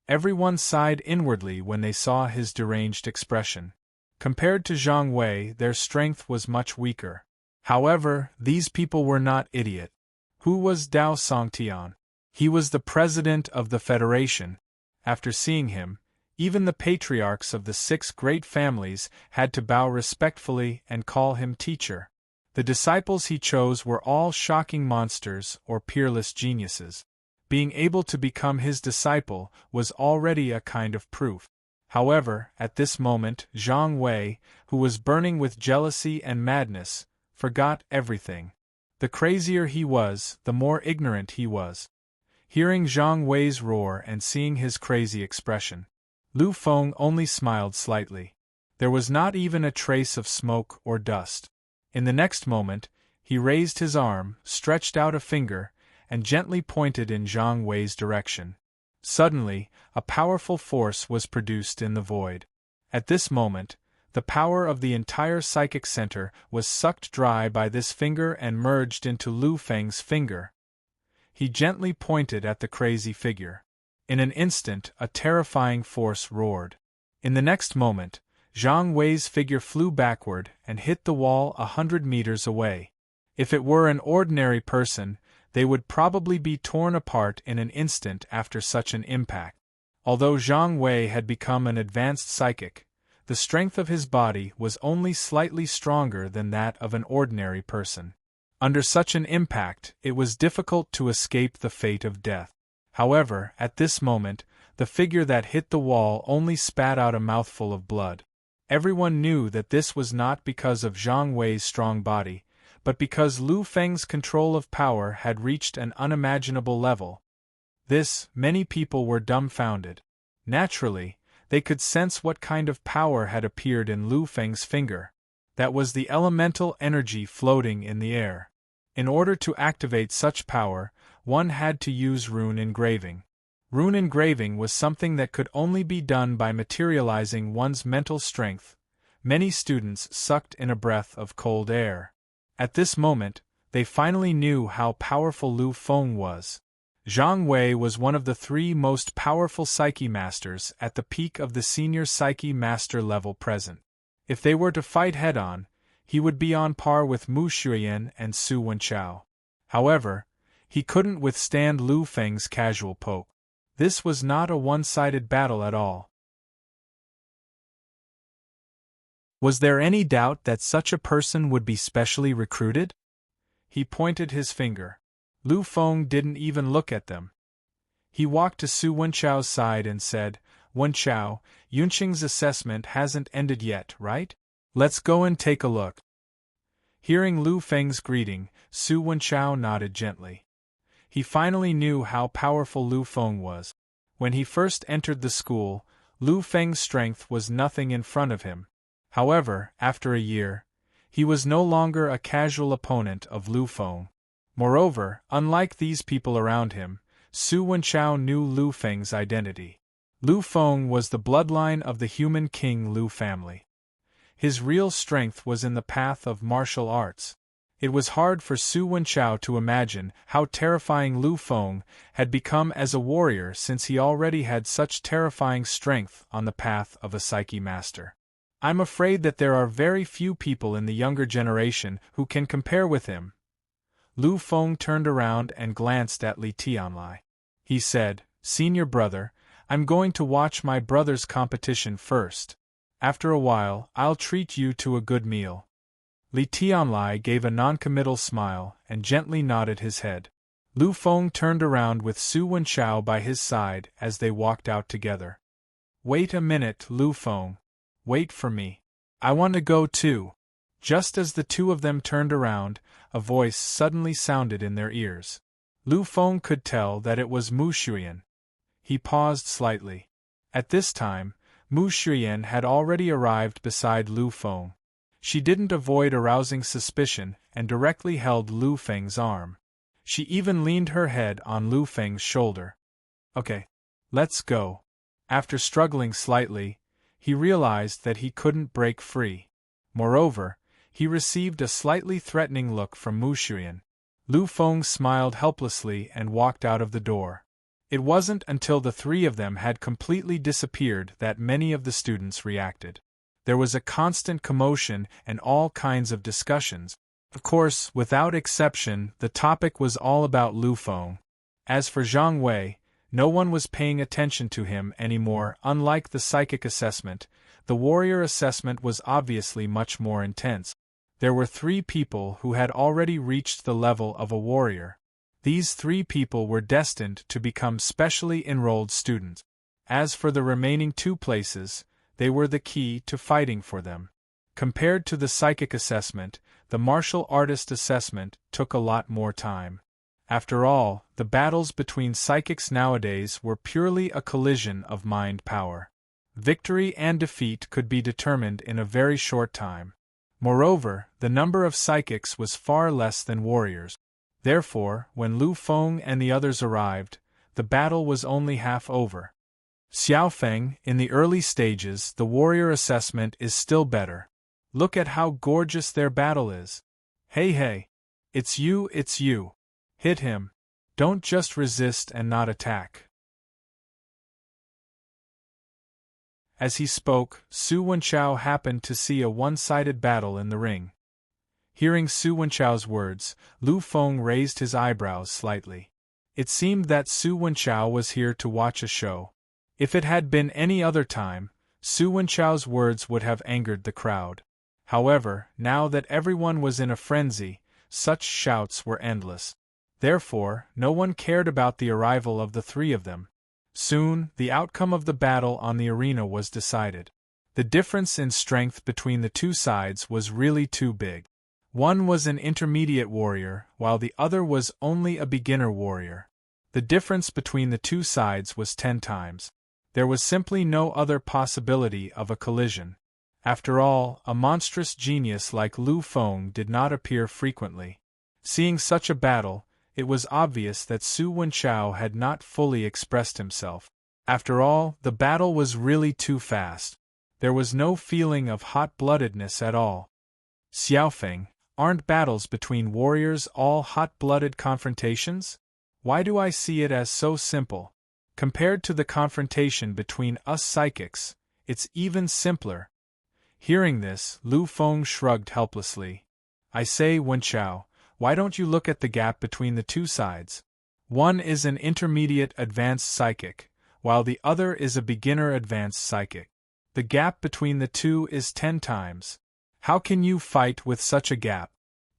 Everyone sighed inwardly when they saw his deranged expression. Compared to Zhang Wei, their strength was much weaker. However, these people were not idiot. Who was Dao Songtian? He was the president of the Federation. After seeing him, even the patriarchs of the 6 great families had to bow respectfully and call him teacher. The disciples he chose were all shocking monsters or peerless geniuses. Being able to become his disciple was already a kind of proof. However, at this moment, Zhang Wei, who was burning with jealousy and madness, forgot everything. The crazier he was, the more ignorant he was. Hearing Zhang Wei's roar and seeing his crazy expression, Lu Feng only smiled slightly. There was not even a trace of smoke or dust. In the next moment, he raised his arm, stretched out a finger, and gently pointed in Zhang Wei's direction. Suddenly, a powerful force was produced in the void. At this moment, the power of the entire psychic center was sucked dry by this finger and merged into Lu Feng's finger. He gently pointed at the crazy figure. In an instant, a terrifying force roared. In the next moment, Zhang Wei's figure flew backward and hit the wall 100 meters away. If it were an ordinary person, they would probably be torn apart in an instant after such an impact. Although Zhang Wei had become an advanced psychic, the strength of his body was only slightly stronger than that of an ordinary person. Under such an impact, it was difficult to escape the fate of death. However, at this moment, the figure that hit the wall only spat out a mouthful of blood. Everyone knew that this was not because of Zhang Wei's strong body, but because Lu Feng's control of power had reached an unimaginable level. This, many people were dumbfounded. Naturally, they could sense what kind of power had appeared in Lu Feng's finger. That was the elemental energy floating in the air. In order to activate such power, one had to use rune engraving. Rune engraving was something that could only be done by materializing one's mental strength. Many students sucked in a breath of cold air. At this moment, they finally knew how powerful Lu Feng was. Zhang Wei was one of the 3 most powerful Psyche Masters at the peak of the senior Psyche Master level present. If they were to fight head-on, he would be on par with Mu Xuyan and Su Wenchao. However, he couldn't withstand Lu Feng's casual poke. This was not a one-sided battle at all. Was there any doubt that such a person would be specially recruited? He pointed his finger. Lu Feng didn't even look at them. He walked to Su Wenchao's side and said, "Wenchao, Yunqing's assessment hasn't ended yet, right? Let's go and take a look." Hearing Lu Feng's greeting, Su Wenchao nodded gently. He finally knew how powerful Lu Feng was. When he first entered the school, Lu Feng's strength was nothing in front of him. However, after a year, he was no longer a casual opponent of Lu Feng. Moreover, unlike these people around him, Su Wenchao knew Lu Feng's identity. Lu Feng was the bloodline of the human king Lu family. His real strength was in the path of martial arts. It was hard for Su Wenchao to imagine how terrifying Lu Feng had become as a warrior, since he already had such terrifying strength on the path of a psyche master. "I'm afraid that there are very few people in the younger generation who can compare with him." Lu Feng turned around and glanced at Li Tianlai. He said, "Senior brother, I'm going to watch my brother's competition first. After a while, I'll treat you to a good meal." Li Tianlai gave a noncommittal smile and gently nodded his head. Lu Feng turned around with Su Wenchao by his side as they walked out together. "Wait a minute, Lu Feng. Wait for me. I want to go too." Just as the two of them turned around, a voice suddenly sounded in their ears. Lu Feng could tell that it was Mu Xuyan. He paused slightly. At this time, Mu Xuyan had already arrived beside Lu Feng. She didn't avoid arousing suspicion and directly held Lu Feng's arm. She even leaned her head on Lu Feng's shoulder. "Okay. Let's go." After struggling slightly, he realized that he couldn't break free. Moreover, he received a slightly threatening look from Mu Xuyan. Lu Feng smiled helplessly and walked out of the door. It wasn't until the three of them had completely disappeared that many of the students reacted. There was a constant commotion and all kinds of discussions. Of course, without exception, the topic was all about Lu Feng. As for Zhang Wei, no one was paying attention to him anymore. Unlike the psychic assessment, the warrior assessment was obviously much more intense. There were 3 people who had already reached the level of a warrior. These 3 people were destined to become specially enrolled students. As for the remaining 2 places, they were the key to fighting for them. Compared to the psychic assessment, the martial artist assessment took a lot more time. After all, the battles between psychics nowadays were purely a collision of mind power. Victory and defeat could be determined in a very short time. Moreover, the number of psychics was far less than warriors. Therefore, when Lu Feng and the others arrived, the battle was only half over. "Xiaofeng, in the early stages, the warrior assessment is still better. Look at how gorgeous their battle is. Hey, it's you. Hit him. Don't just resist and not attack." As he spoke, Su Wenchao happened to see a one-sided battle in the ring. Hearing Su Wenchao's words, Lu Feng raised his eyebrows slightly. It seemed that Su Wenchao was here to watch a show. If it had been any other time, Su Wenchao's words would have angered the crowd. However, now that everyone was in a frenzy, such shouts were endless. Therefore, no one cared about the arrival of the 3 of them. Soon, the outcome of the battle on the arena was decided. The difference in strength between the 2 sides was really too big. One was an intermediate warrior, while the other was only a beginner warrior. The difference between the 2 sides was 10 times. There was simply no other possibility of a collision. After all, a monstrous genius like Lu Feng did not appear frequently. Seeing such a battle, it was obvious that Su Wenchao had not fully expressed himself. After all, the battle was really too fast. There was no feeling of hot-bloodedness at all. "Xiaofeng, aren't battles between warriors all hot-blooded confrontations? Why do I see it as so simple? Compared to the confrontation between us psychics, it's even simpler. Hearing this, Lu Feng shrugged helplessly. I say, Wenchao, why don't you look at the gap between the two sides? One is an intermediate advanced psychic, while the other is a beginner advanced psychic. The gap between the two is 10 times. How can you fight with such a gap?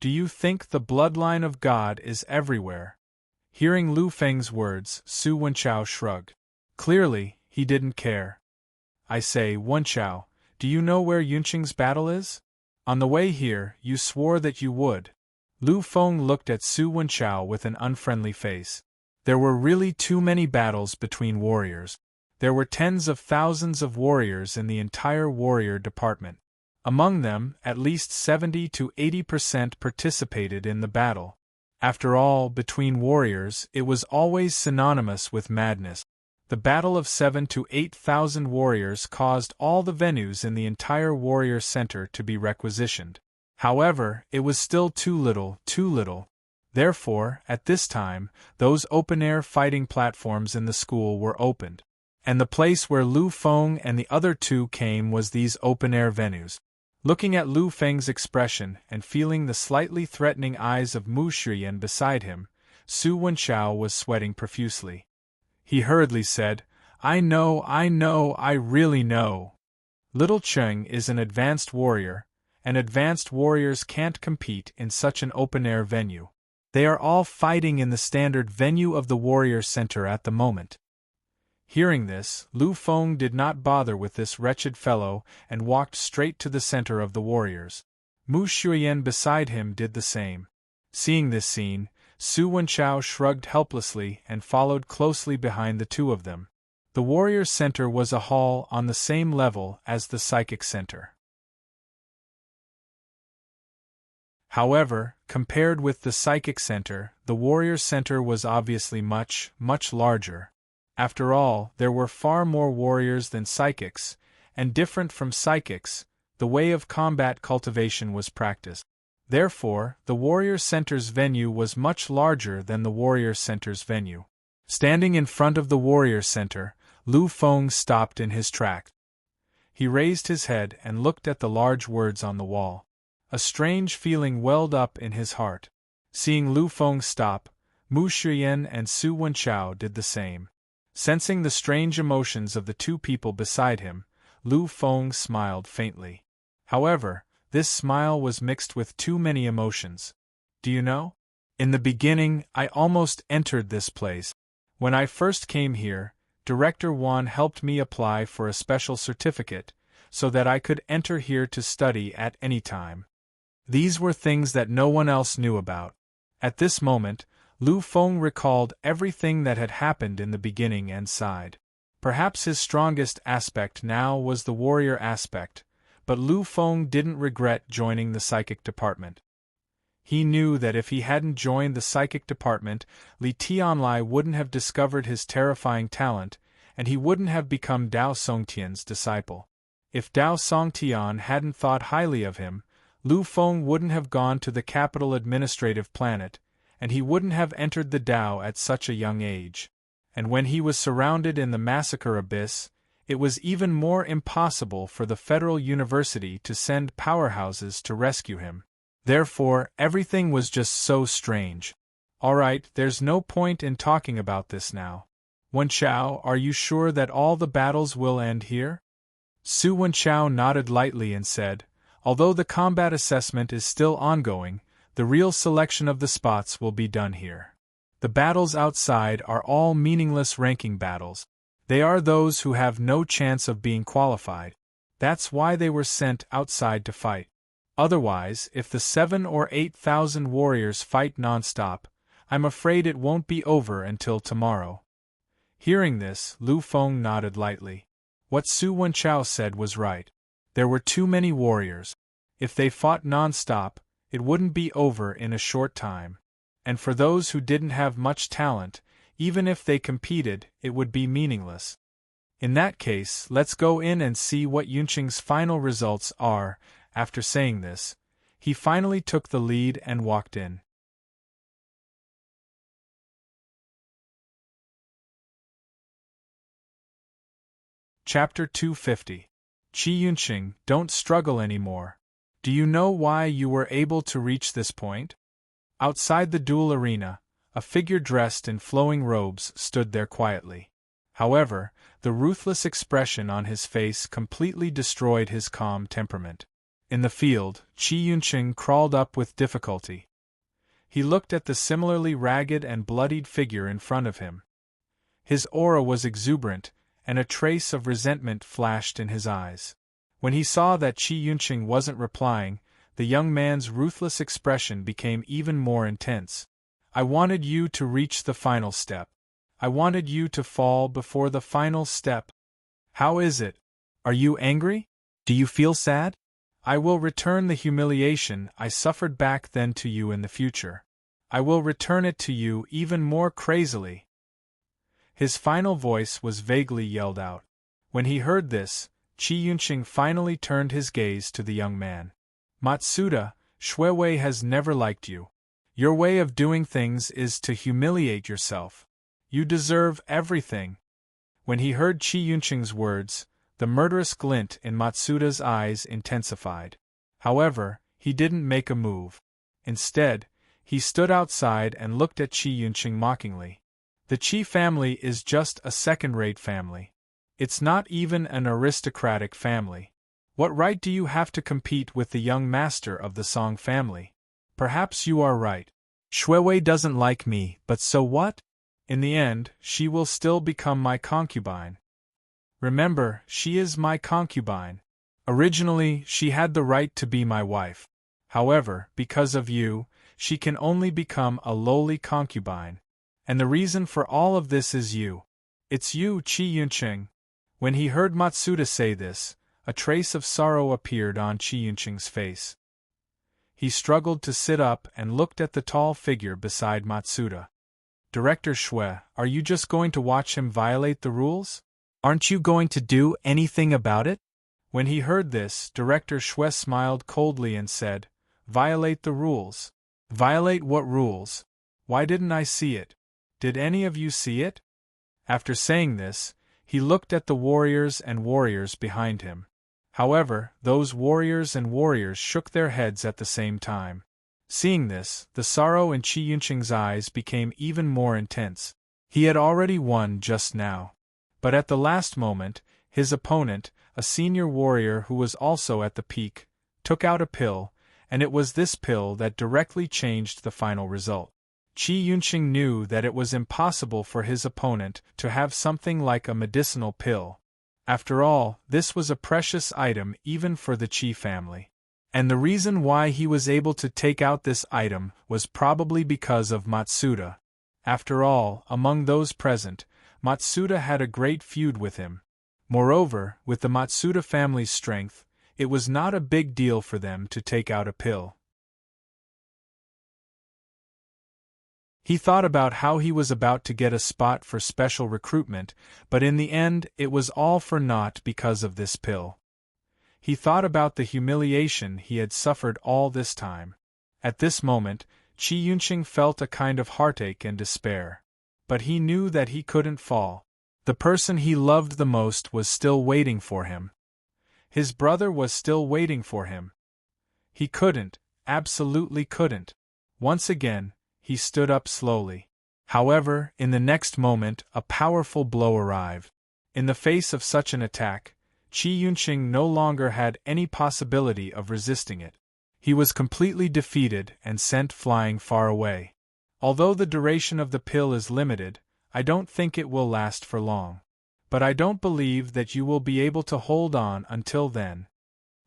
Do you think the bloodline of God is everywhere? Hearing Lu Feng's words, Su Wenchao shrugged. Clearly, he didn't care. I say, Wenchao, do you know where Yunqing's battle is? On the way here, you swore that you would. Lu Feng looked at Su Wenchao with an unfriendly face. There were really too many battles between warriors. There were tens of thousands of warriors in the entire warrior department. Among them, at least 70 to 80% participated in the battle. After all, between warriors, it was always synonymous with madness. The battle of 7 to 8,000 warriors caused all the venues in the entire warrior center to be requisitioned. However, it was still too little, too little. Therefore, at this time, those open-air fighting platforms in the school were opened. And the place where Lu Feng and the other two came was these open-air venues. Looking at Lu Feng's expression and feeling the slightly threatening eyes of Mu Shiyan beside him, Su Wenchao was sweating profusely. He hurriedly said, I know, I really know. Little Cheng is an advanced warrior, and advanced warriors can't compete in such an open-air venue. They are all fighting in the standard venue of the warrior center at the moment. Hearing this, Lu Feng did not bother with this wretched fellow and walked straight to the center of the warriors. Mu Shiyan beside him did the same. Seeing this scene, Su Wenchao shrugged helplessly and followed closely behind the two of them. The warrior center was a hall on the same level as the psychic center. However, compared with the psychic center, the warrior center was obviously much, much larger. After all, there were far more warriors than psychics, and different from psychics, the way of combat cultivation was practiced. Therefore, the warrior center's venue was much larger than the warrior center's venue. Standing in front of the warrior center, Lu Feng stopped in his tracks. He raised his head and looked at the large words on the wall. A strange feeling welled up in his heart. Seeing Lu Feng stop, Mu Shiyan and Su Wenchao did the same. Sensing the strange emotions of the two people beside him, Lu Feng smiled faintly. However, this smile was mixed with too many emotions. Do you know? In the beginning, I almost entered this place. When I first came here, Director Wan helped me apply for a special certificate, so that I could enter here to study at any time. These were things that no one else knew about. At this moment, Lu Feng recalled everything that had happened in the beginning and sighed. Perhaps his strongest aspect now was the warrior aspect, but Lu Feng didn't regret joining the psychic department. He knew that if he hadn't joined the psychic department, Li Tianlai wouldn't have discovered his terrifying talent, and he wouldn't have become Dao Songtian's disciple. If Dao Songtian hadn't thought highly of him, Lu Feng wouldn't have gone to the capital administrative planet, and he wouldn't have entered the Dao at such a young age. And when he was surrounded in the massacre abyss, it was even more impossible for the Federal University to send powerhouses to rescue him. Therefore, everything was just so strange. Alright, there's no point in talking about this now. Wenchao, are you sure that all the battles will end here? Su Wenchao nodded lightly and said, although the combat assessment is still ongoing, the real selection of the spots will be done here. The battles outside are all meaningless ranking battles. They are those who have no chance of being qualified. That's why they were sent outside to fight. Otherwise, if the 7 or 8,000 warriors fight non-stop, I'm afraid it won't be over until tomorrow. Hearing this, Lu Feng nodded lightly. What Su Wenchao said was right. There were too many warriors. If they fought non-stop, it wouldn't be over in a short time. And for those who didn't have much talent, even if they competed, it would be meaningless. In that case, let's go in and see what Yunqing's final results are. After saying this, he finally took the lead and walked in. Chapter 250. Qi Yunqing, don't struggle anymore. Do you know why you were able to reach this point? Outside the duel arena, a figure dressed in flowing robes stood there quietly. However, the ruthless expression on his face completely destroyed his calm temperament. In the field, Qi Yunqing crawled up with difficulty. He looked at the similarly ragged and bloodied figure in front of him. His aura was exuberant, and a trace of resentment flashed in his eyes. When he saw that Qi Yunqing wasn't replying, the young man's ruthless expression became even more intense. I wanted you to reach the final step. I wanted you to fall before the final step. How is it? Are you angry? Do you feel sad? I will return the humiliation I suffered back then to you in the future. I will return it to you even more crazily. His final voice was vaguely yelled out. When he heard this, Qi Yunqing finally turned his gaze to the young man. Matsuda, Shuiwei has never liked you. Your way of doing things is to humiliate yourself. You deserve everything. When he heard Qi Yunqing's words, the murderous glint in Matsuda's eyes intensified. However, he didn't make a move. Instead, he stood outside and looked at Qi Yunqing mockingly. The Qi family is just a second-rate family. It's not even an aristocratic family. What right do you have to compete with the young master of the Song family? Perhaps you are right. Shuiwei doesn't like me, but so what? In the end, she will still become my concubine. Remember, she is my concubine. Originally, she had the right to be my wife. However, because of you, she can only become a lowly concubine. And the reason for all of this is you. It's you, Qi Yunqing. When he heard Matsuda say this, a trace of sorrow appeared on Qi Yunqing's face. He struggled to sit up and looked at the tall figure beside Matsuda. Director Shui, are you just going to watch him violate the rules? Aren't you going to do anything about it? When he heard this, Director Shui smiled coldly and said, Violate the rules. Violate what rules? Why didn't I see it? Did any of you see it? After saying this, he looked at the warriors behind him. However, those warriors shook their heads at the same time. Seeing this, the sorrow in Qi Yunqing's eyes became even more intense. He had already won just now. But at the last moment, his opponent, a senior warrior who was also at the peak, took out a pill, and it was this pill that directly changed the final result. Qi Yunqing knew that it was impossible for his opponent to have something like a medicinal pill. After all, this was a precious item even for the Qi family. And the reason why he was able to take out this item was probably because of Matsuda. After all, among those present, Matsuda had a great feud with him. Moreover, with the Matsuda family's strength, it was not a big deal for them to take out a pill. He thought about how he was about to get a spot for special recruitment, but in the end it was all for naught because of this pill. He thought about the humiliation he had suffered all this time. At this moment, Qi Yunqing felt a kind of heartache and despair. But he knew that he couldn't fall. The person he loved the most was still waiting for him. His brother was still waiting for him. He couldn't, absolutely couldn't. Once again, he stood up slowly. However, in the next moment, a powerful blow arrived. In the face of such an attack, Qi Yunqing no longer had any possibility of resisting it. He was completely defeated and sent flying far away. Although the duration of the pill is limited, I don't think it will last for long. But I don't believe that you will be able to hold on until then.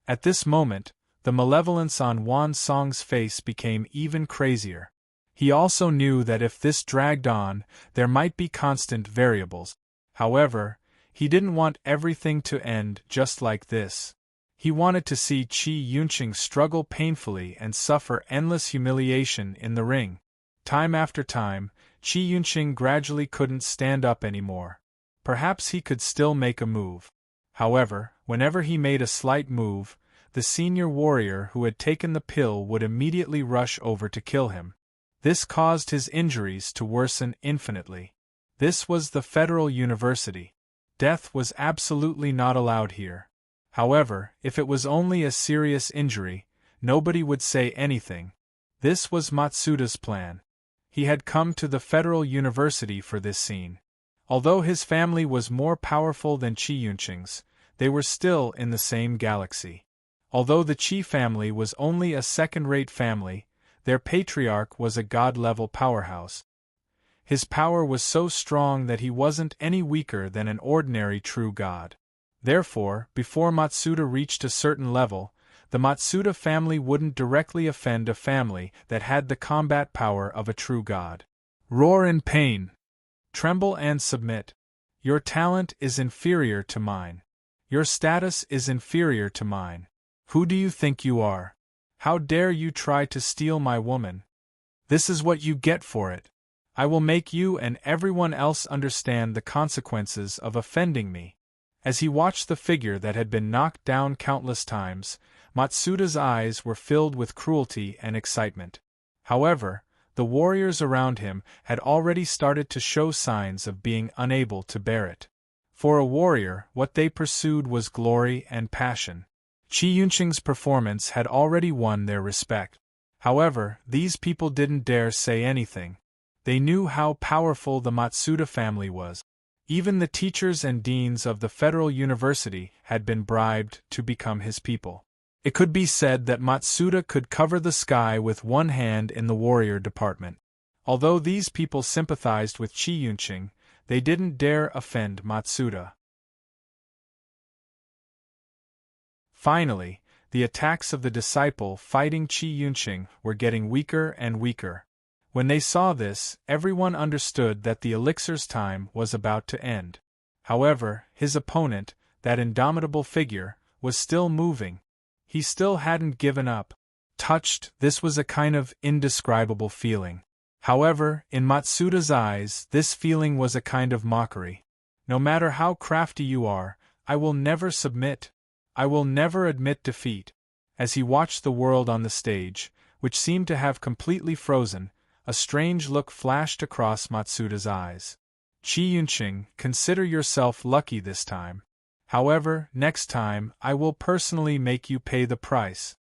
At this moment, the malevolence on Wan Song's face became even crazier. He also knew that if this dragged on, there might be constant variables. However, he didn't want everything to end just like this. He wanted to see Qi Yunqing struggle painfully and suffer endless humiliation in the ring. Time after time, Qi Yunqing gradually couldn't stand up anymore. Perhaps he could still make a move. However, whenever he made a slight move, the senior warrior who had taken the pill would immediately rush over to kill him. This caused his injuries to worsen infinitely. This was the Federal University. Death was absolutely not allowed here. However, if it was only a serious injury, nobody would say anything. This was Matsuda's plan. He had come to the Federal University for this scene. Although his family was more powerful than Chi Yunqing's, they were still in the same galaxy. Although the Chi family was only a second-rate family, their patriarch was a god-level powerhouse. His power was so strong that he wasn't any weaker than an ordinary true god. Therefore, before Matsuda reached a certain level, the Matsuda family wouldn't directly offend a family that had the combat power of a true god. Roar in pain. Tremble and submit. Your talent is inferior to mine. Your status is inferior to mine. Who do you think you are? How dare you try to steal my woman? This is what you get for it. I will make you and everyone else understand the consequences of offending me. As he watched the figure that had been knocked down countless times, Matsuda's eyes were filled with cruelty and excitement. However, the warriors around him had already started to show signs of being unable to bear it. For a warrior, what they pursued was glory and passion. Chi Yunqing's performance had already won their respect. However, these people didn't dare say anything. They knew how powerful the Matsuda family was. Even the teachers and deans of the Federal University had been bribed to become his people. It could be said that Matsuda could cover the sky with one hand in the warrior department. Although these people sympathized with Chi Yunqing, they didn't dare offend Matsuda. Finally, the attacks of the disciple fighting Chi Yunqing were getting weaker and weaker. When they saw this, everyone understood that the elixir's time was about to end. However, his opponent, that indomitable figure, was still moving. He still hadn't given up. Touched, this was a kind of indescribable feeling. However, in Matsuda's eyes, this feeling was a kind of mockery. No matter how crafty you are, I will never submit. I will never admit defeat. As he watched the world on the stage, which seemed to have completely frozen, a strange look flashed across Matsuda's eyes. Chi Yunqing, consider yourself lucky this time. However, next time, I will personally make you pay the price.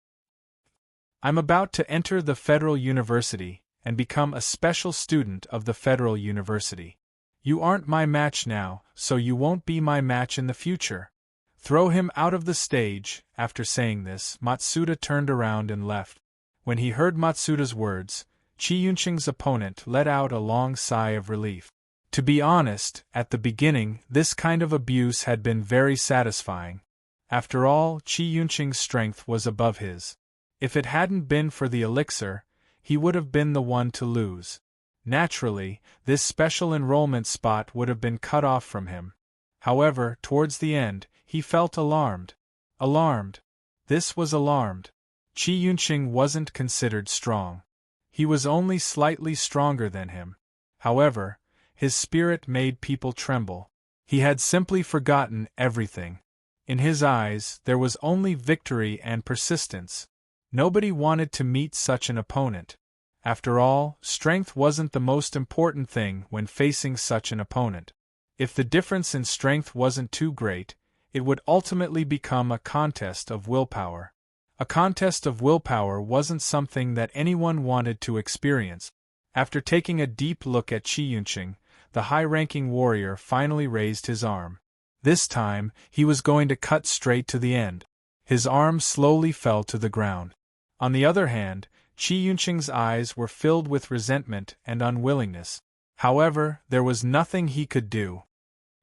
I'm about to enter the Federal University and become a special student of the Federal University. You aren't my match now, so you won't be my match in the future. Throw him out of the stage. After saying this, Matsuda turned around and left. When he heard Matsuda's words, Chi Yunqing's opponent let out a long sigh of relief. To be honest, at the beginning, this kind of abuse had been very satisfying. After all, Chi Yunqing's strength was above his. If it hadn't been for the elixir, he would have been the one to lose. Naturally, this special enrollment spot would have been cut off from him. However, towards the end, he felt alarmed. Alarmed. This was alarmed. Chi Yunqing wasn't considered strong. He was only slightly stronger than him. However, his spirit made people tremble. He had simply forgotten everything. In his eyes, there was only victory and persistence. Nobody wanted to meet such an opponent. After all, strength wasn't the most important thing when facing such an opponent. If the difference in strength wasn't too great, it would ultimately become a contest of willpower. A contest of willpower wasn't something that anyone wanted to experience. After taking a deep look at Chi Yunqing, the high-ranking warrior finally raised his arm. This time, he was going to cut straight to the end. His arm slowly fell to the ground. On the other hand, Chi Yunqing's eyes were filled with resentment and unwillingness. However, there was nothing he could do.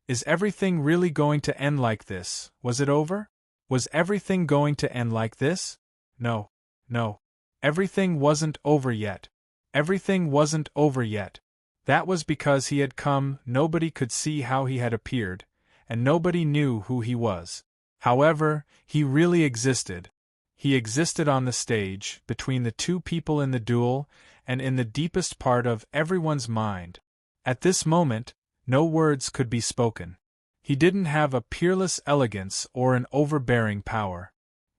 Is everything really going to end like this? Was it over? Was everything going to end like this? No. No. Everything wasn't over yet. Everything wasn't over yet. That was because he had come, nobody could see how he had appeared, and nobody knew who he was. However, he really existed. He existed on the stage, between the two people in the duel, and in the deepest part of everyone's mind. At this moment, no words could be spoken. He didn't have a peerless elegance or an overbearing power.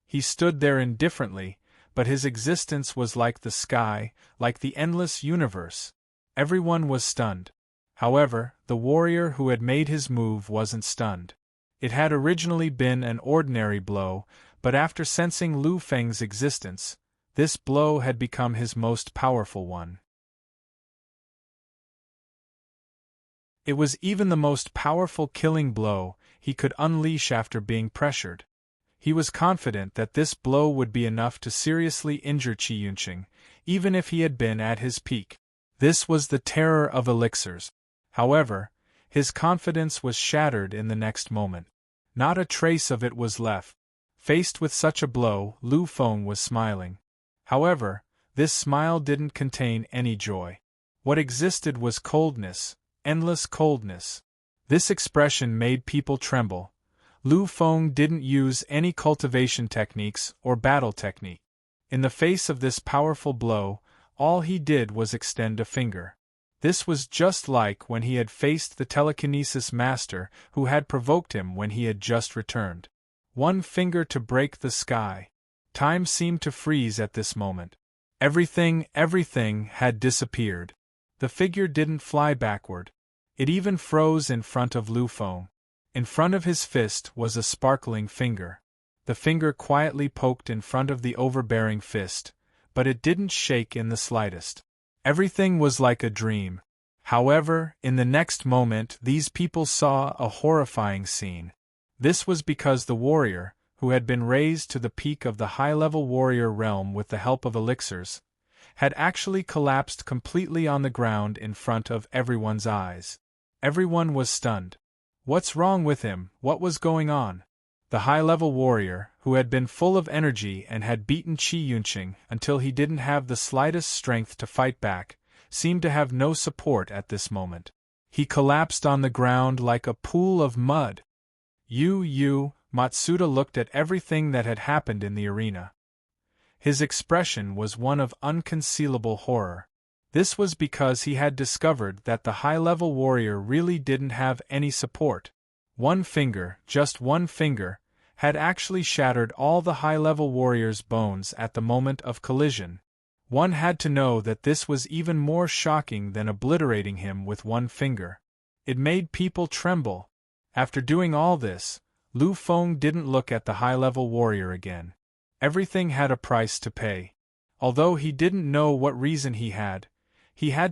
He stood there indifferently, but his existence was like the sky, like the endless universe. Everyone was stunned. However, the warrior who had made his move wasn't stunned. It had originally been an ordinary blow, but after sensing Lu Feng's existence, this blow had become his most powerful one. It was even the most powerful killing blow he could unleash after being pressured. He was confident that this blow would be enough to seriously injure Qi Yunqing, even if he had been at his peak. This was the terror of elixirs. However, his confidence was shattered in the next moment. Not a trace of it was left. Faced with such a blow, Lu Feng was smiling. However, this smile didn't contain any joy. What existed was coldness, endless coldness. This expression made people tremble. Lu Feng didn't use any cultivation techniques or battle technique. In the face of this powerful blow, all he did was extend a finger. This was just like when he had faced the telekinesis master who had provoked him when he had just returned. One finger to break the sky. Time seemed to freeze at this moment. Everything had disappeared. The figure didn't fly backward. It even froze in front of Lu Feng. In front of his fist was a sparkling finger. The finger quietly poked in front of the overbearing fist, but it didn't shake in the slightest. Everything was like a dream. However, in the next moment these people saw a horrifying scene. This was because the warrior, who had been raised to the peak of the high-level warrior realm with the help of elixirs, had actually collapsed completely on the ground in front of everyone's eyes. Everyone was stunned. What's wrong with him? What was going on? The high-level warrior, who had been full of energy and had beaten Qi Yunqing until he didn't have the slightest strength to fight back, seemed to have no support at this moment. He collapsed on the ground like a pool of mud. Matsuda looked at everything that had happened in the arena. His expression was one of unconcealable horror. This was because he had discovered that the high-level warrior really didn't have any support. One finger, just one finger, had actually shattered all the high-level warrior's bones at the moment of collision. One had to know that this was even more shocking than obliterating him with one finger. It made people tremble. After doing all this, Lu Feng didn't look at the high-level warrior again. Everything had a price to pay. Although he didn't know what reason he had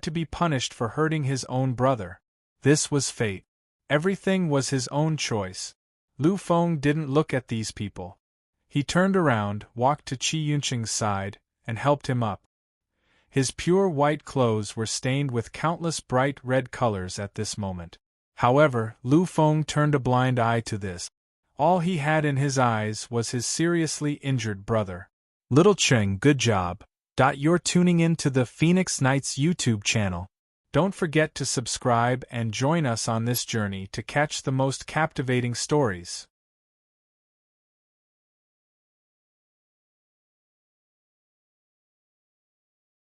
to be punished for hurting his own brother. This was fate. Everything was his own choice. Lu Feng didn't look at these people. He turned around, walked to Qi Yunqing's side, and helped him up. His pure white clothes were stained with countless bright red colors at this moment. However, Lu Feng turned a blind eye to this. All he had in his eyes was his seriously injured brother. Little Cheng, good job. You're tuning in to the Phoenix Knights YouTube channel. Don't forget to subscribe and join us on this journey to catch the most captivating stories.